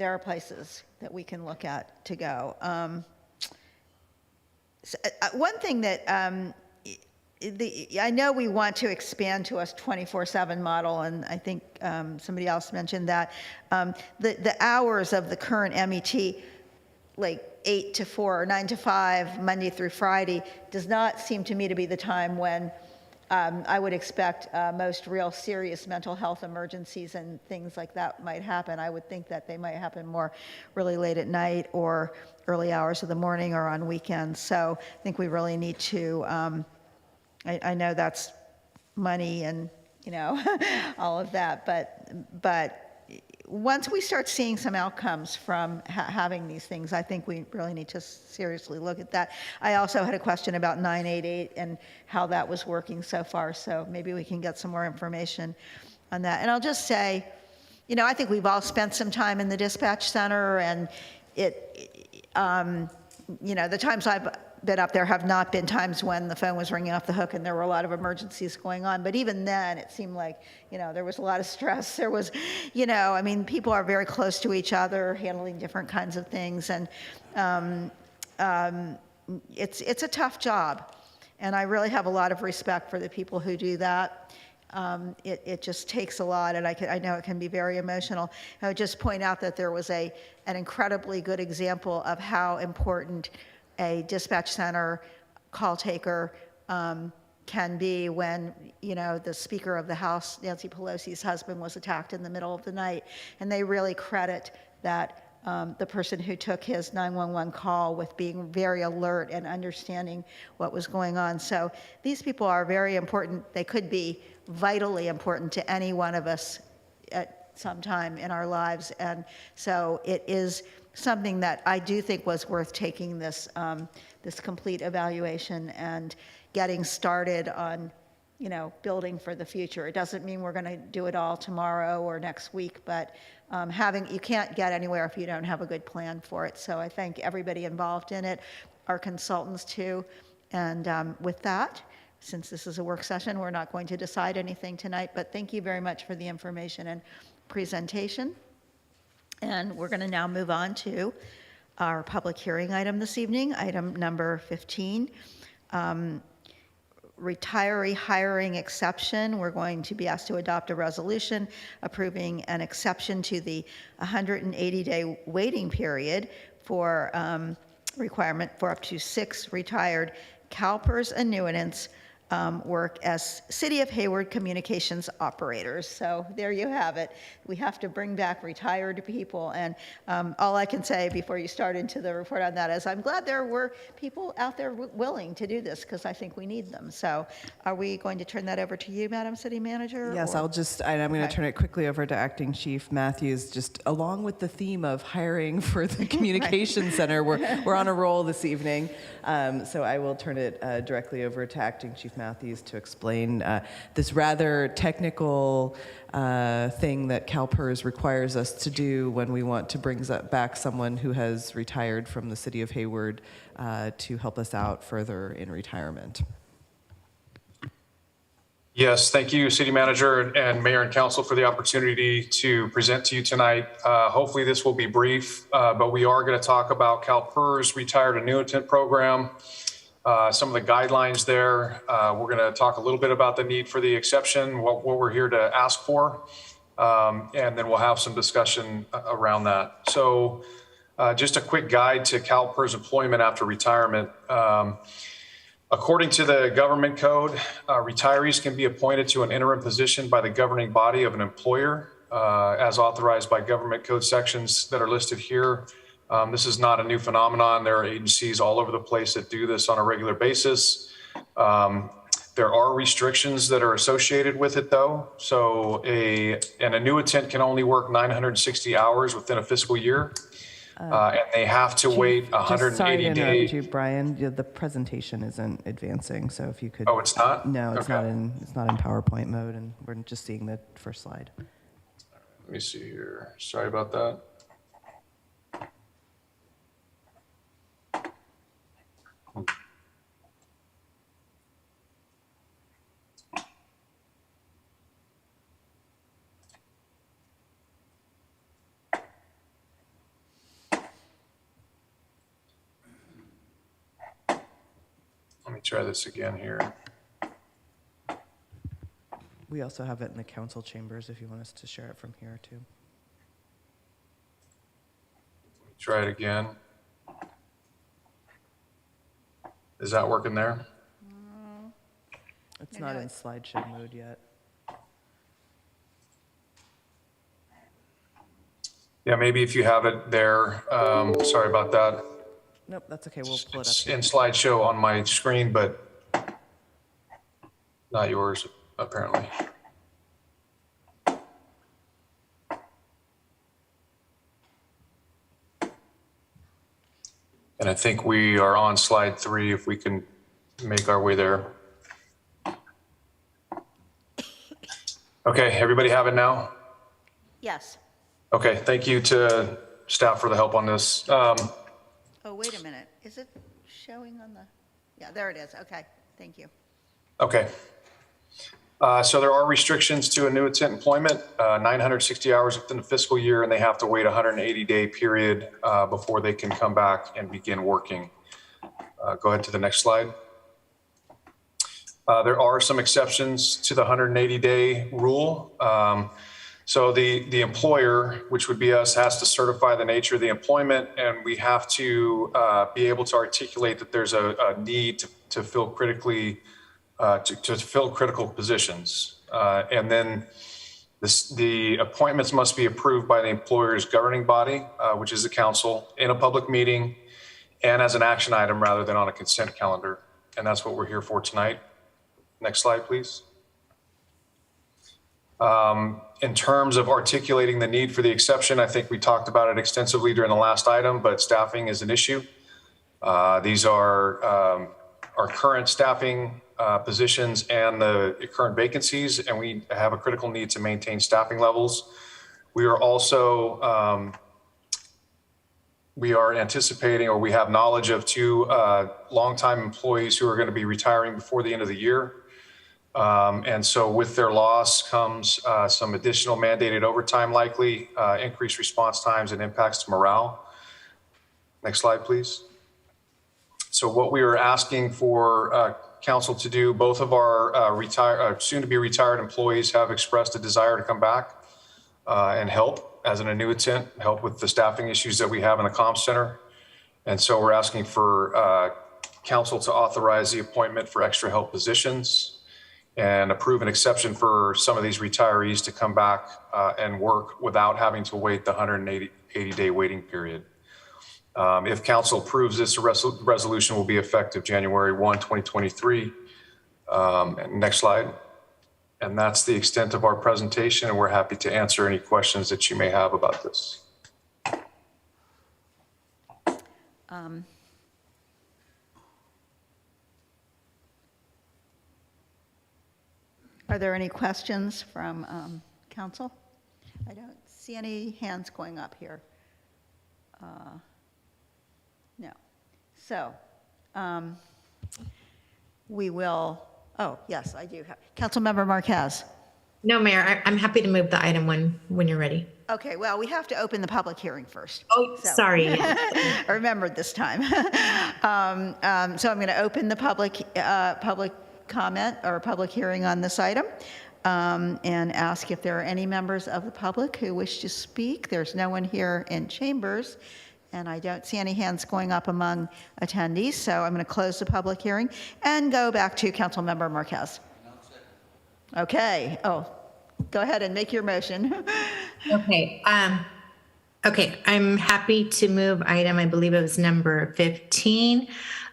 are places that we can look at to go. One thing that I know we want to expand to a 24/7 model, and I think somebody else mentioned that the hours of the current MET, like 8 to 4 or 9 to 5, Monday through Friday, does not seem to me to be the time when I would expect most real serious mental health emergencies and things like that might happen. I would think that they might happen more really late at night or early hours of the morning or on weekends. So I think we really need to, I know that's money and, all of that, but once we start seeing some outcomes from having these things, I think we really need to seriously look at that. I also had a question about 988 and how that was working so far, so maybe we can get some more information on that. And I'll just say, I think we've all spent some time in the dispatch center, and the times I've been up there have not been times when the phone was ringing off the hook and there were a lot of emergencies going on. But even then, it seemed like, there was a lot of stress. There was, people are very close to each other, handling different kinds of things. And it's a tough job. And I really have a lot of respect for the people who do that. It just takes a lot, and I know it can be very emotional. I would just point out that there was an incredibly good example of how important a dispatch center call taker can be when, the Speaker of the House, Nancy Pelosi's husband, was attacked in the middle of the night. And they really credit that the person who took his 911 call with being very alert and understanding what was going on. So these people are very important. They could be vitally important to any one of us at some time in our lives. And so it is something that I do think was worth taking this this complete evaluation and getting started on, building for the future. It doesn't mean we're going to do it all tomorrow or next week, but you can't get anywhere if you don't have a good plan for it. So I thank everybody involved in it, our consultants too. And with that, since this is a work session, we're not going to decide anything tonight, but thank you very much for the information and presentation. And we're going to now move on to our public hearing item this evening, item number 15. Retiree hiring exception. We're going to be asked to adopt a resolution approving an exception to the 180-day waiting period for requirement for up to 6 retired CalPERS annuitants work as City of Hayward communications operators. So there you have it. We have to bring back retired people. And all I can say before you start into the report on that is I'm glad there were people out there willing to do this, because I think we need them. So are we going to turn that over to you, Madam City Manager? Yes, or? I'm going to turn it quickly over to Acting Chief Matthews, just along with the theme of hiring for the communication center. We're on a roll this evening. So I will turn it directly over to Acting Chief Matthews to explain this rather technical thing that CalPERS requires us to do when we want to bring back someone who has retired from the City of Hayward to help us out further in retirement. Yes, thank you, City Manager and Mayor and Council, for the opportunity to present to you tonight. Hopefully this will be brief, but we are going to talk about CalPERS Retired Annuitant Program, some of the guidelines there. We're going to talk a little bit about the need for the exception, what we're here to ask for, and then we'll have some discussion around that. So just a quick guide to CalPERS employment after retirement. According to the government code, retirees can be appointed to an interim position by the governing body of an employer, as authorized by government code sections that are listed here. This is not a new phenomenon. There are agencies all over the place that do this on a regular basis. There are restrictions that are associated with it, though. So an annuitant can only work 960 hours within a fiscal year. And they have to wait 180 sorry to interrupt days. you, Brian. The presentation isn't advancing, so if you could. Oh, it's not? No, it's Okay. It's not in PowerPoint mode, and we're just seeing the first slide. Let me see here. Sorry about that. Let me try this again here. We also have it in the council chambers if you want us to share it from here too. Try it again. Is that working there? It's not in slideshow mode yet. Yeah, maybe if you have it there. Sorry about that. Nope, that's okay. We'll pull it up. It's Here. in slideshow on my screen, but not yours, apparently. And I think we are on slide 3, if we can make our way there. Okay, everybody have it now? Yes. Okay, thank you to staff for the help on this. Oh, wait a minute. Is it showing on the, yeah, there it is. Okay, thank you. Okay. So there are restrictions to annuitant employment, 960 hours within the fiscal year, and they have to wait a 180-day period before they can come back and begin working. Go ahead to the next slide. There are some exceptions to the 180-day rule. So the employer, which would be us, has to certify the nature of the employment, and we have to be able to articulate that there's a need to fill critically to fill critical positions. And then the appointments must be approved by the employer's governing body, which is the council, in a public meeting and as an action item rather than on a consent calendar. And that's what we're here for tonight. Next slide, please. In terms of articulating the need for the exception, I think we talked about it extensively during the last item, but staffing is an issue. These are our current staffing positions and the current vacancies, and we have a critical need to maintain staffing levels. We are also we are anticipating, or we have knowledge of, 2 longtime employees who are going to be retiring before the end of the year. And so with their loss comes some additional mandated overtime, likely increased response times and impacts to morale. Next slide, please. So what we are asking for council to do, both of our soon to be retired employees have expressed a desire to come back and help as an annuitant, help with the staffing issues that we have in the comm center. And so we're asking for council to authorize the appointment for extra help positions and approve an exception for some of these retirees to come back and work without having to wait the 180-day waiting period. If council approves this, resolution will be effective January 1, 2023. Next slide. And that's the extent of our presentation, and we're happy to answer any questions that you may have about this. Are there any questions from council? I don't see any hands going up here. No. So we will, oh, yes, I do have. Councilmember Marquez. No, Mayor, I'm happy to move the item when you're ready. Okay, well, we have to open the public hearing first. Oh, sorry. I remembered this time. So I'm going to open the public comment or public hearing on this item and ask if there are any members of the public who wish to speak. There's no one here in chambers, and I don't see any hands going up among attendees, so I'm going to close the public hearing and go back to Councilmember Marquez. Okay. Oh, go ahead and make your motion. Okay. Okay. I'm happy to move item, I believe it was number 15,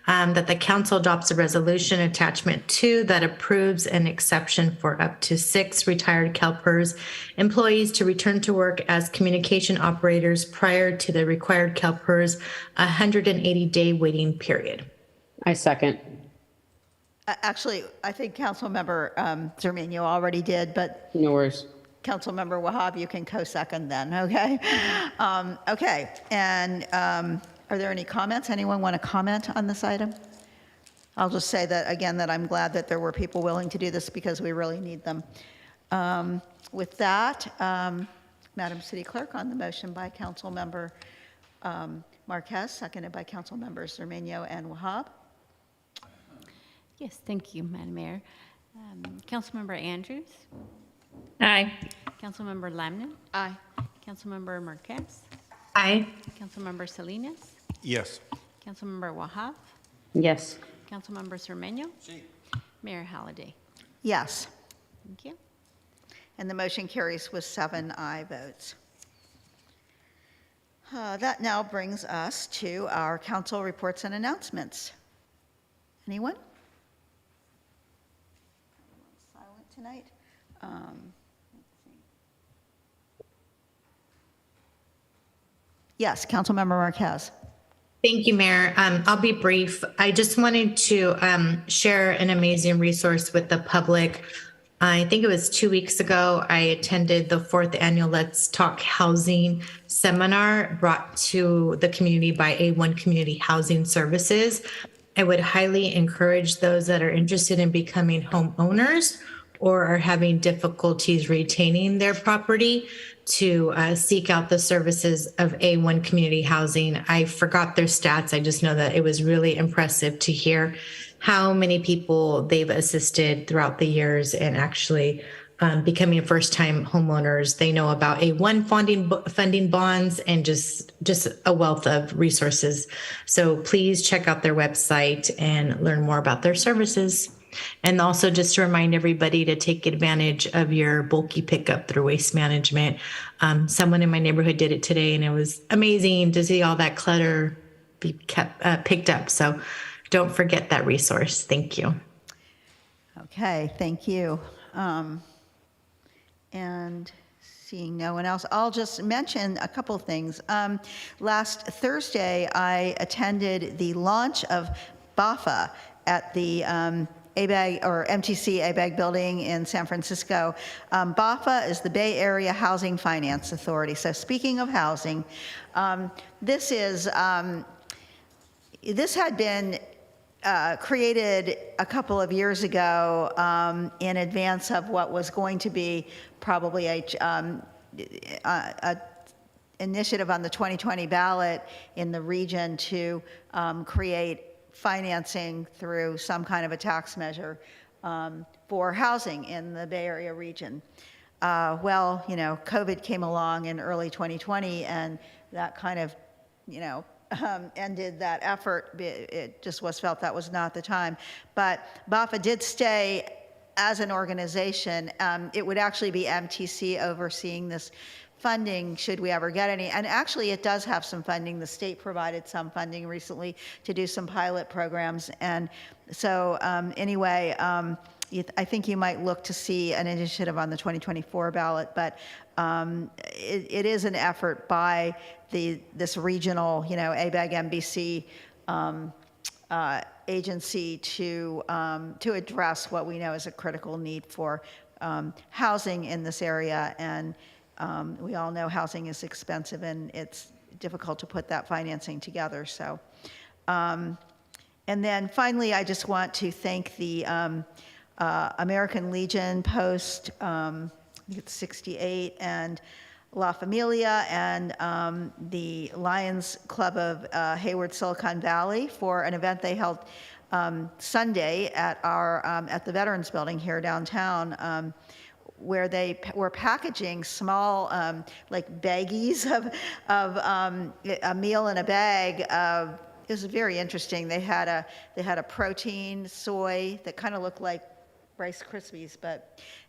that the council adopts a resolution attachment 2 that approves an exception for up to 6 retired CalPERS employees to return to work as communication operators prior to the required CalPERS 180-day waiting period. I second. Actually, I think Councilmember Zermino already did, but No worries. Councilmember Wahab, you can co-second then, okay? Okay, and are there any comments? Anyone want to comment on this item? I'll just say that, again, that I'm glad that there were people willing to do this because we really need them. With that, Madam City Clerk, on the motion by Councilmember Marquez, seconded by Councilmembers Zermino and Wahab. Yes, thank you, Madam Mayor. Councilmember Andrews? Aye. Councilmember Lamnan? Aye. Councilmember Marquez? Aye. Councilmember Salinas? Yes. Councilmember Wahab? Yes. Councilmember Cermeño? Mayor Halliday? Yes, Thank you. and the motion carries with 7 aye votes. That now brings us to our council reports and announcements. Anyone? Silent tonight? Let's see. Yes, Councilmember Marquez. Thank you, Mayor. I'll be brief. I just wanted to share an amazing resource with the public. I think it was 2 weeks ago, I attended the 4th annual Let's Talk Housing seminar brought to the community by A1 Community Housing Services. I would highly encourage those that are interested in becoming homeowners or are having difficulties retaining their property to seek out the services of A1 Community Housing. I forgot their stats. I just know that it was really impressive to hear how many people they've assisted throughout the years and actually becoming first-time homeowners. They know about A1 funding bonds and just a wealth of resources. So please check out their website and learn more about their services. And also just to remind everybody to take advantage of your bulky pickup through Waste Management. Someone in my neighborhood did it today and it was amazing to see all that clutter be picked up. So don't forget that resource. Thank you. Okay, thank you. And seeing no one else, I'll just mention a couple things. Last Thursday, I attended the launch of BAFA at the ABAG or MTC ABAG building in San Francisco. BAFA is the Bay Area Housing Finance Authority. So speaking of housing, this had been created a couple of years ago in advance of what was going to be probably a initiative on the 2020 ballot in the region to create financing through some kind of a tax measure for housing in the Bay Area region. Well, COVID came along in early 2020, and that kind of, ended that effort. It just was felt that was not the time. But BAFA did stay as an organization. It would actually be MTC overseeing this funding should we ever get any. And actually it does have some funding. The state provided some funding recently to do some pilot programs. And so anyway, I think you might look to see an initiative on the 2024 ballot, but it is an effort by this regional, ABAG MBC agency to address what we know is a critical need for housing in this area. And we all know housing is expensive and it's difficult to put that financing together. So, and then finally, I just want to thank the American Legion Post, I think it's 68, and La Familia, and the Lions Club of Hayward, Silicon Valley for an event they held Sunday at at the Veterans Building here downtown, where they were packaging small like baggies of a meal in a bag. It was very interesting. They had a protein soy that kind of looked like Rice Krispies,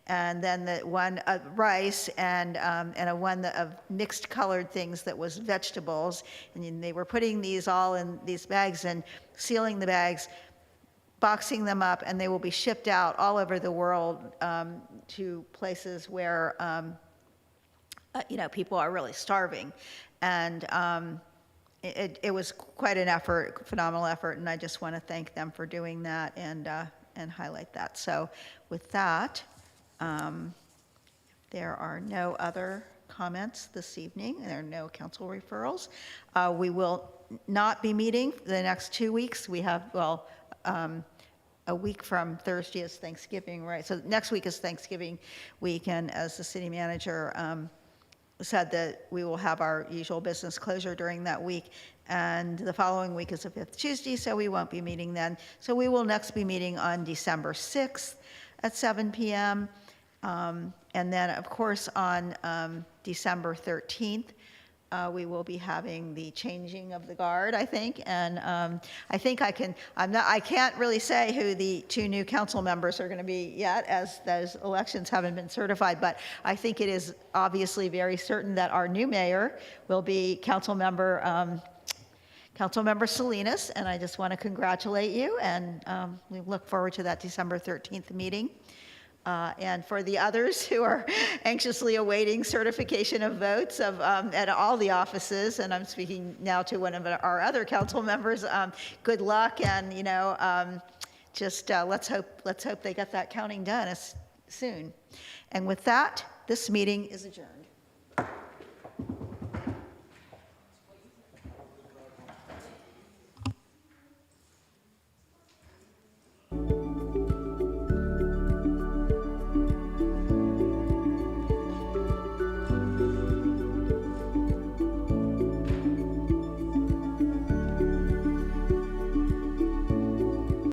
and then the one rice and a one of mixed colored things that was vegetables, and they were putting these all in these bags and sealing the bags, boxing them up, and they will be shipped out all over the world to places where people are really starving. And it was quite an effort, phenomenal effort, and I just want to thank them for doing that and highlight that. So with that, there are no other comments this evening. There are no council referrals. We will not be meeting the next 2 weeks. We have, a week from Thursday is Thanksgiving, right? So next week is Thanksgiving week, and as the city manager said, that we will have our usual business closure during that week, and the following week is the 5th Tuesday, so we won't be meeting then. So we will next be meeting on December 6th at 7 p.m. And then, of course, on December 13th, we will be having the changing of the guard, I think, and I think I can't really say who the 2 new council members are going to be yet, as those elections haven't been certified, but I think it is obviously very certain that our new mayor will be Councilmember Salinas, and I just want to congratulate you, and we look forward to that December 13th meeting. And for the others who are anxiously awaiting certification of votes at all the offices, and I'm speaking now to one of our other council members, good luck, and just let's hope they get that counting done soon. And with that, this meeting is adjourned.